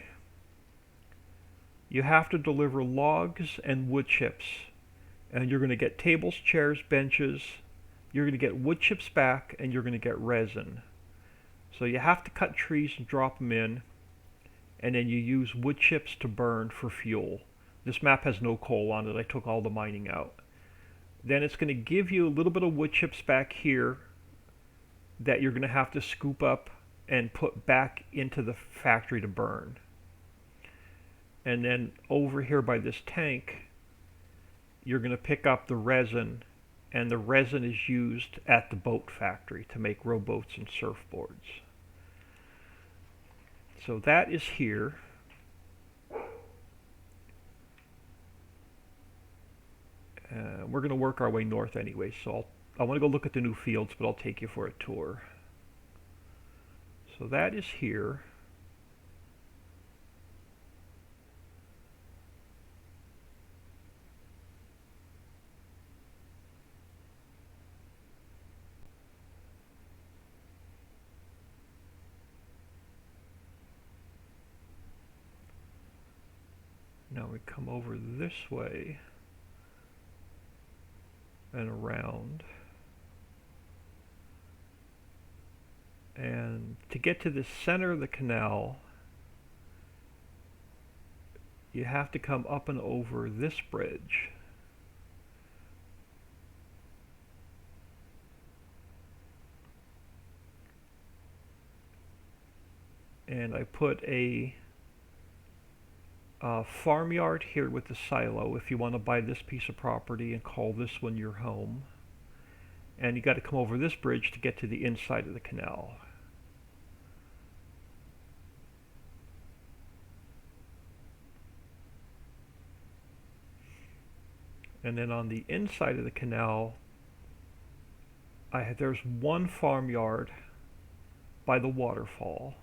you have to deliver logs and wood chips. And you're going to get tables, chairs, benches. You're going to get wood chips back, and you're going to get resin. So you have to cut trees and drop them in, and then you use wood chips to burn for fuel. This map has no coal on it. I took all the mining out. Then it's going to give you a little bit of wood chips back here that you're going to have to scoop up and put back into the factory to burn. And then over here by this tank, you're going to pick up the resin, and the resin is used at the boat factory to make rowboats and surfboards. So that is here. We're going to work our way north anyway, so I want to go look at the new fields, but I'll take you for a tour. So that is here. Now we come over this way and around. And to get to the center of the canal, you have to come up and over this bridge. And I put a farmyard here with the silo if you want to buy this piece of property and call this one your home. And you got to come over this bridge to get to the inside of the canal. And then on the inside of the canal, there's one farmyard by the waterfall.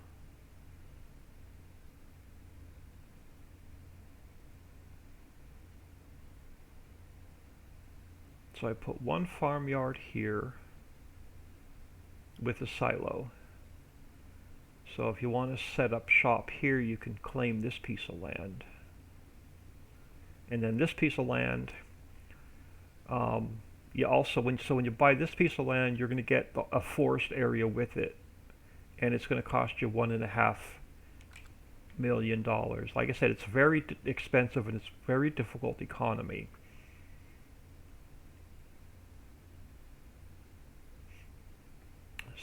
So I put one farmyard here with a silo. So if you want to set up shop here, you can claim this piece of land. And then this piece of land, you also, when you buy this piece of land, you're going to get a forest area with it, and it's going to cost you $1.5 million. Like I said, it's very expensive and it's very difficult economy.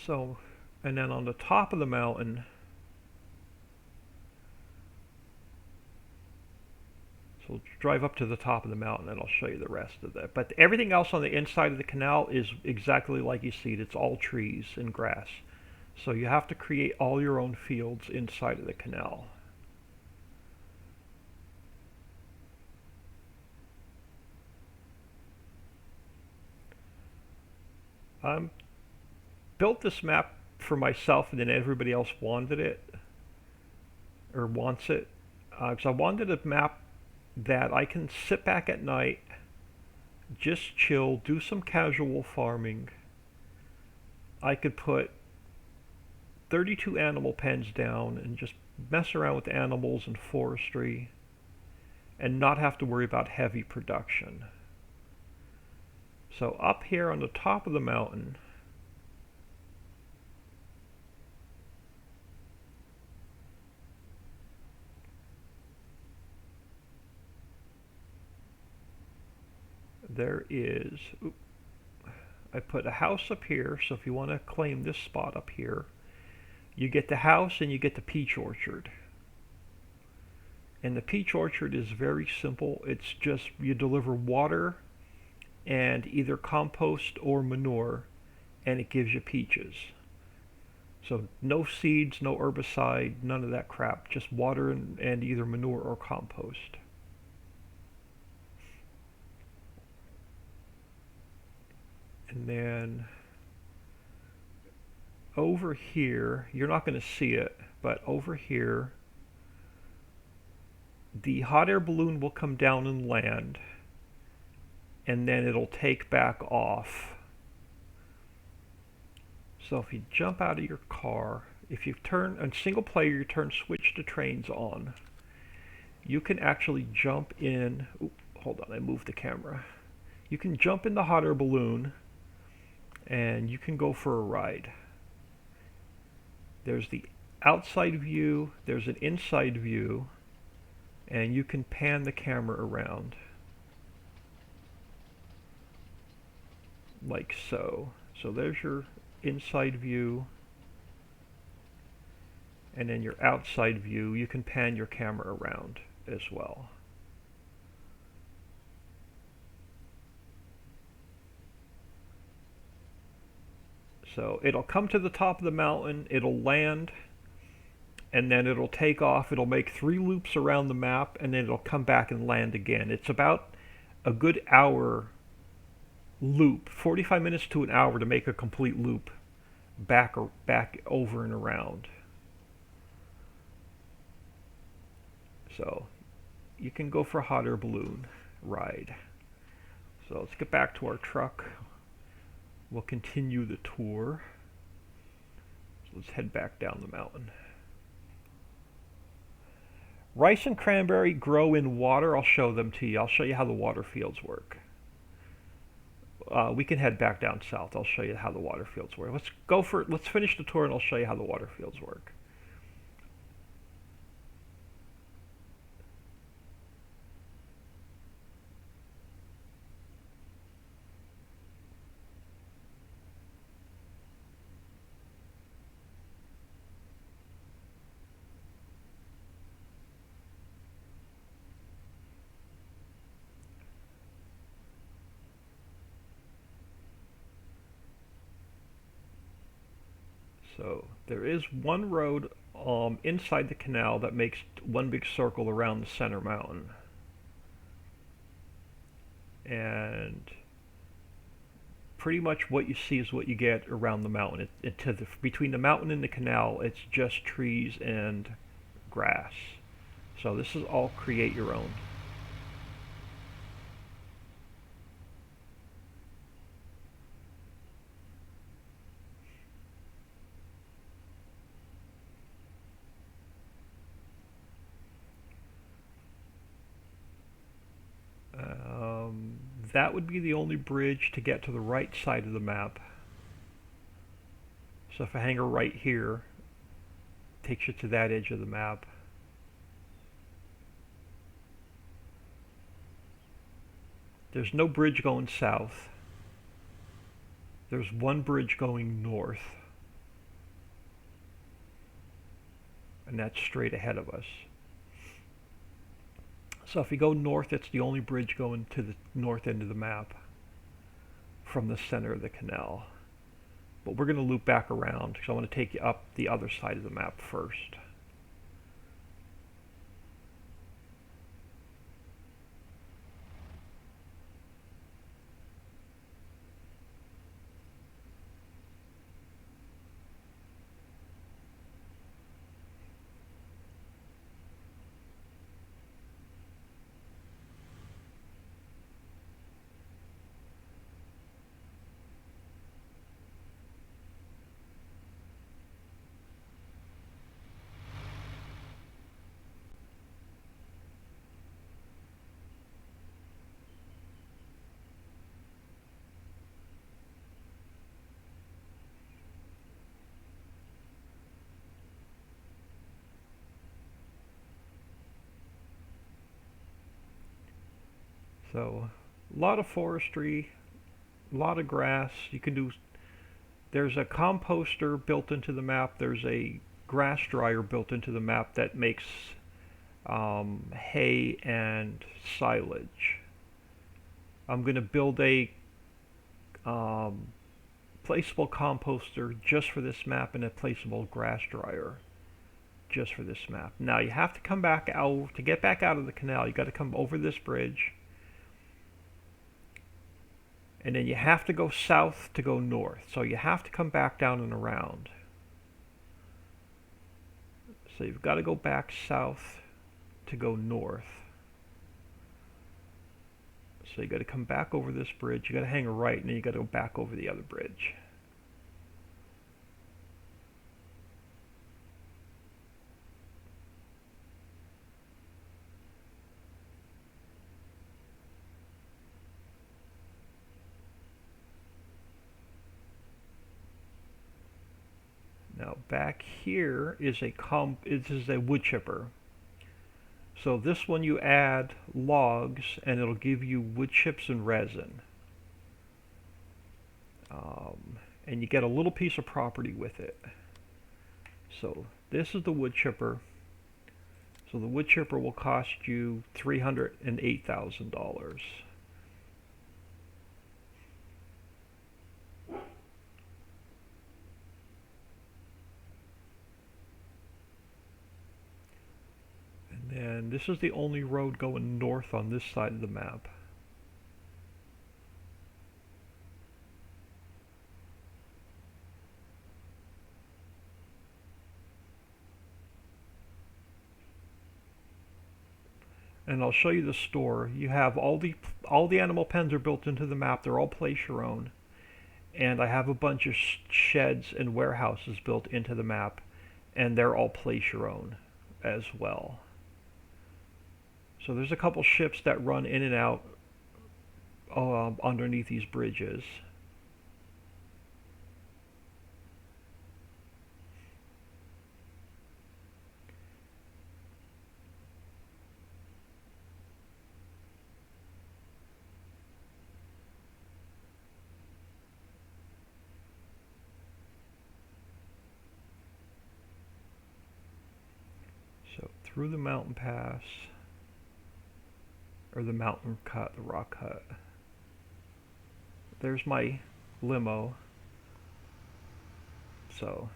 So, and then on the top of the mountain, so drive up to the top of the mountain and I'll show you the rest of that. But everything else on the inside of the canal is exactly like you see it. It's all trees and grass. So you have to create all your own fields inside of the canal. I built this map for myself and then everybody else wanted it or wants it. Because I wanted a map that I can sit back at night, just chill, do some casual farming. I could put 32 animal pens down and just mess around with animals and forestry and not have to worry about heavy production. So up here on the top of the mountain, there is, I put a house up here, so if you want to claim this spot up here, you get the house and you get the peach orchard. And the peach orchard is very simple. It's just you deliver water and either compost or manure, and it gives you peaches. So no seeds, no herbicide, none of that crap. Just water and either manure or compost. And then over here, you're not going to see it, but over here, the hot air balloon will come down and land, and then it'll take back off. So if you jump out of your car, if you turn, on single player, you turn switch to trains on, you can actually jump in, hold on, I moved the camera. You can jump in the hot air balloon, and you can go for a ride. There's the outside view, there's an inside view, and you can pan the camera around like so. So there's your inside view, and then your outside view, you can pan your camera around as well. So it'll come to the top of the mountain, it'll land, and then it'll take off. It'll make 3 loops around the map, and then it'll come back and land again. It's about a good hour loop, 45 minutes to an hour to make a complete loop back over and around. So you can go for a hot air balloon ride. So let's get back to our truck. We'll continue the tour. So let's head back down the mountain. Rice and cranberry grow in water. I'll show them to you. I'll show you how the water fields work. We can head back down south. I'll show you how the water fields work. Let's finish the tour and I'll show you how the water fields work. So there is one road inside the canal that makes one big circle around the center mountain. and pretty much what you see is what you get around the mountain. Between the mountain and the canal, it's just trees and grass. So this is all create your own. Um, that would be the only bridge to get to the right side of the map. So if I hang her right here, it takes you to that edge of the map. There's no bridge going south. There's one bridge going north, and that's straight ahead of us. So if you go north, it's the only bridge going to the north end of the map from the center of the canal. But we're going to loop back around because I want to take you up the other side of the map first. So a lot of forestry, a lot of grass. You can do. There's a composter built into the map. There's a grass dryer built into the map that makes hay and silage. I'm going to build a um, placeable composter just for this map and a placeable grass dryer just for this map. Now you have to come back out to get back out of the canal. You got to come over this bridge, and then you have to go south to go north. So you have to come back down and around. So you've got to go back south to go north. So you got to come back over this bridge. You got to hang a right, and then you got to go back over the other bridge. Now back here is a wood chipper. So this one you add logs and it'll give you wood chips and resin. And you get a little piece of property with it. So this is the wood chipper. So the wood chipper will cost you $308,000. And this is the only road going north on this side of the map. And I'll show you the store. You have all the animal pens are built into the map. They're all place your own. And I have a bunch of sheds and warehouses built into the map, and they're all place your own as well. So there's a couple ships that run in and out underneath these bridges. So through the mountain pass, or the mountain cut, the rock cut. There's my limo. So,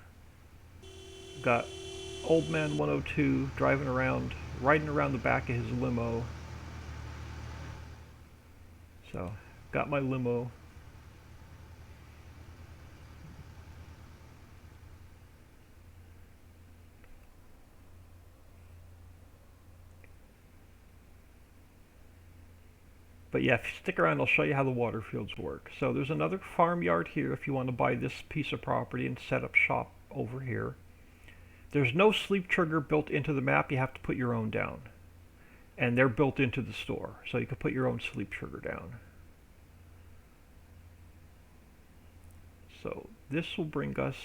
got Old Man 102 driving around, riding around the back of his limo. So, got my limo. But yeah, if you stick around, I'll show you how the water fields work. So there's another farmyard here if you want to buy this piece of property and set up shop over here. There's no sleep trigger built into the map. You have to put your own down. And they're built into the store, so you can put your own sleep trigger down. So this will bring us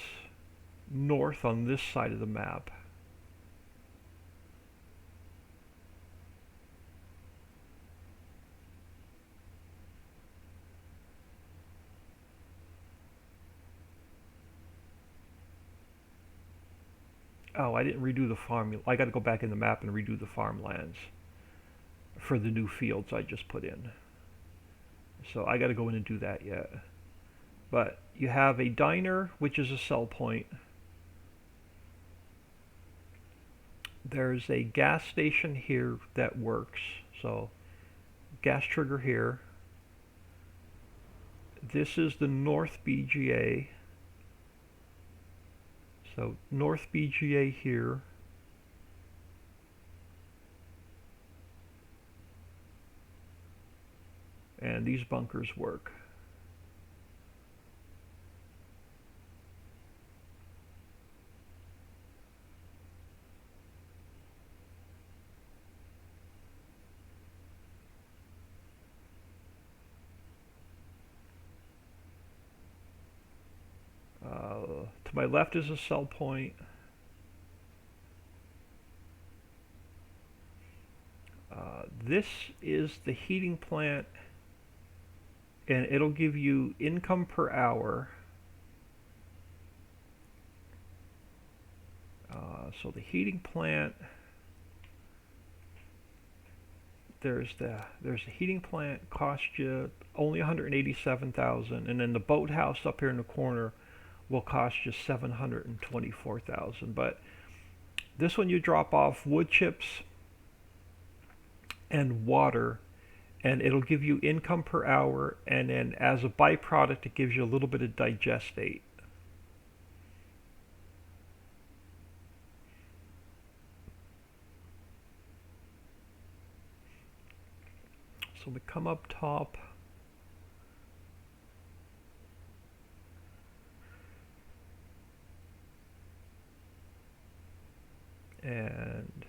north on this side of the map. Oh, I didn't redo the farm. I got to go back in the map and redo the farmlands for the new fields I just put in. So I got to go in and do that yet. But you have a diner, which is a sell point. There's a gas station here that works. So gas trigger here. This is the North BGA. So North BGA here. And these bunkers work. To my left is a sell point. This is the heating plant, and it'll give you income per hour. So the heating plant, there's the heating plant, cost you only 187,000, and then the boathouse up here in the corner will cost you 724,000. But this one you drop off wood chips and water, and it'll give you income per hour, and then as a byproduct it gives you a little bit of digestate. So we come up top. And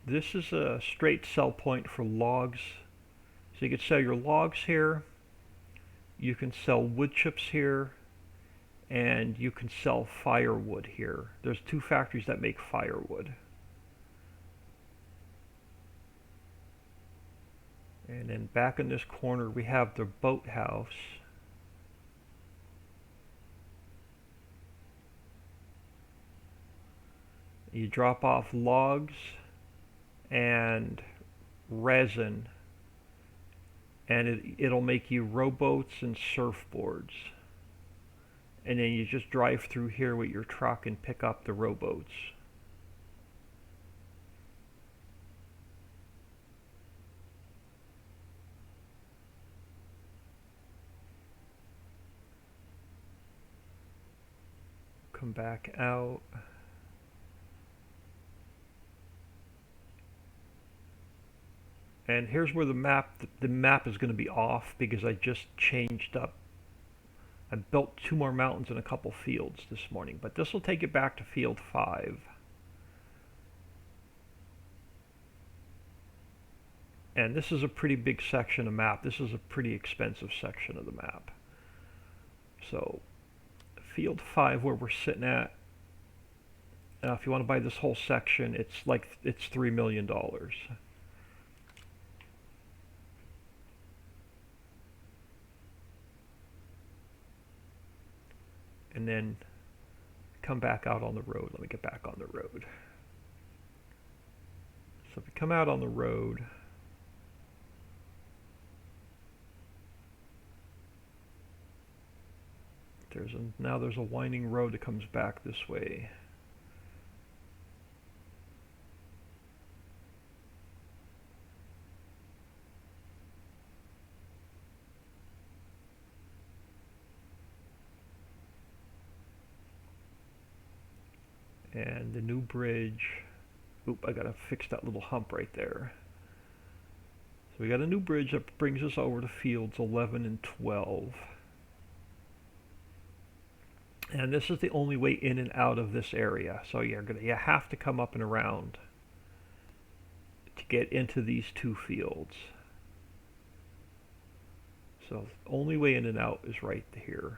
this is a straight sell point for logs. So you can sell your logs here, you can sell wood chips here, and you can sell firewood here. There's two factories that make firewood. And then back in this corner we have the boathouse. You drop off logs and resin, and it'll make you rowboats and surfboards. And then you just drive through here with your truck and pick up the rowboats. Come back out. And here's where the map is going to be off because I just changed up. I built 2 more mountains and a couple fields this morning, but this will take it back to field 5. And this is a pretty big section of map. This is a pretty expensive section of the map. So field 5 where we're sitting at, if you want to buy this whole section, it's $3 million. And then come back out on the road. Let me get back on the road. So if we come out on the road, now there's a winding road that comes back this way. And the new bridge, oop, I gotta fix that little hump right there. So we got a new bridge that brings us over to fields 11 and 12. And this is the only way in and out of this area. So you have to come up and around to get into these two fields. So the only way in and out is right here.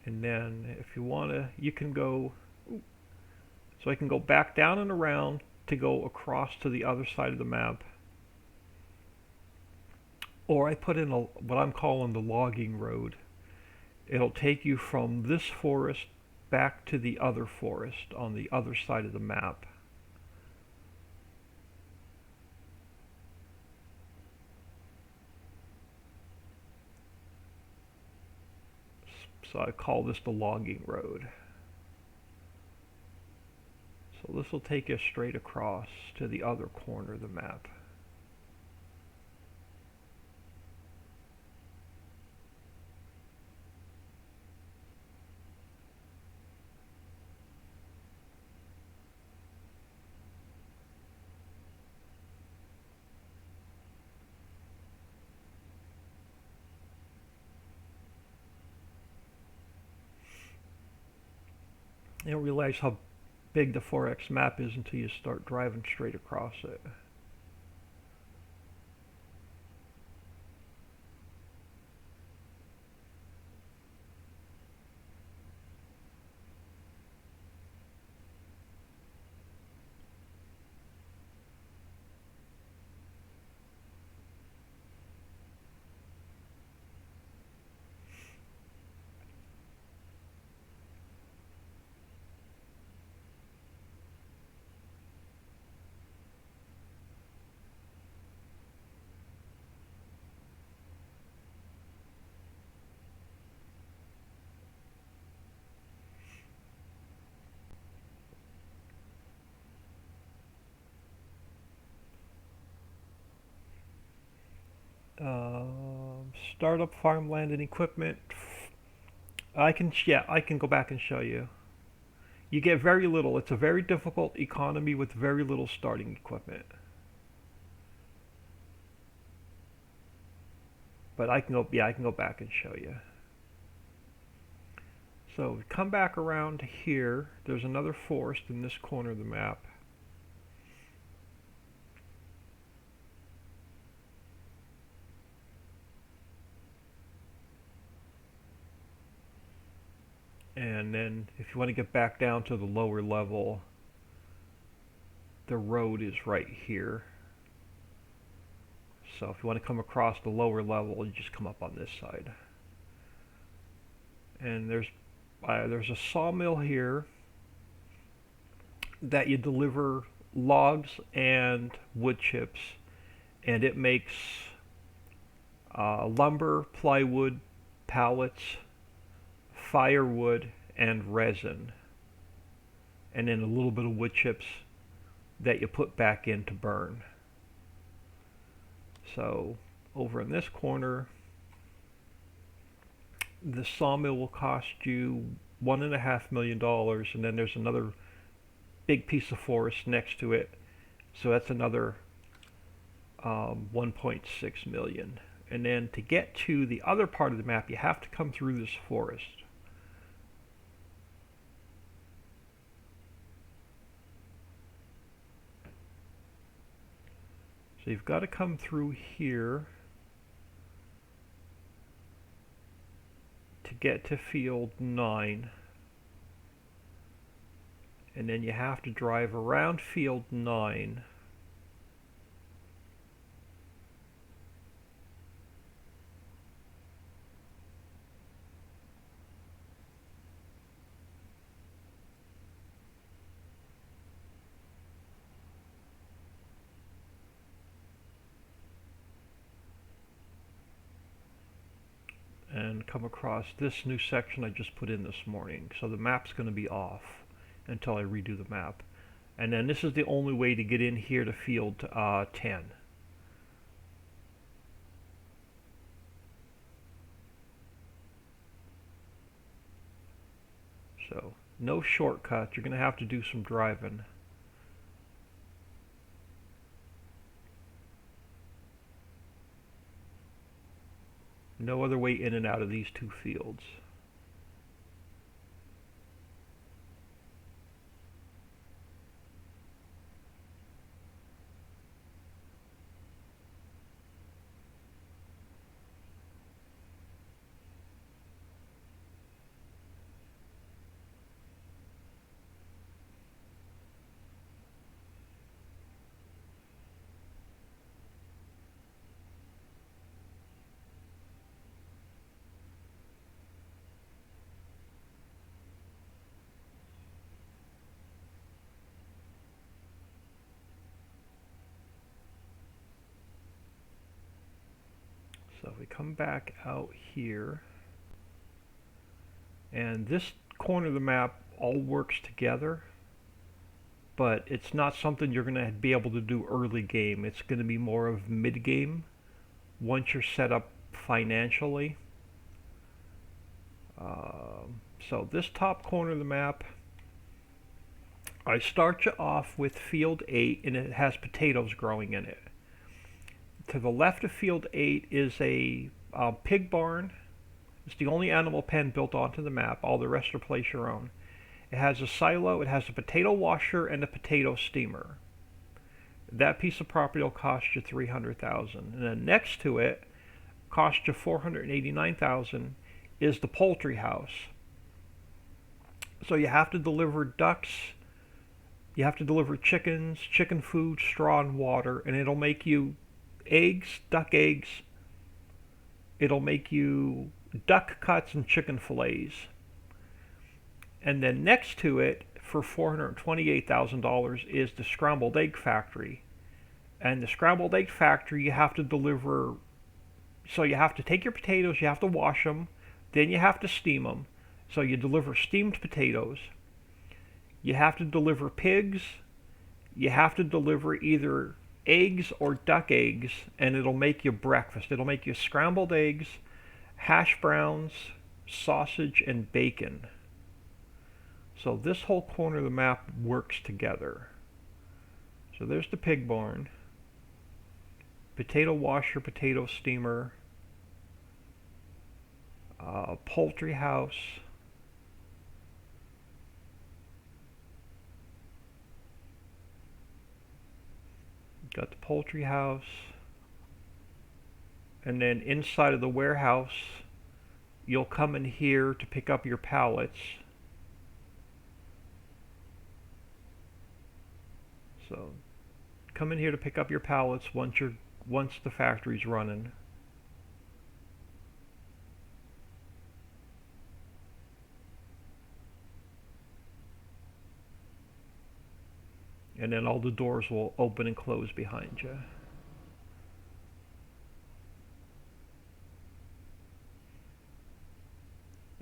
And then if you want to, you can go, so I can go back down and around to go across to the other side of the map. Or I put in what I'm calling the logging road. It'll take you from this forest back to the other forest on the other side of the map. So I call this the logging road. So this will take us straight across to the other corner of the map. You don't realize how big the 4X map is until you start driving straight across it. Startup farmland and equipment. I can go back and show you. You get very little. It's a very difficult economy with very little starting equipment. But I can go back and show you. So come back around here. There's another forest in this corner of the map. And then if you want to get back down to the lower level, the road is right here. So if you want to come across the lower level, you just come up on this side. And there's a sawmill here that you deliver logs and wood chips, and it makes lumber, plywood, pallets, firewood, and resin, and then a little bit of wood chips that you put back in to burn. So over in this corner, the sawmill will cost you $1.5 million, and then there's another big piece of forest next to it, so that's another 1.6 million. And then to get to the other part of the map, you have to come through this forest. So you've got to come through here to get to field 9. And then you have to drive around field 9. come across this new section I just put in this morning. So the map's going to be off until I redo the map. And then this is the only way to get in here to field 10. So no shortcut. You're going to have to do some driving. No other way in and out of these two fields. So if we come back out here, and this corner of the map all works together, but it's not something you're going to be able to do early game. It's going to be more of mid game once you're set up financially. So this top corner of the map, I start you off with field 8, and it has potatoes growing in it. To the left of field 8 is a pig barn. It's the only animal pen built onto the map. All the rest are place your own. It has a silo, it has a potato washer, and a potato steamer. That piece of property will cost you $300,000. And then next to it, cost you $489,000, is the poultry house. So you have to deliver ducks, you have to deliver chickens, chicken food, straw, and water, and it'll make you eggs, duck eggs. It'll make you duck cuts and chicken fillets. And then next to it, for $428,000, is the scrambled egg factory. And the scrambled egg factory, you have to deliver. So you have to take your potatoes, you have to wash them, then you have to steam them. So you deliver steamed potatoes. You have to deliver pigs. You have to deliver either eggs or duck eggs, and it'll make you breakfast. It'll make you scrambled eggs, hash browns, sausage, and bacon. So this whole corner of the map works together. So there's the pig barn, potato washer, potato steamer, poultry house, got the poultry house, and then inside of the warehouse you'll come in here to pick up your pallets. So come in here to pick up your pallets once the factory's running. And then all the doors will open and close behind you.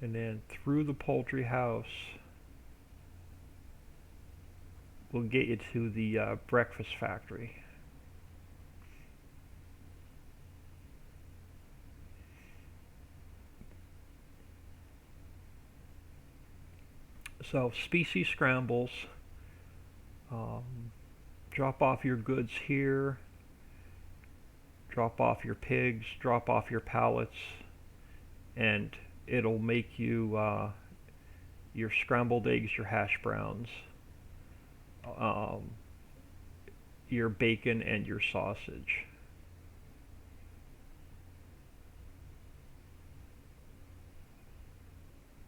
And then through the poultry house, we'll get you to the breakfast factory. So species scrambles. Drop off your goods here, drop off your pigs, drop off your pallets, and it'll make you your scrambled eggs, your hash browns, your bacon, and your sausage.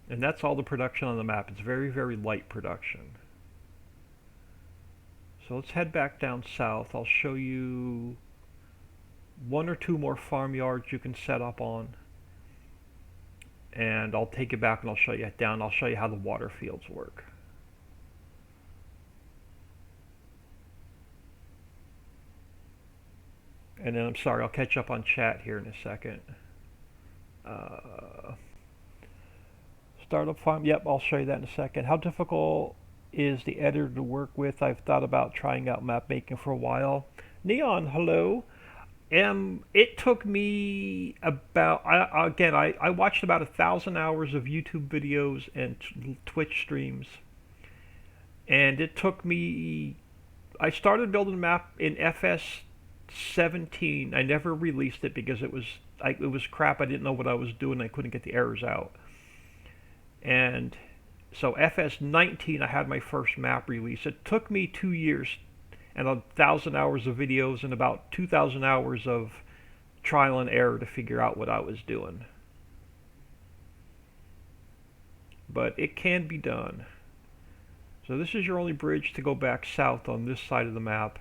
And that's all the production on the map. It's very, very light production. So let's head back down south. I'll show you one or two more farmyards you can set up on. And I'll take you back and I'll show you down. I'll show you how the water fields work. And then I'm sorry, I'll catch up on chat here in a second. Startup farm. Yep, I'll show you that in a second. How difficult is the editor to work with? I've thought about trying out map making for a while. Neon, hello. It took me about I watched about 1,000 hours of YouTube videos and Twitch streams, and it took me. I started building a map in FS 17. I never released it because it was crap. I didn't know what I was doing. I couldn't get the errors out. And so FS 19, I had my first map release. It took me 2 years and 1,000 hours of videos and about 2,000 hours of trial and error to figure out what I was doing. But it can be done. So this is your only bridge to go back south on this side of the map.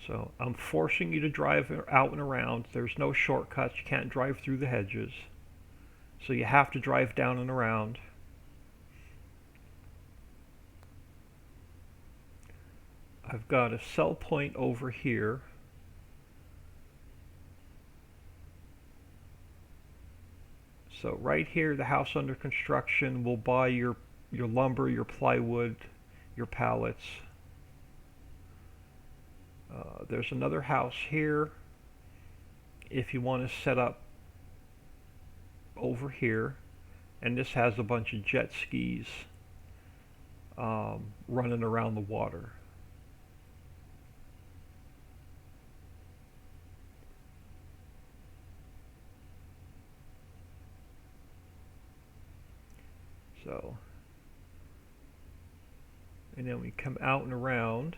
So I'm forcing you to drive out and around. There's no shortcuts. You can't drive through the hedges. So you have to drive down and around. I've got a sell point over here. So right here, the house under construction will buy your lumber, your plywood, your pallets. There's another house here if you want to set up over here, and this has a bunch of jet skis running around the water. So, and then we come out and around.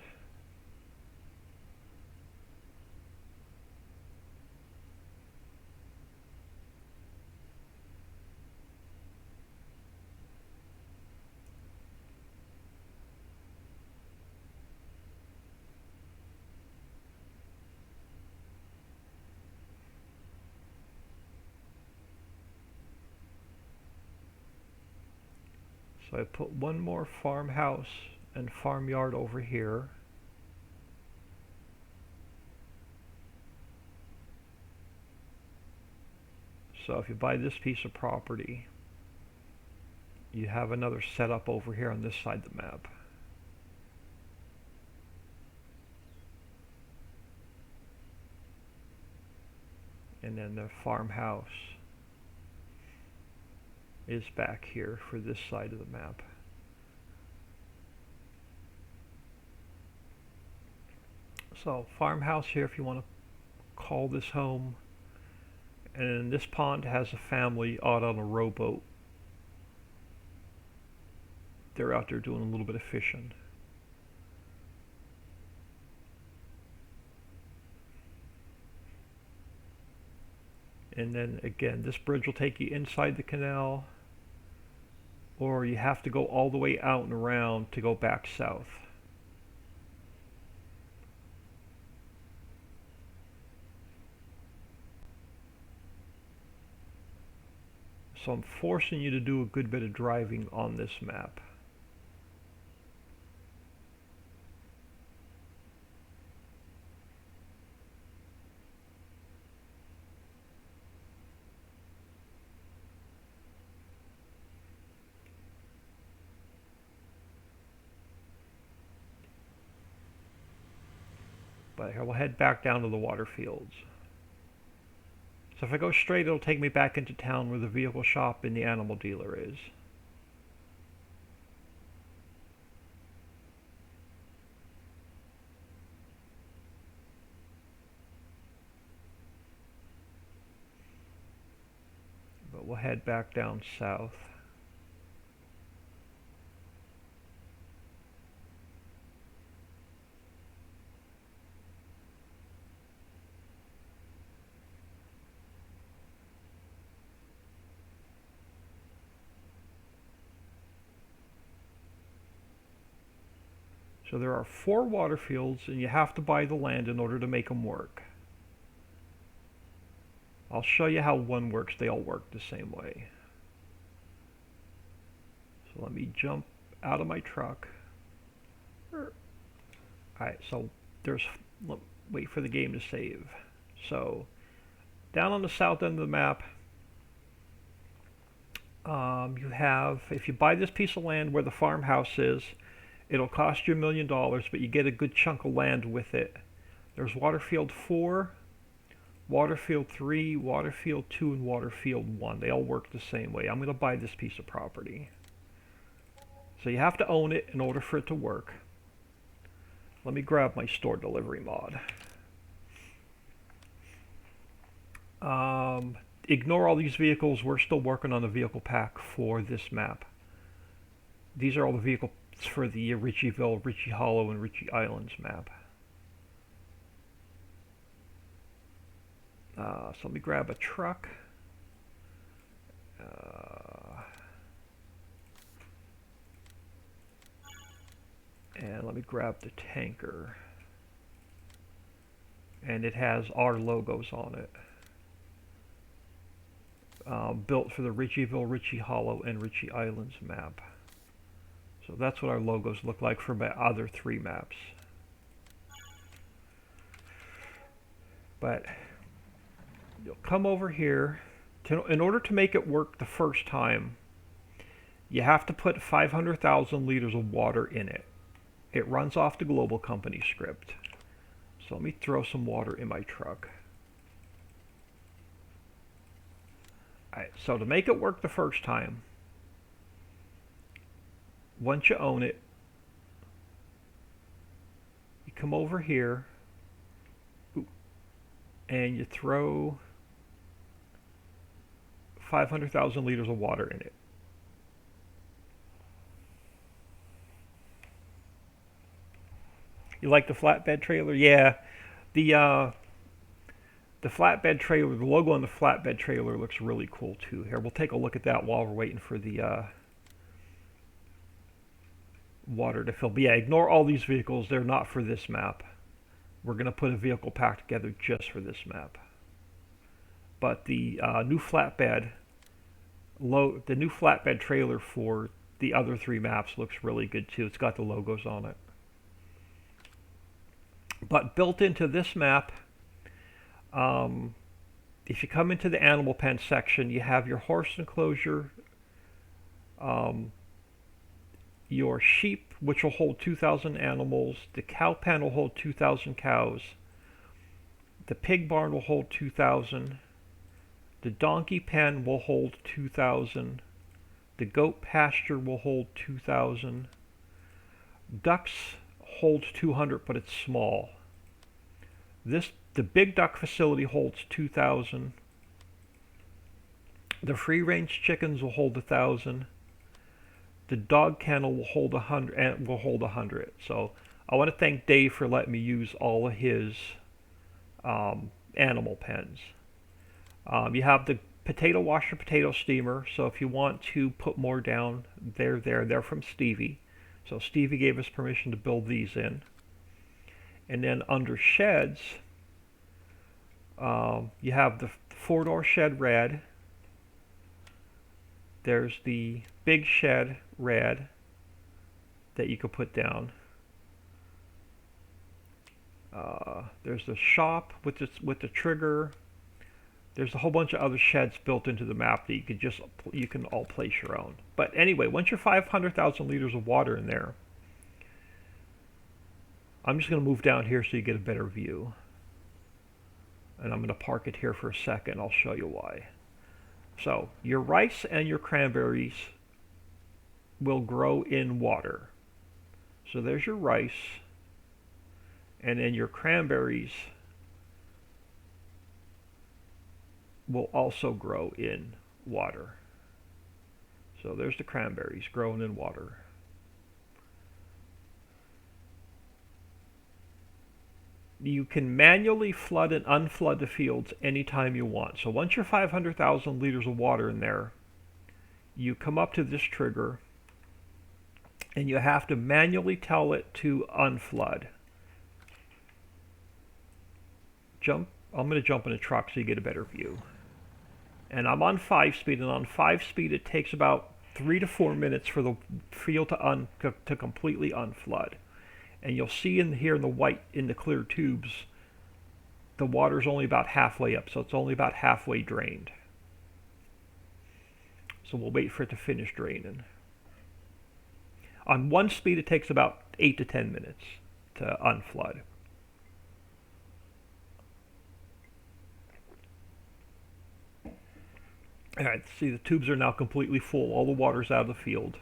So I put one more farmhouse and farmyard over here. So if you buy this piece of property, you have another setup over here on this side of the map. And then the farmhouse is back here for this side of the map. So farmhouse here if you want to call this home. And this pond has a family out on a rowboat. They're out there doing a little bit of fishing. And then again, this bridge will take you inside the canal, or you have to go all the way out and around to go back south. So I'm forcing you to do a good bit of driving on this map. But here we'll head back down to the water fields. So if I go straight, it'll take me back into town where the vehicle shop and the animal dealer is. But we'll head back down south. So there are 4 water fields, and you have to buy the land in order to make them work. I'll show you how one works. They all work the same way. So Let me jump out of my truck. Alright, so there's, wait for the game to save. So down on the south end of the map, you have, if you buy this piece of land where the farmhouse is, it'll cost you $1 million, but you get a good chunk of land with it. There's Waterfield 4, Waterfield 3, Waterfield 2, and Waterfield 1. They all work the same way. I'm going to buy this piece of property. So you have to own it in order for it to work. Let me grab my store delivery mod. Ignore all these vehicles. We're still working on the vehicle pack for this map. These are all the vehicles for the Ritchiville, Ricci Hollow, and Ricci Islands map. So let me grab a truck. And let me grab the tanker. And it has our logos on it. Built for the Ritchiville, Ricci Hollow, and Ricci Islands map. So that's what our logos look like for my other 3 maps. But you'll come over here. In order to make it work the first time, you have to put 500,000 liters of water in it. It runs off the global company script. So let me throw some water in my truck. Alright, so to make it work the first time, once you own it, you come over here and you throw 500,000 liters of water in it. You like the flatbed trailer? Yeah. The flatbed trailer, the logo on the flatbed trailer looks really cool too. Here, we'll take a look at that while we're waiting for the water to fill. But yeah, ignore all these vehicles. They're not for this map. We're going to put a vehicle pack together just for this map. But the new flatbed trailer for the other 3 maps looks really good too. It's got the logos on it. But built into this map, if you come into the animal pen section, you have your horse enclosure, your sheep, which will hold 2,000 animals, the cow pen will hold 2,000 cows, the pig barn will hold 2,000, the donkey pen will hold 2,000, the goat pasture will hold 2,000, ducks hold 200, but it's small. The big duck facility holds 2,000. The free-range chickens will hold 1,000. The dog kennel will hold 100, and will hold 100. So I want to thank Dave for letting me use all of his animal pens. You have the potato washer, potato steamer. So if you want to put more down, they're from Stevie. So Stevie gave us permission to build these in. And then under sheds, you have the 4-door shed red. There's the big shed red that you could put down. There's the shop with the trigger. There's a whole bunch of other sheds built into the map that you can all place your own. But anyway, once you're 500,000 liters of water in there, I'm just going to move down here so you get a better view. And I'm going to park it here for a second. I'll show you why. So your rice and your cranberries will grow in water. So there's your rice, and then your cranberries will also grow in water. So there's the cranberries growing in water. You can manually flood and unflood the fields anytime you want. So once you're 500,000 liters of water in there, you come up to this trigger and you have to manually tell it to unflood. I'm going to jump in a truck so you get a better view. And I'm on 5-speed, and on 5-speed it takes about 3 to 4 minutes for the field to completely unflood. And you'll see in here in the white, in the clear tubes, the water's only about halfway up, so it's only about halfway drained. So we'll wait for it to finish draining. On one speed, it takes about 8 to 10 minutes to unflood. All right, see the tubes are now completely full. All the water's out of the field.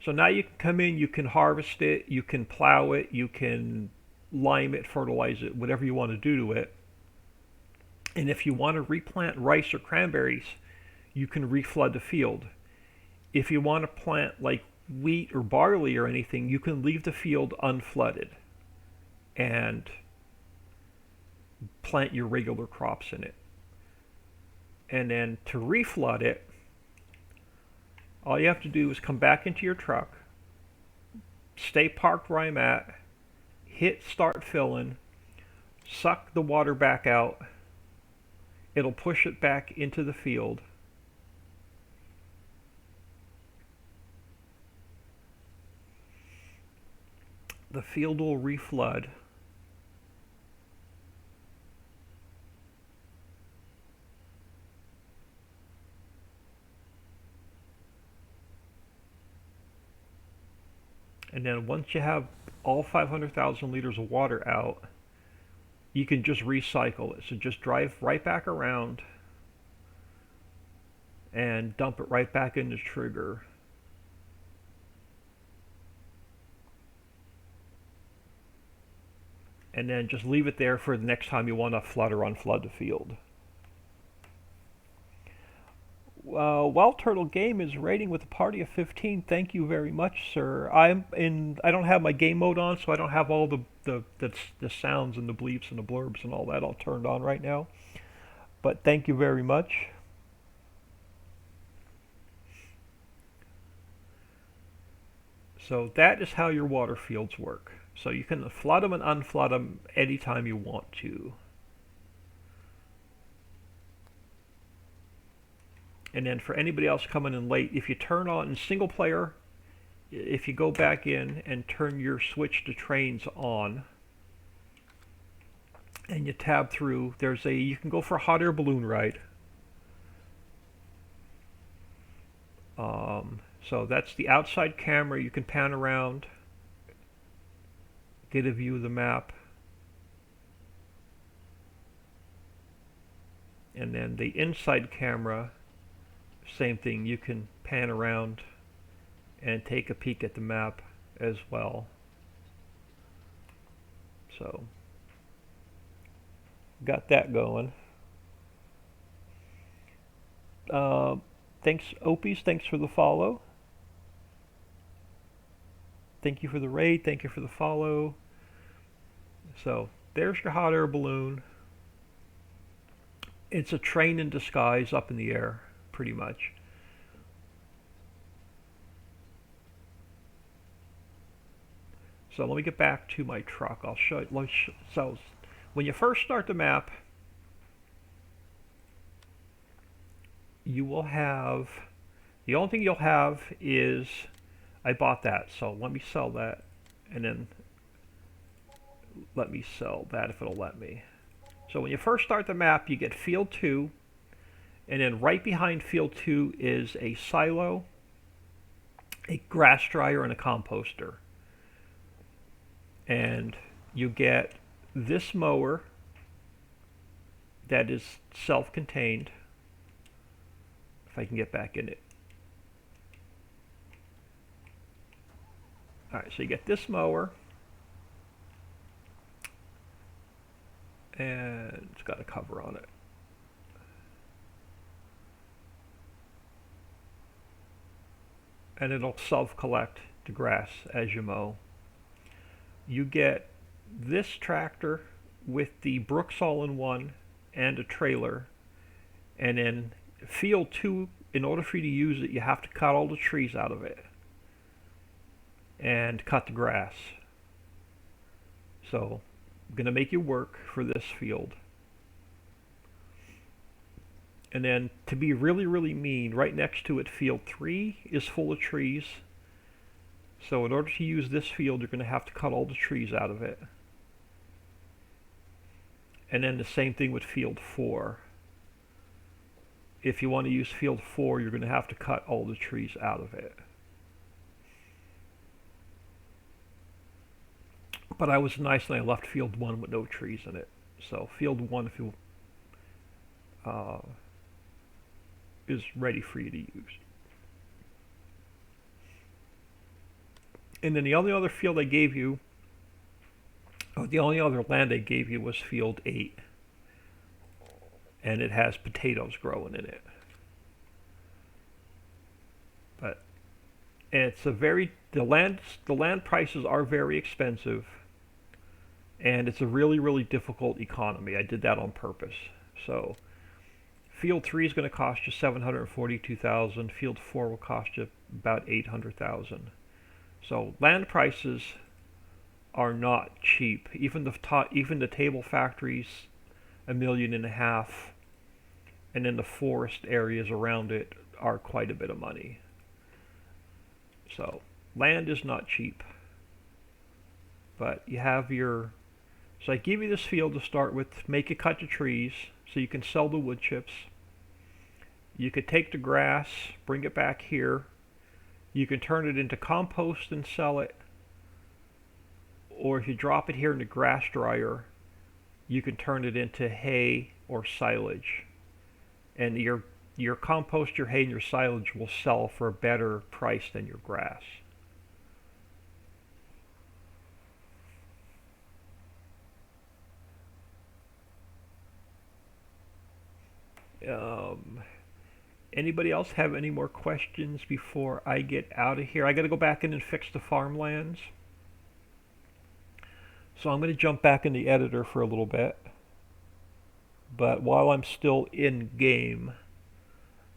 So now you can come in, you can harvest it, you can plow it, you can lime it, fertilize it, whatever you want to do to it. And if you want to replant rice or cranberries, you can reflood the field. If you want to plant like wheat or barley or anything, you can leave the field unflooded and plant your regular crops in it. And then to reflood it, all you have to do is come back into your truck, stay parked where I'm at, hit start filling, suck the water back out. It'll push it back into the field. The field will reflood. And then once you have all 500,000 liters of water out, you can just recycle it. So just drive right back around and dump it right back in the trigger. And then just leave it there for the next time you want to flood or unflood the field. Wild Turtle Game is rating with a party of 15. Thank you very much, sir. I don't have my game mode on, so I don't have all the sounds and the bleeps and the blurbs and all that all turned on right now. But thank you very much. So that is how your water fields work. So you can flood them and unflood them anytime you want to. And then for anybody else coming in late, if you turn on in single player, if you go back in and turn your switch to trains on, and you tab through, you can go for a hot air balloon ride. So that's the outside camera. You can pan around, get a view of the map. And then the inside camera, same thing, you can pan around and take a peek at the map as well. So, got that going. Thanks, Opies, thanks for the follow. Thank you for the raid, thank you for the follow. So, there's your hot air balloon. It's a train in disguise up in the air, pretty much. So let me get back to my truck. I'll show you. So when you first start the map, you will have, the only thing you'll have is, I bought that, so let me sell that, and then let me sell that if it'll let me. So when you first start the map, you get field 2, and then right behind field 2 is a silo, a grass dryer, and a composter. And you get this mower that is self-contained, if I can get back in it. Alright, so you get this mower, and it's got a cover on it. And it'll self-collect the grass as you mow. You get this tractor with the Brooks all-in-one and a trailer, and then field 2, in order for you to use it, you have to cut all the trees out of it and cut the grass. So I'm going to make you work for this field. And then to be really, really mean, right next to it, field 3 is full of trees. So in order to use this field, you're going to have to cut all the trees out of it. And then the same thing with field 4. If you want to use field 4, you're going to have to cut all the trees out of it. But I was nice and I left field 1 with no trees in it. So field 1, if you uh, is ready for you to use. And then the only other field I gave you, the only other land I gave you was field 8. And it has potatoes growing in it. But it's a very, the land prices are very expensive. And it's a really, really difficult economy. I did that on purpose. So field 3 is going to cost you 742,000. Field 4 will cost you about 800,000. So land prices are not cheap. Even the table factories, $1.5 million, and then the forest areas around it are quite a bit of money. So land is not cheap. But you have your, so I give you this field to start with. Make it cut the trees so you can sell the wood chips. You could take the grass, bring it back here. You can turn it into compost and sell it. Or if you drop it here in the grass dryer, you can turn it into hay or silage. And your compost, your hay, and your silage will sell for a better price than your grass. Um, Anybody else have any more questions before I get out of here? I got to go back in and fix the farmlands. So I'm going to jump back in the editor for a little bit. But while I'm still in game,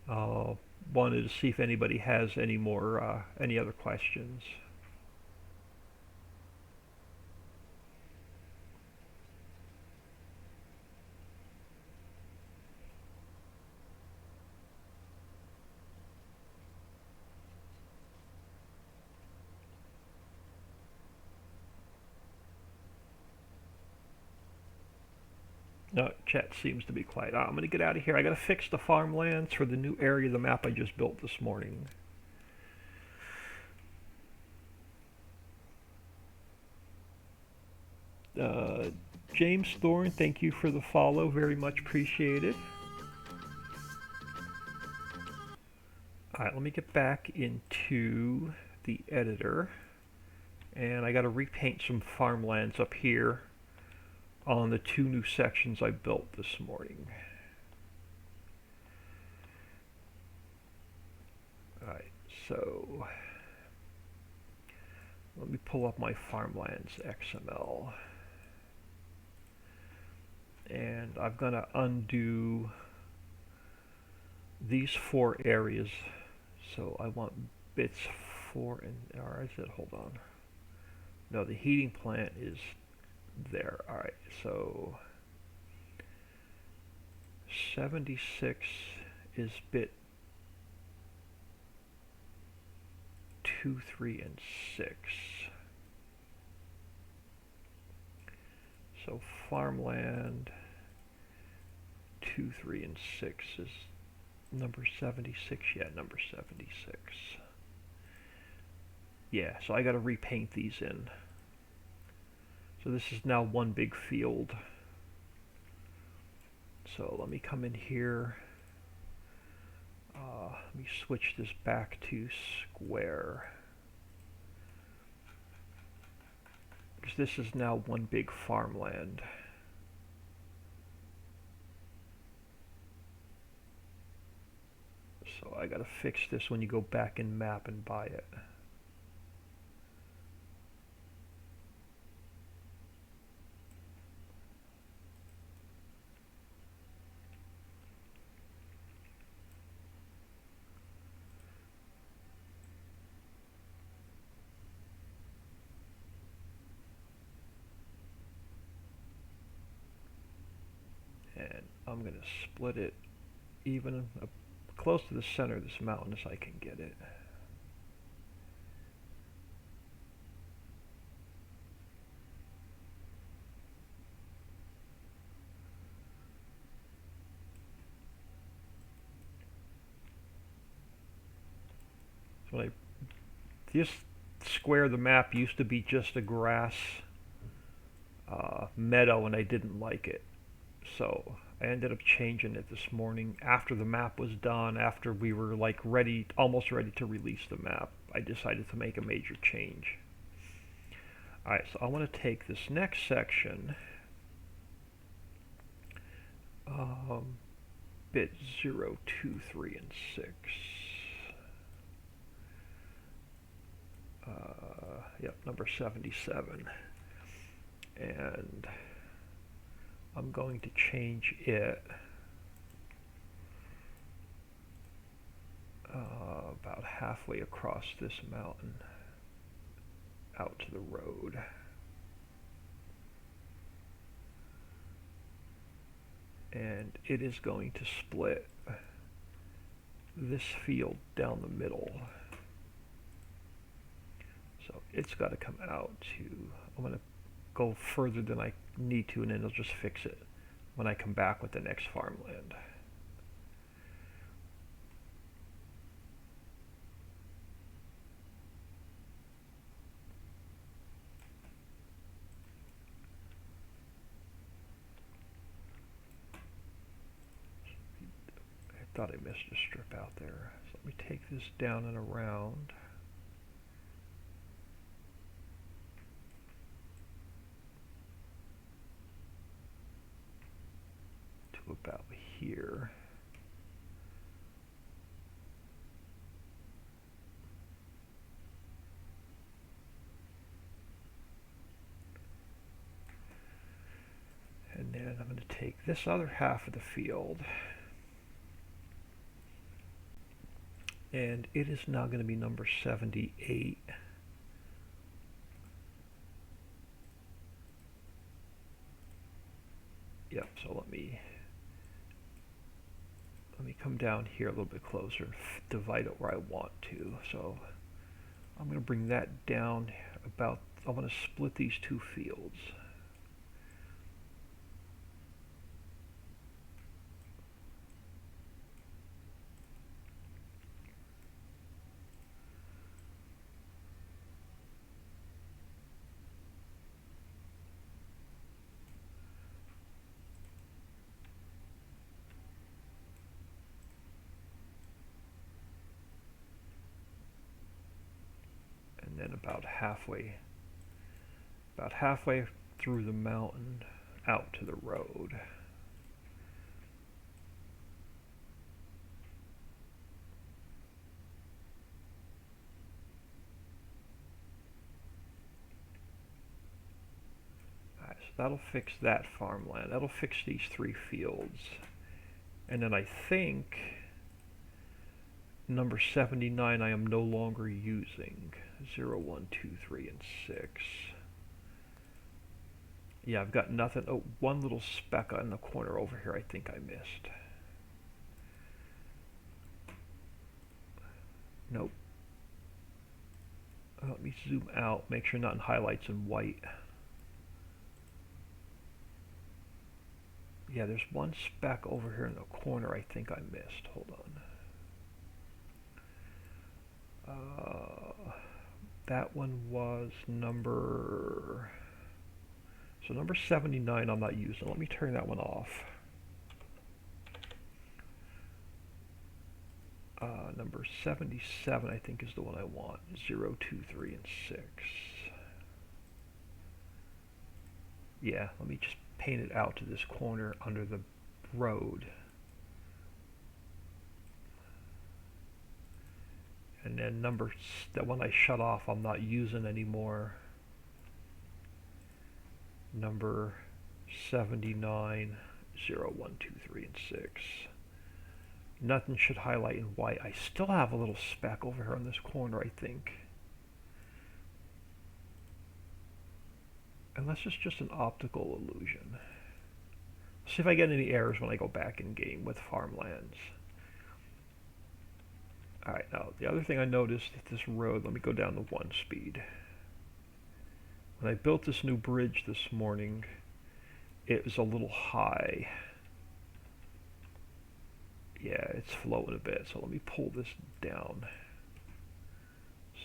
uh, wanted to see if anybody has any other questions. No, chat seems to be quiet. I'm going to get out of here. I got to fix the farmlands for the new area of the map I just built this morning. Uh, James Thorne, thank you for the follow. Very much appreciated. Alright, let me get back into the editor. And I got to repaint some farmlands up here on the 2 new sections I built this morning. Alright, so let me pull up my farmlands XML. And I'm going to undo these 4 areas. So I want bits 4 and, or is it, hold on. No, the heating plant is there. Alright, so 76 is bit 2, 3, and 6. So farmland 2, 3, and 6 is number 76. Yeah, number 76. Yeah, so I got to repaint these in. So this is now one big field. So let me come in here. Let me switch this back to square. Because this is now one big farmland. So I gotta fix this when you go back and map and buy it. And I'm gonna split it even close to the center of this mountain as I can get it. So this square of the map used to be just a grass meadow, and I didn't like it. So I ended up changing it this morning after the map was done, after we were like ready, almost ready to release the map. I decided to make a major change. Alright, so I want to take this next section, bit 0, 2, 3, and 6. Yep, number 77. And I'm going to change it about halfway across this mountain out to the road. And it is going to split this field down the middle. So it's got to come out to, I'm going to go further than I need to, and then I'll just fix it when I come back with the next farmland. I thought I missed a strip out there. So let me take this down and around. To about here. And then I'm going to take this other half of the field, and it is now going to be number 78. Yep, so let me come down here a little bit closer and divide it where I want to. So I'm going to bring that down about, I want to split these two fields. And then about halfway through the mountain out to the road. Alright, so that'll fix that farmland. That'll fix these three fields. And then I think number 79 I am no longer using. 0, 1, 2, 3, and 6. Yeah, I've got nothing. Oh, one little speck on the corner over here I think I missed. Nope. Let me zoom out, make sure not in highlights in white. Yeah, there's one speck over here in the corner I think I missed. Hold on. That one was number... So number 79 I'm not using. Let me turn that one off. Number 77 I think is the one I want. 0, 2, 3, and 6. Yeah, let me just paint it out to this corner under the road. And then that one I shut off I'm not using anymore. Number 79, 0, 1, 2, 3, and 6. Nothing should highlight in white. I still have a little speck over here on this corner, I think. Unless it's just an optical illusion. See if I get any errors when I go back in game with farmlands. Alright, now the other thing I noticed at this road, let me go down to 1 speed. When I built this new bridge this morning, it was a little high. Yeah, it's floating a bit, so let me pull this down.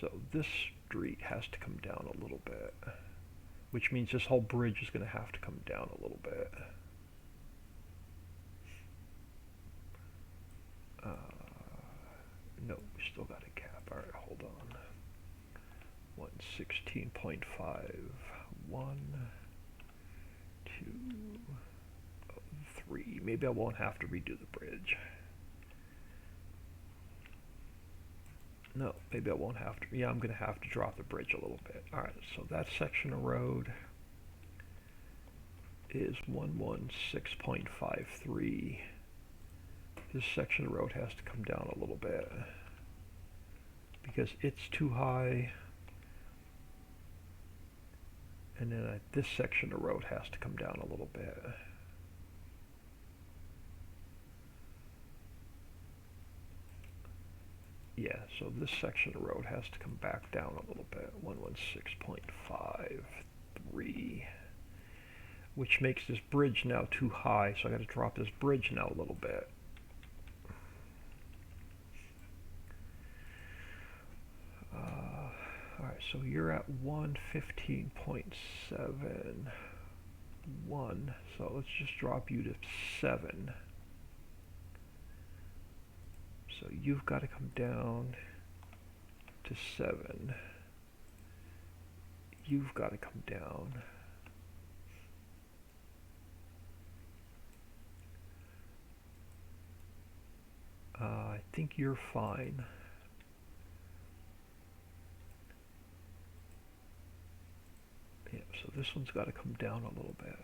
So this street has to come down a little bit, which means this whole bridge is going to have to come down a little bit. No, we still got a gap. All right, hold on. 116.5, 1, 2, 3. Maybe I won't have to redo the bridge. No, maybe I won't have to. Yeah, I'm going to have to drop the bridge a little bit. All right, so that section of road is 116.53. This section of road has to come down a little bit because it's too high. And then this section of road has to come down a little bit. Yeah, so this section of road has to come back down a little bit. 116.53, which makes this bridge now too high, so I got to drop this bridge now a little bit. Alright, so you're at 115.71, so let's just drop you to 7. So you've got to come down to 7. You've got to come down. I think you're fine. Yeah, so this one's got to come down a little bit.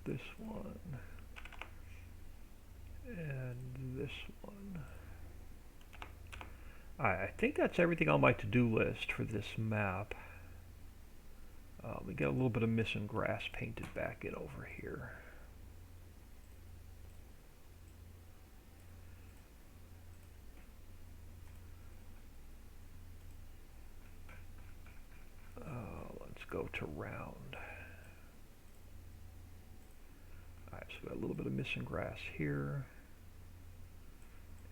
This one and this one. I think that's everything on my to-do list for this map. We got a little bit of missing grass painted back in over here. Let's go to round. Alright, so we got a little bit of missing grass here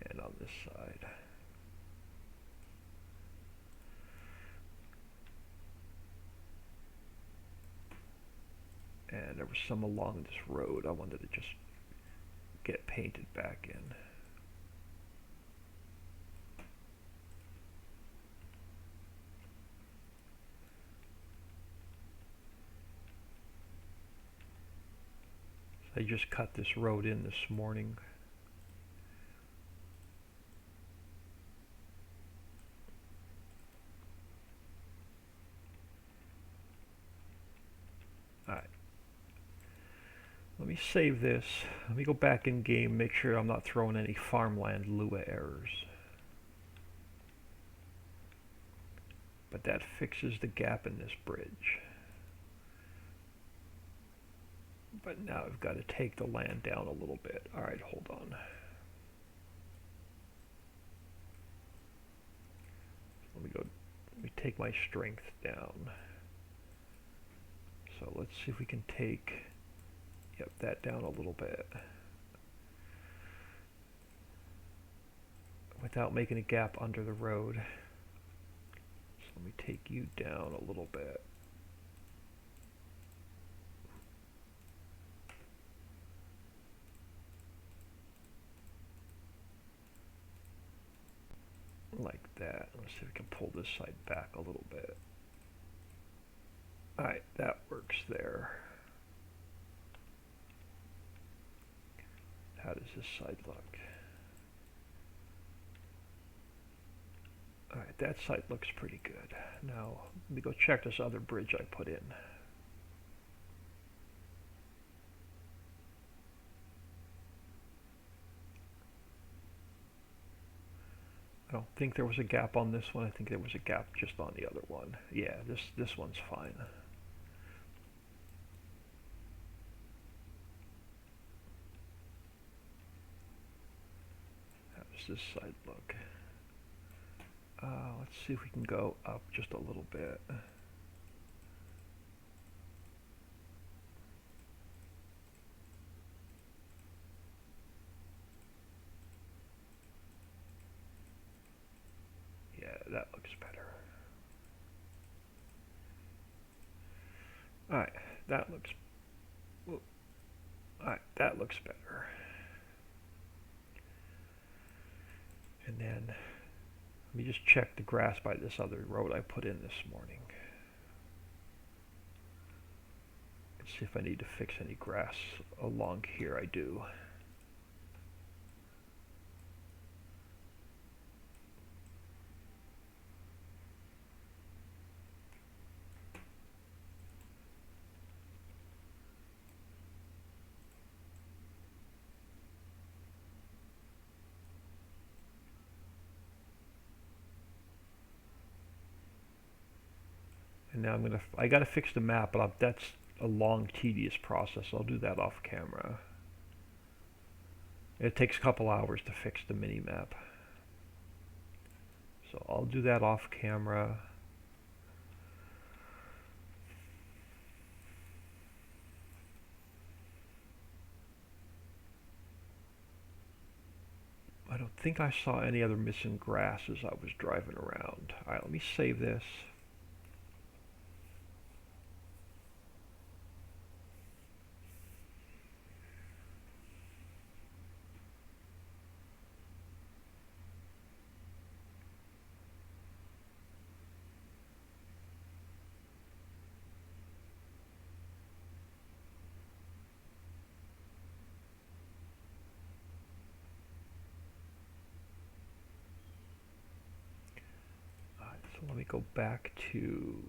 and on this side. And there was some along this road I wanted to just get painted back in. I just cut this road in this morning. Alright. Let me save this. Let me go back in game, make sure I'm not throwing any farmland Lua errors. But that fixes the gap in this bridge. But now I've got to take the land down a little bit. Alright, hold on. Let me take my strength down. So let's see if we can take, that down a little bit. Without making a gap under the road. So let me take you down a little bit. Like that. Let's see if we can pull this side back a little bit. Alright, that works there. How does this side look? Alright, that site looks pretty good. Now, let me go check this other bridge I put in. I don't think there was a gap on this one. I think there was a gap just on the other one. Yeah, this one's fine. How does this side look? Let's see if we can go up just a little bit. Yeah, that looks better. Alright, that looks... Alright, that looks better. And then, let me just check the grass by this other road I put in this morning. Let's see if I need to fix any grass along here. I do. And now I gotta fix the map, but that's a long, tedious process. I'll do that off camera. It takes a couple hours to fix the mini map. So I'll do that off camera. I don't think I saw any other missing grass as I was driving around. Alright, let me save this. So let me go back to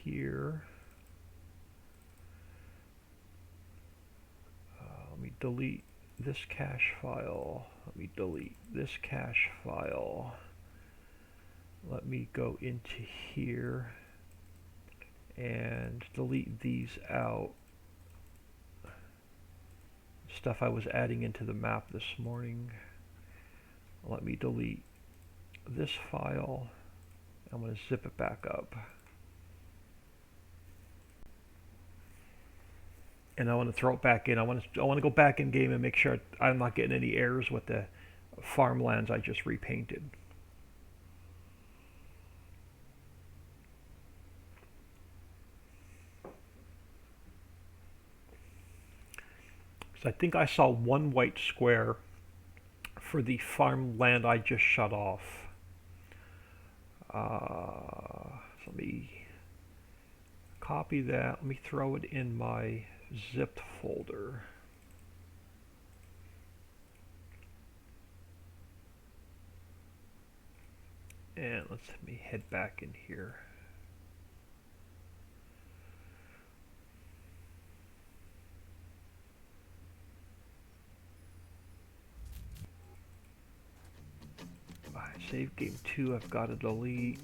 here. Let me delete this cache file. Let me delete this cache file. Let me go into here and delete these out. Stuff I was adding into the map this morning. Let me delete this file. I'm going to zip it back up. And I want to throw it back in. I want to go back in game and make sure I'm not getting any errors with the farmlands I just repainted. So I think I saw one white square for the farmland I just shut off. So let me copy that. Let me throw it in my zipped folder. And let me head back in here. Alright, save game 2, I've got to delete.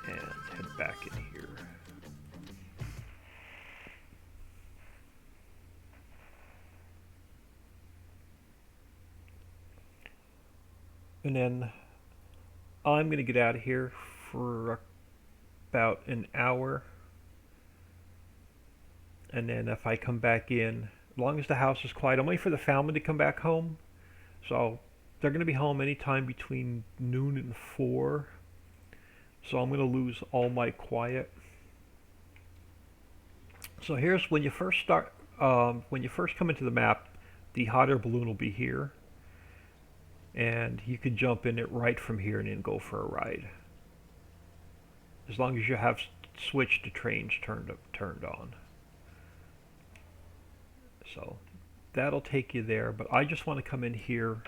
And head back in here. And then I'm going to get out of here for about an hour. And then if I come back in, as long as the house is quiet, I'm waiting for the family to come back home. So they're going to be home anytime between noon and 4. So I'm going to lose all my quiet. So here's when you first start, when you first come into the map, the hot air balloon will be here. And you can jump in it right from here and then go for a ride. As long as you have switched to trains turned on. So that'll take you there, but I just want to come in here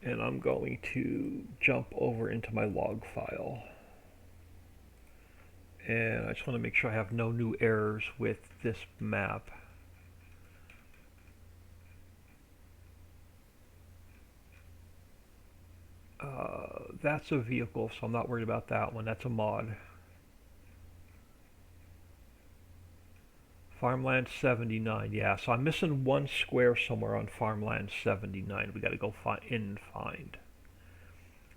And I'm going to jump over into my log file. And I just want to make sure I have no new errors with this map. That's a vehicle, so I'm not worried about that one. That's a mod. Farmland 79, yeah. So I'm missing one square somewhere on Farmland 79. We got to go find.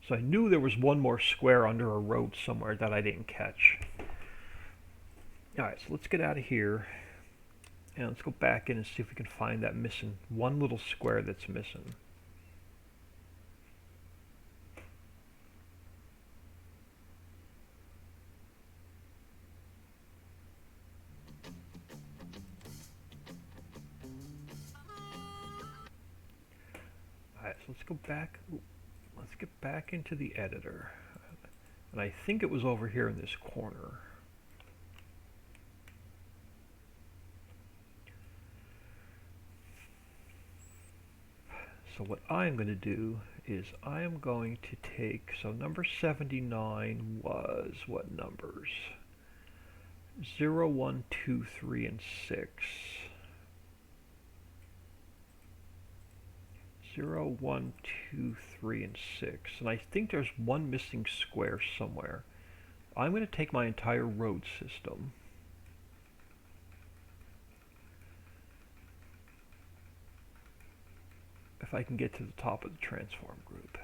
So I knew there was one more square under a road somewhere that I didn't catch. All right, so let's get out of here and let's go back in and see if we can find that missing one little square that's missing. Alright, so let's go back. Let's get back into the editor. And I think it was over here in this corner. So what I'm going to do is I am going to take, so number 79 was what numbers? 0, 1, 2, 3, and 6. 0, 1, 2, 3, and 6. And I think there's one missing square somewhere. I'm going to take my entire road system. If I can get to the top of the transform group.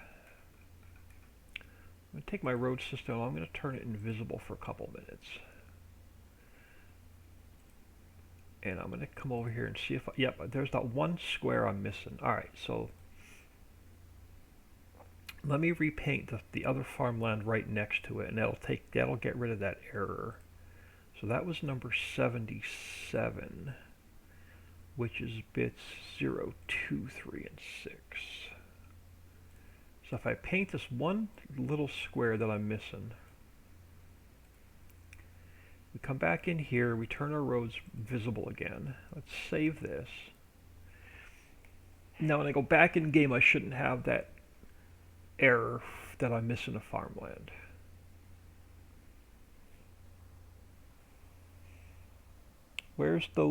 I'm going to take my road system, I'm going to turn it invisible for a couple minutes. And I'm going to come over here and see if, yep, there's that one square I'm missing. Alright, so let me repaint the other farmland right next to it, and that'll get rid of that error. So that was number 77, which is bits 0, 2, 3, and 6. So if I paint this one little square that I'm missing, we come back in here, we turn our roads visible again. Let's save this. Now when I go back in game, I shouldn't have that error that I'm missing a farmland. Where's the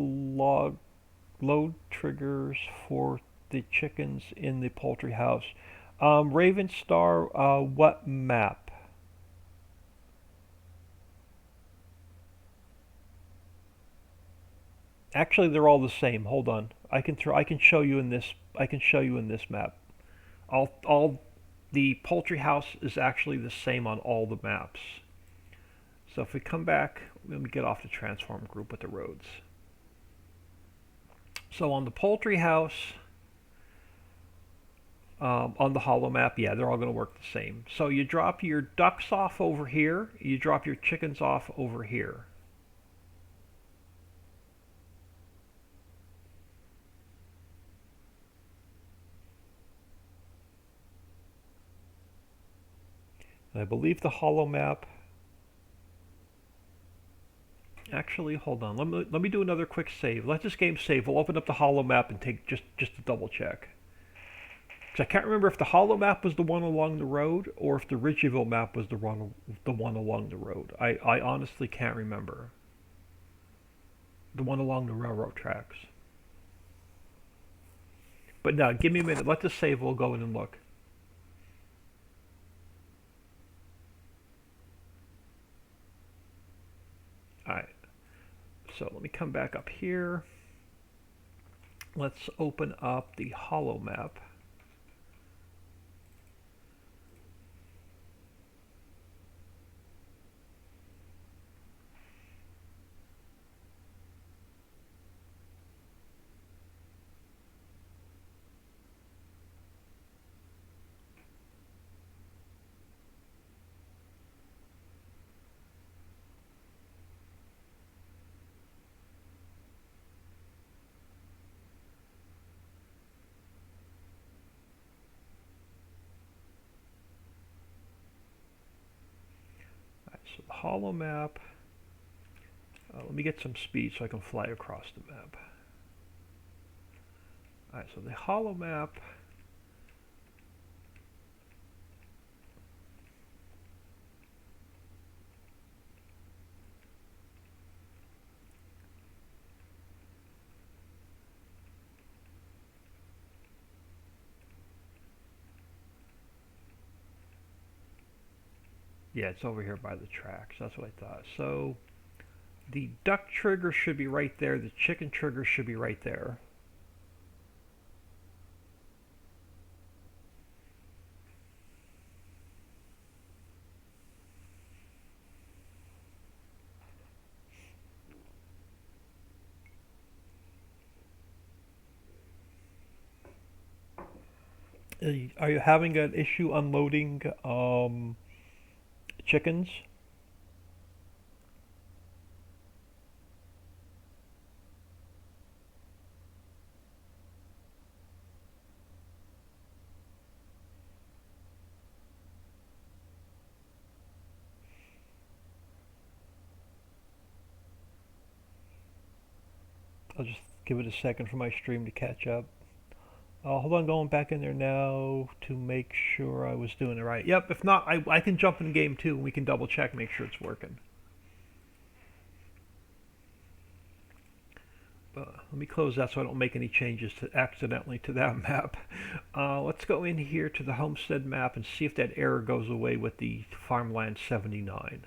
load triggers for the chickens in the poultry house? Raven Star, what map? Actually, they're all the same. Hold on. I can show you in this. I can show you in this map. All the poultry house is actually the same on all the maps. So if we come back, let me get off the transform group with the roads. So on the poultry house, on the hollow map, yeah, they're all going to work the same. So you drop your ducks off over here, you drop your chickens off over here. And I believe the hollow map, actually, hold on, let me do another quick save. Let this game save. We'll open up the hollow map and take just to double check. Because I can't remember if the hollow map was the one along the road or if the Ridgeville map was the one along the road. I honestly can't remember. The one along the railroad tracks. But now, give me a minute. Let this save. We'll go in and look. Alright. So let me come back up here. Let's open up the hollow map. So the hollow map, let me get some speed so I can fly across the map. Alright, so the hollow map Yeah, it's over here by the tracks. That's what I thought. So the duck trigger should be right there. The chicken trigger should be right there. Are you having an issue unloading chickens? I'll just give it a second for my stream to catch up. Hold on, going back in there now to make sure I was doing it right. Yep, if not, I can jump in game two and we can double check, make sure it's working. Let me close that so I don't make any changes to accidentally to that map. Let's go in here to the Homestead map and see if that error goes away with the Farmland 79.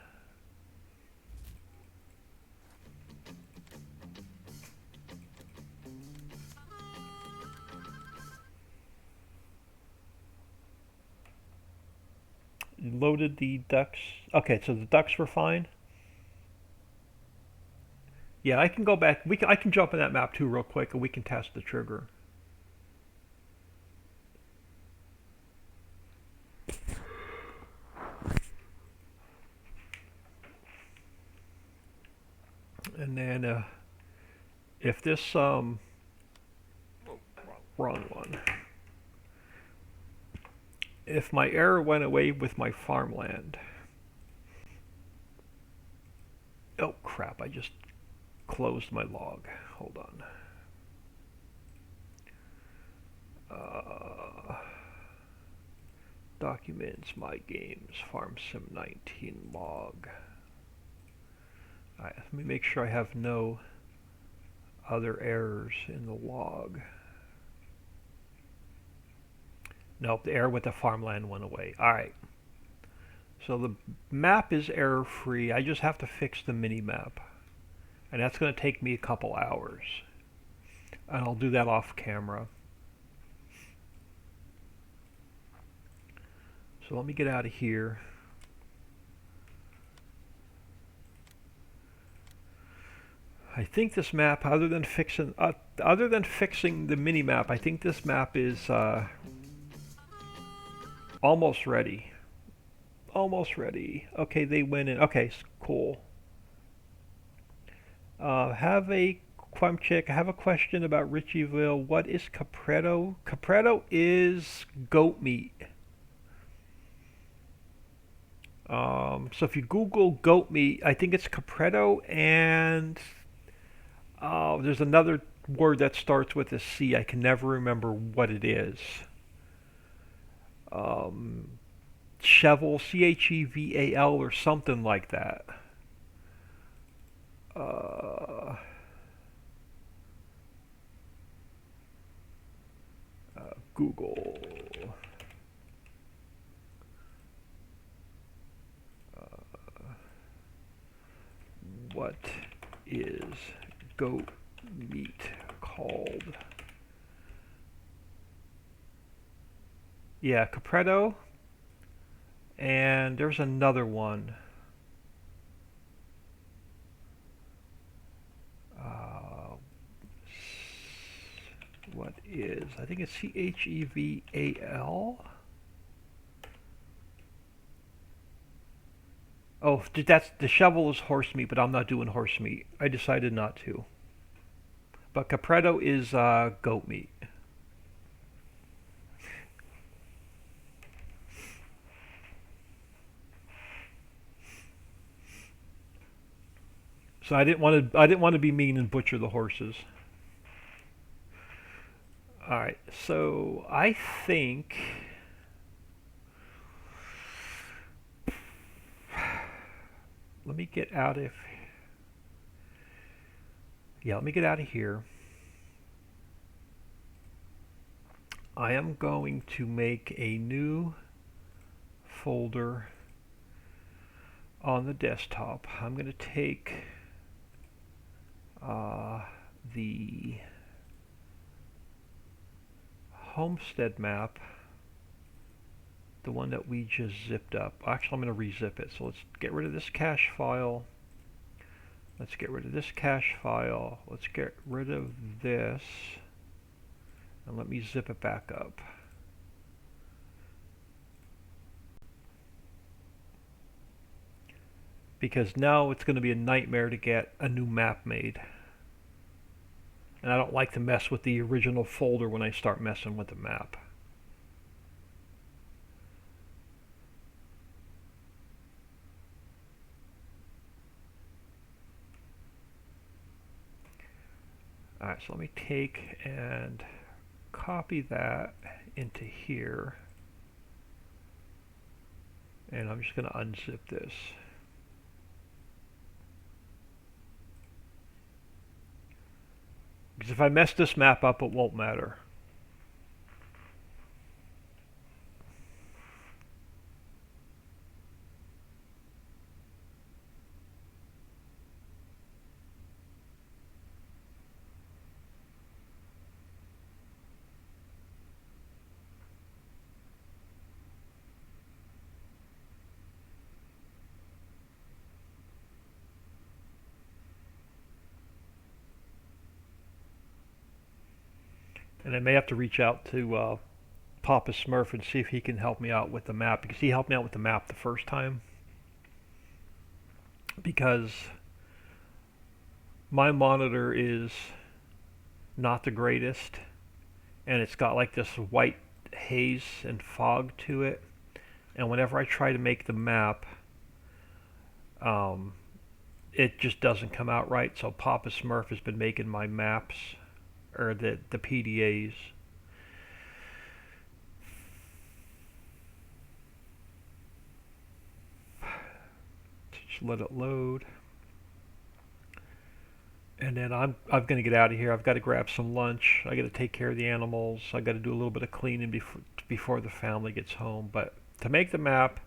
Loaded the ducks. Okay, so the ducks were fine. Yeah, I can go back. I can jump in that map too real quick and we can test the trigger. And then if this wrong one. If my error went away with my farmland. Oh crap, I just closed my log. Hold on. Documents, my games, farm sim 19 log. Alright, let me make sure I have no other errors in the log. Nope, the error with the farmland went away. Alright. So the map is error free. I just have to fix the mini map. And that's going to take me a couple hours. And I'll do that off camera. So let me get out of here. I think this map, other than fixing the mini map, I think this map is almost ready. Almost ready. Okay, they went in. Okay, cool. Have a Quamchick. I have a question about Ritchieville. What is capretto? Capretto is goat meat. So if you Google goat meat, I think it's capretto, and there's another word that starts with a C. I can never remember what it is. Cheval, Cheval, or something like that. Google. What is goat meat called? Yeah, capretto. And there's another one. What is? I think it's Cheval. Oh, that's the shovel is horse meat, but I'm not doing horse meat. I decided not to. But capretto is goat meat. So I didn't want to be mean and butcher the horses. All right. So I think let me get out of let me get out of here. I am going to make a new folder on the desktop, I'm going to take the homestead map, the one that we just zipped up. Actually, I'm going to rezip it. So let's get rid of this cache file. Let's get rid of this cache file. Let's get rid of this. And let me zip it back up. Because now it's going to be a nightmare to get a new map made. And I don't like to mess with the original folder when I start messing with the map. Alright, so let me take and copy that into here. And I'm just going to unzip this. Because if I mess this map up, it won't matter. And I may have to reach out to Papa Smurf and see if he can help me out with the map, because he helped me out with the map the first time. Because my monitor is not the greatest, and it's got like this white haze and fog to it. And whenever I try to make the map, it just doesn't come out right. So Papa Smurf has been making my maps, or the PDAs. Just let it load. And then I'm going to get out of here. I've got to grab some lunch. I got to take care of the animals. I got to do a little bit of cleaning before the family gets home. But to make the map,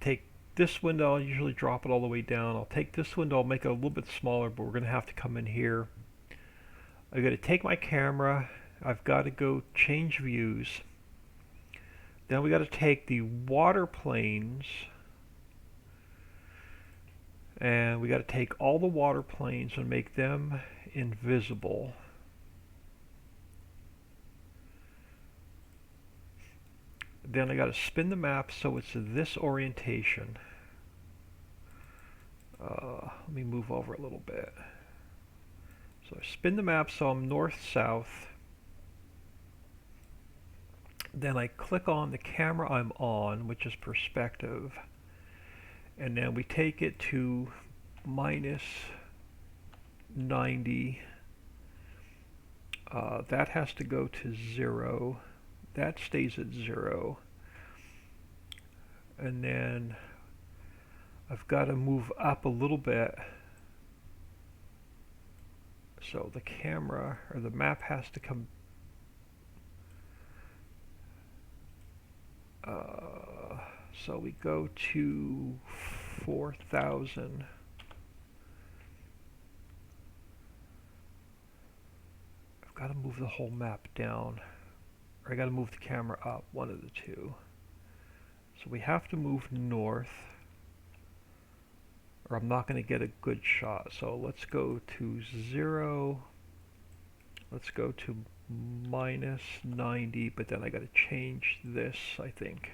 take this window. I usually drop it all the way down. I'll take this window. I'll make it a little bit smaller, but we're going to have to come in here. I've got to take my camera. I've got to go change views. Then we got to take the water planes, and we got to take all the water planes and make them invisible. Then I got to spin the map so it's this orientation. Let me move over a little bit. So I spin the map so I'm north-south. Then I click on the camera I'm on, which is perspective. And then we take it to minus 90. That has to go to 0. That stays at 0. And then I've got to move up a little bit. So the camera, or the map, has to come so we go to 4,000. I've got to move the whole map down, or I got to move the camera up, one of the two. So we have to move north, or I'm not going to get a good shot. So let's go to 0. Let's go to minus 90, but then I got to change this, I think.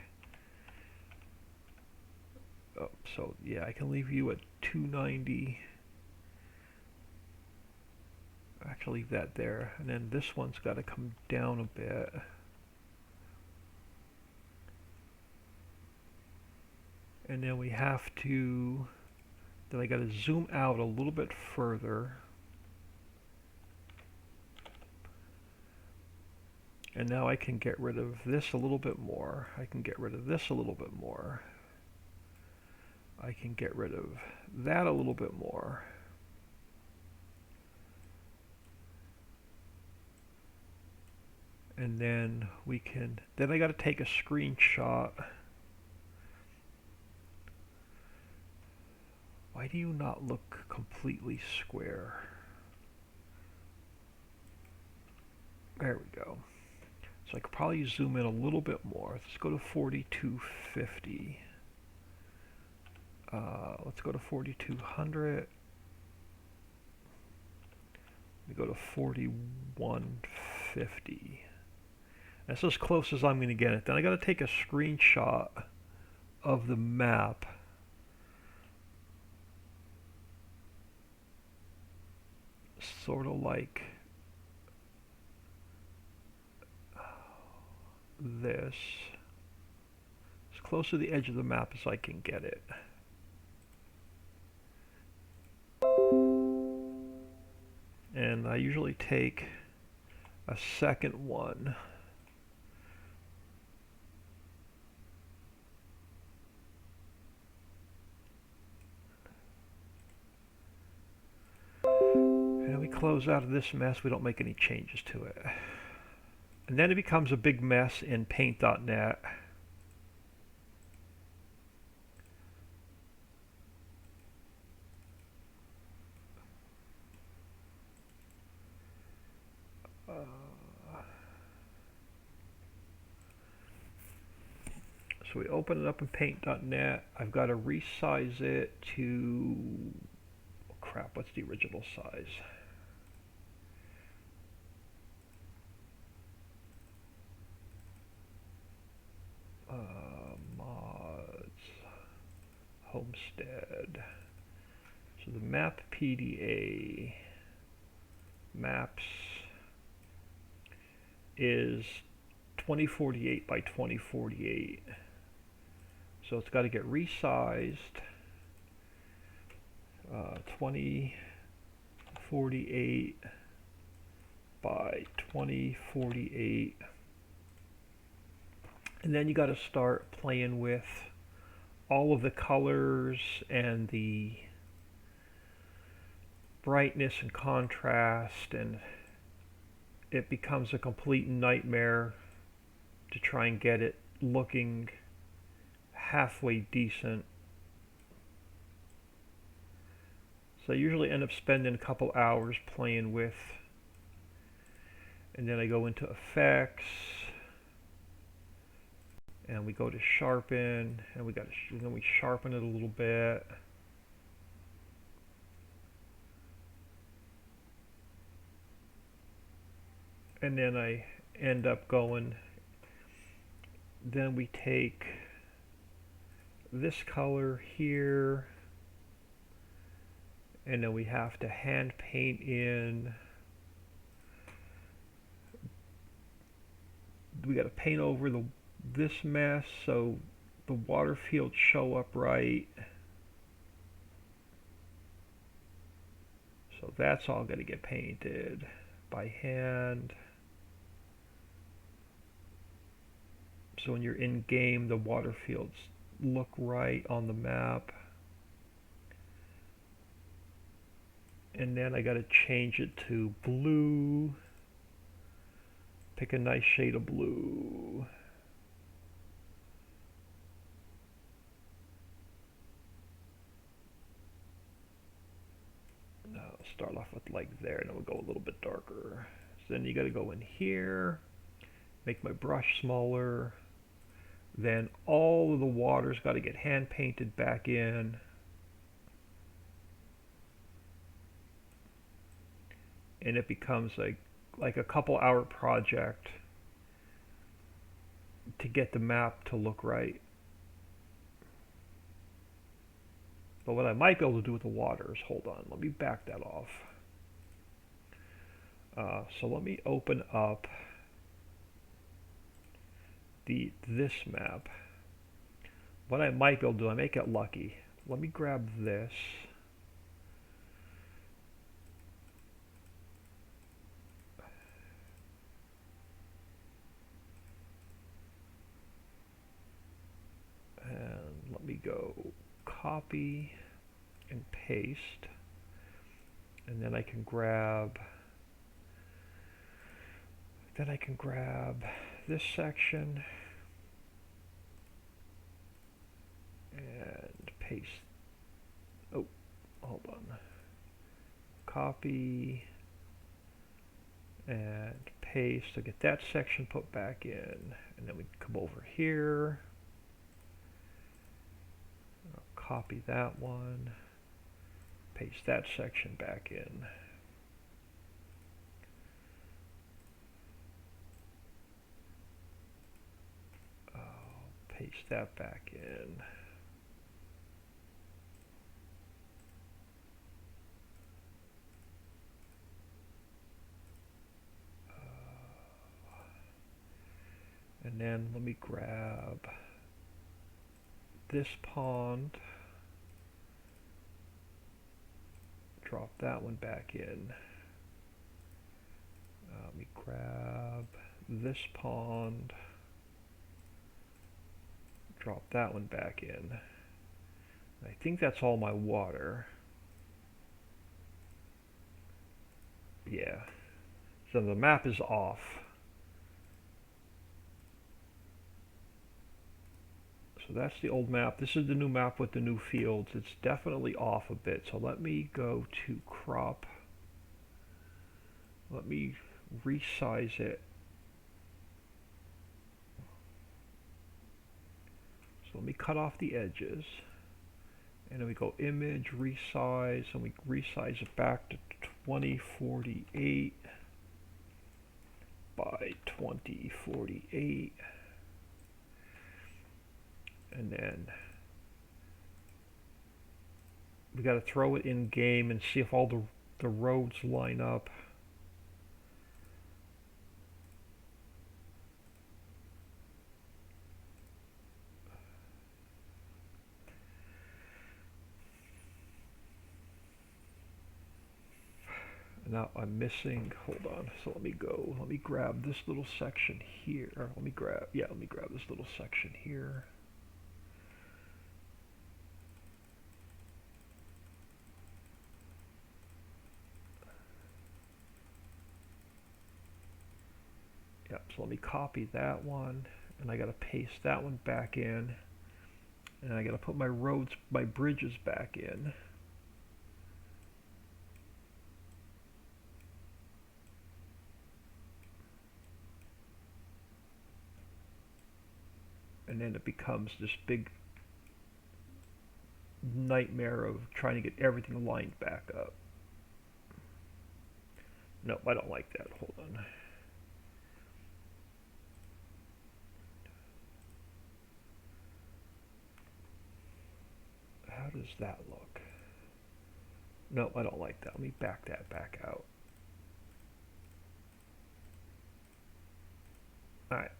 Oh, so yeah, I can leave you at 290. Actually, leave that there, and then this one's got to come down a bit. And then we have to, then I got to zoom out a little bit further. And now I can get rid of this a little bit more. I can get rid of this a little bit more. I can get rid of that a little bit more. And then we can, then I got to take a screenshot Why do you not look completely square? There we go. So I could probably zoom in a little bit more. Let's go to 4250. Let's go to 4200. We go to 4150. That's as close as I'm going to get it. Then I got to take a screenshot of the map. Sort of like this. As close to the edge of the map as I can get it. And I usually take a second one. And we close out of this mess. We don't make any changes to it. And then it becomes a big mess in paint.net. So we open it up in paint.net. I've got to resize it to, oh crap, what's the original size? Mods, Homestead. So the map PDA maps is 2048 by 2048. So it's got to get resized. 2048 by 2048. And then you got to start playing with all of the colors and the brightness and contrast, and it becomes a complete nightmare to try and get it looking halfway decent. So I usually end up spending a couple hours playing with, and then I go into effects, and we go to sharpen, and then we sharpen it a little bit. And then I end up going, then we take this color here, and then we have to hand paint in. We got to paint over this mess so the water fields show up right. So that's all got to get painted by hand. So when you're in game, the water fields look right on the map. And then I got to change it to blue. Pick a nice shade of blue. Now start off with like there, and then we'll go a little bit darker. So then you got to go in here, make my brush smaller. Then all of the water's got to get hand painted back in. And it becomes like a couple hour project to get the map to look right. But what I might be able to do with the water is, hold on, let me back that off. So let me open up this map. What I might be able to do, I may get lucky. Let me grab this. And let me go copy and paste. And then I can grab this section and paste. Oh, hold on, copy and paste to get that section put back in, and then we come over here, I'll copy that one, paste that section back in. Paste that back in. And then let me grab this pond, drop that one back in. Let me grab this pond, drop that one back in. I think that's all my water. Yeah. So the map is off. So that's the old map. This is the new map with the new fields. It's definitely off a bit. So let me go to crop. Let me resize it. So let me cut off the edges. And then we go image, resize, and we resize it back to 2048 by 2048. And then we got to throw it in game and see if all the roads line up. Now I'm missing, hold on, so let me grab this little section here. Let me grab this little section here. Yep, so let me copy that one, and I gotta paste that one back in, and I gotta put my roads, my bridges back in. And then it becomes this big nightmare of trying to get everything lined back up. No, I don't like that. Hold on. How does that look? No, I don't like that. Let me back that back out. Alright.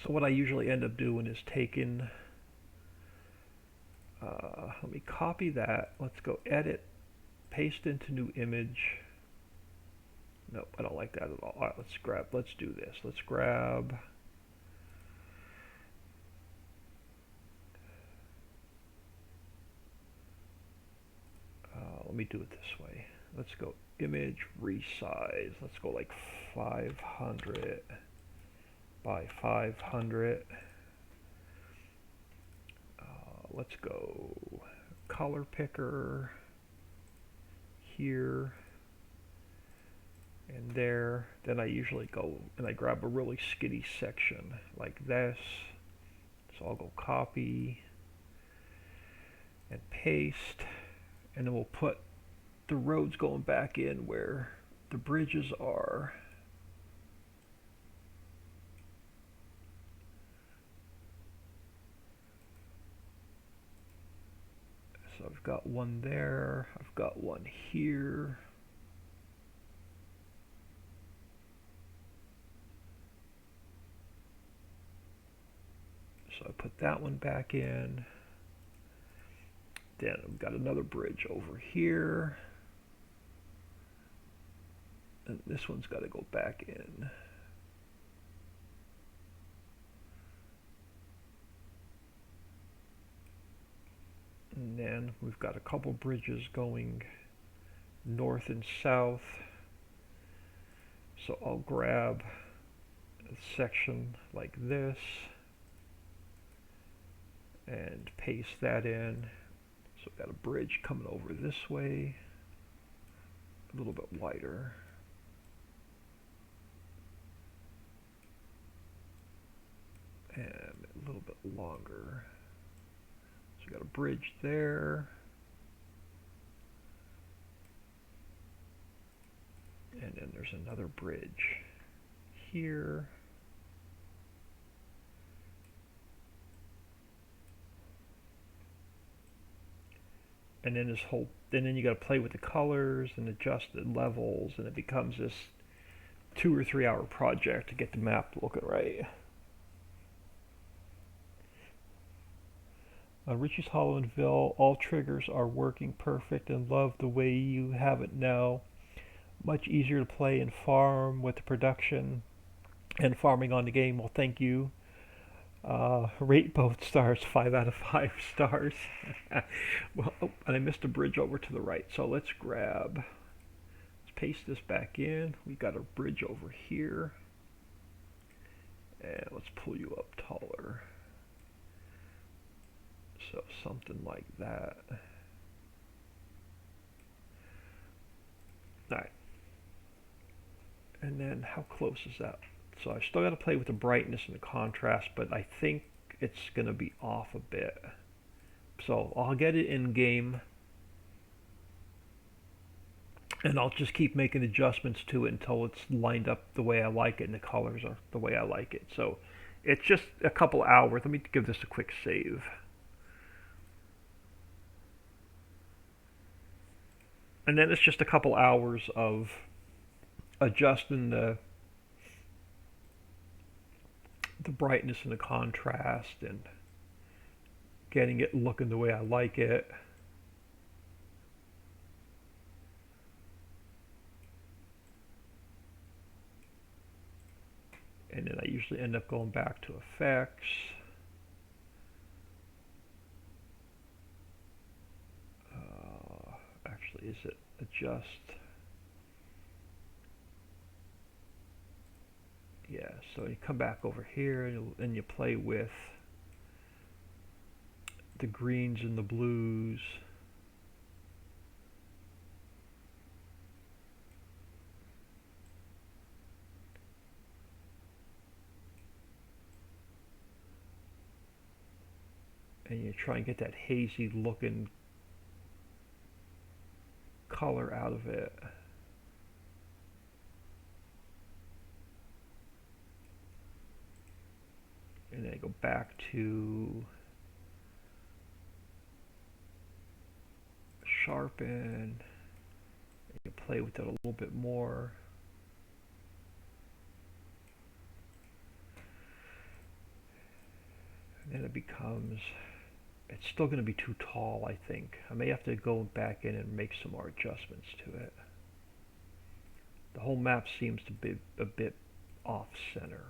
So what I usually end up doing is taking, let me copy that. Let's go edit, paste into new image. Nope, I don't like that at all. Alright, let's do this. Let's grab, let me do it this way. Let's go image, resize. Let's go like 500 by 500. Let's go color picker here and there. Then I usually go and I grab a really skinny section like this. So I'll go copy and paste, and then we'll put the roads going back in where the bridges are. So I've got one there, I've got one here. So I put that one back in. Then we've got another bridge over here. And this one's got to go back in. And then we've got a couple bridges going north and south. So I'll grab a section like this and paste that in. So we got a bridge coming over this way, a little bit wider. And a little bit longer. So we got a bridge there. And then there's another bridge here. And then this whole, and then you got to play with the colors and adjust the levels, and it becomes this 2 or 3 hour project to get the map looking right. On Ricci's Hollandville, all triggers are working perfect and love the way you have it now. Much easier to play and farm with the production and farming on the game. Well, thank you. Rate both stars 5 out of 5 stars. Well, oh, and I missed a bridge over to the right. So let's paste this back in. We got a bridge over here. And let's pull you up taller. So something like that. Alright. And then how close is that? So I still got to play with the brightness and the contrast, but I think it's going to be off a bit. So I'll get it in game, and I'll just keep making adjustments to it until it's lined up the way I like it and the colors are the way I like it. So it's just a couple hours. Let me give this a quick save. And then it's just a couple hours of adjusting the brightness and the contrast and getting it looking the way I like it. And then I usually end up going back to effects. Actually, is it adjust? Yeah, so you come back over here and you play with the greens and the blues. And you try and get that hazy looking color out of it. And then I go back to sharpen. You play with it a little bit more. And then it becomes, it's still going to be too tall, I think. I may have to go back in and make some more adjustments to it. The whole map seems to be a bit off-center.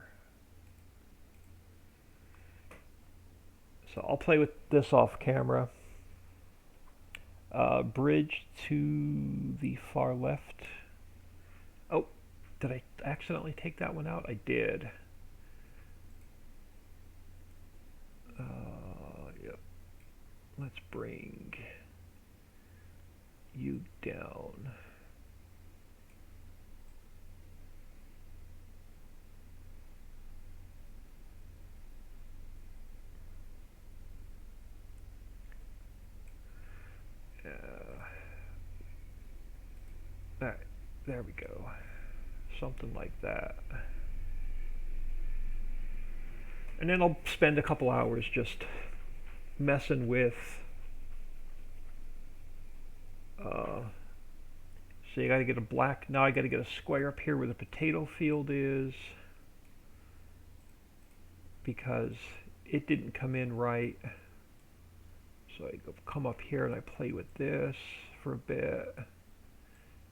So I'll play with this off camera. Bridge to the far left. Oh, did I accidentally take that one out? I did. Yep. Let's bring you down. Alright, there we go. Something like that. And then I'll spend a couple hours just messing with so you gotta get a black, now I gotta get a square up here where the potato field is, because it didn't come in right. So I come up here and I play with this for a bit.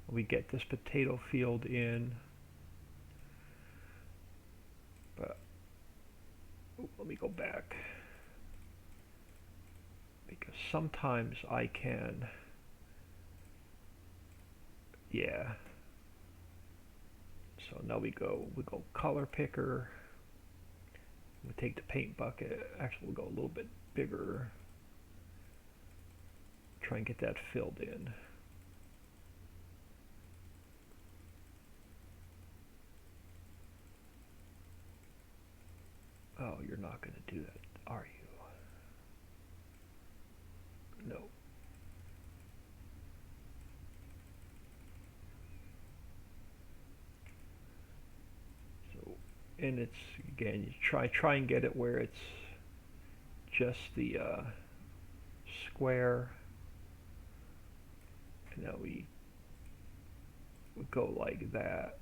We get this potato field in. But let me go back, because sometimes I can, yeah. So now we go color picker. We take the paint bucket. Actually, we'll go a little bit bigger. try and get that filled in. Oh, you're not going to do that, are you? No. So, and it's, again, you try and get it where it's just the square. And now we go like that.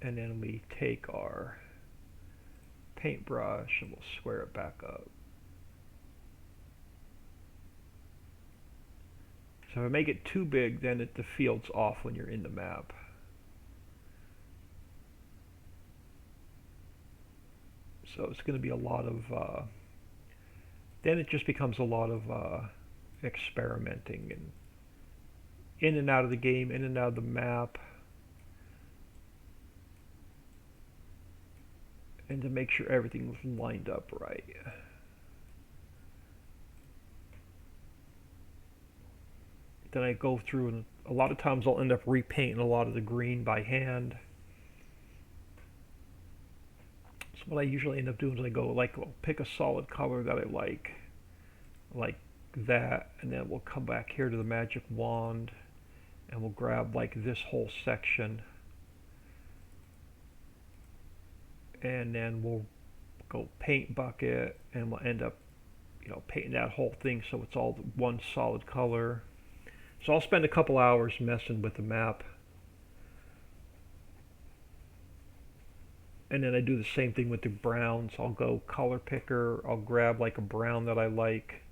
And then we take our paintbrush and we'll square it back up. So if I make it too big, then the field's off when you're in the map. So it's going to be a lot of, then it just becomes a lot of experimenting and in and out of the game, in and out of the map. And to make sure everything's lined up right. Then I go through and a lot of times I'll end up repainting a lot of the green by hand. So what I usually end up doing is I go like, I'll pick a solid color that I like that, and then we'll come back here to the magic wand and we'll grab like this whole section, and then we'll go paint bucket and we'll end up, painting that whole thing so it's all one solid color. So I'll spend a couple hours messing with the map. And then I do the same thing with the browns. I'll go color picker, I'll grab like a brown that I like,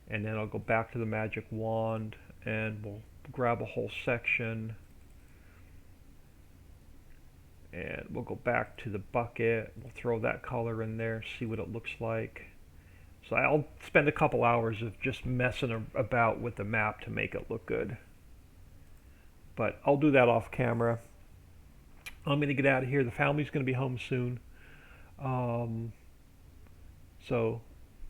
and then I'll go back to the magic wand and we'll grab a whole section. And we'll go back to the bucket, we'll throw that color in there, see what it looks like. So I'll spend a couple hours of just messing about with the map to make it look good. But I'll do that off camera. I'm going to get out of here. The family's going to be home soon. So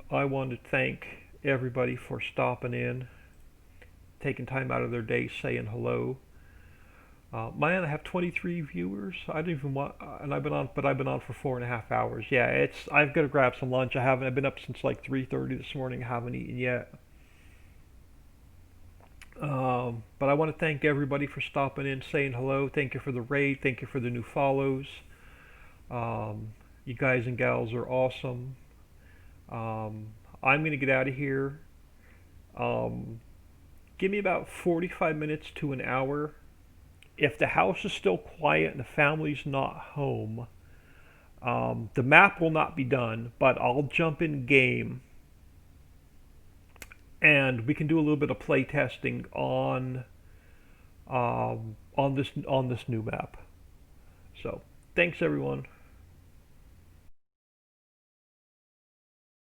I want to thank everybody for stopping in, taking time out of their day, saying hello. Man, I have 23 viewers. I don't even want, and I've been on for 4.5 hours. Yeah, I've got to grab some lunch. I've been up since like 3:30 this morning. I haven't eaten yet. But I want to thank everybody for stopping in, saying hello. Thank you for the raid. Thank you for the new follows. You guys and gals are awesome. I'm going to get out of here. Give me about 45 minutes to an hour. If the house is still quiet and the family's not home, the map will not be done, but I'll jump in game and we can do a little bit of play testing on this new map. So thanks everyone.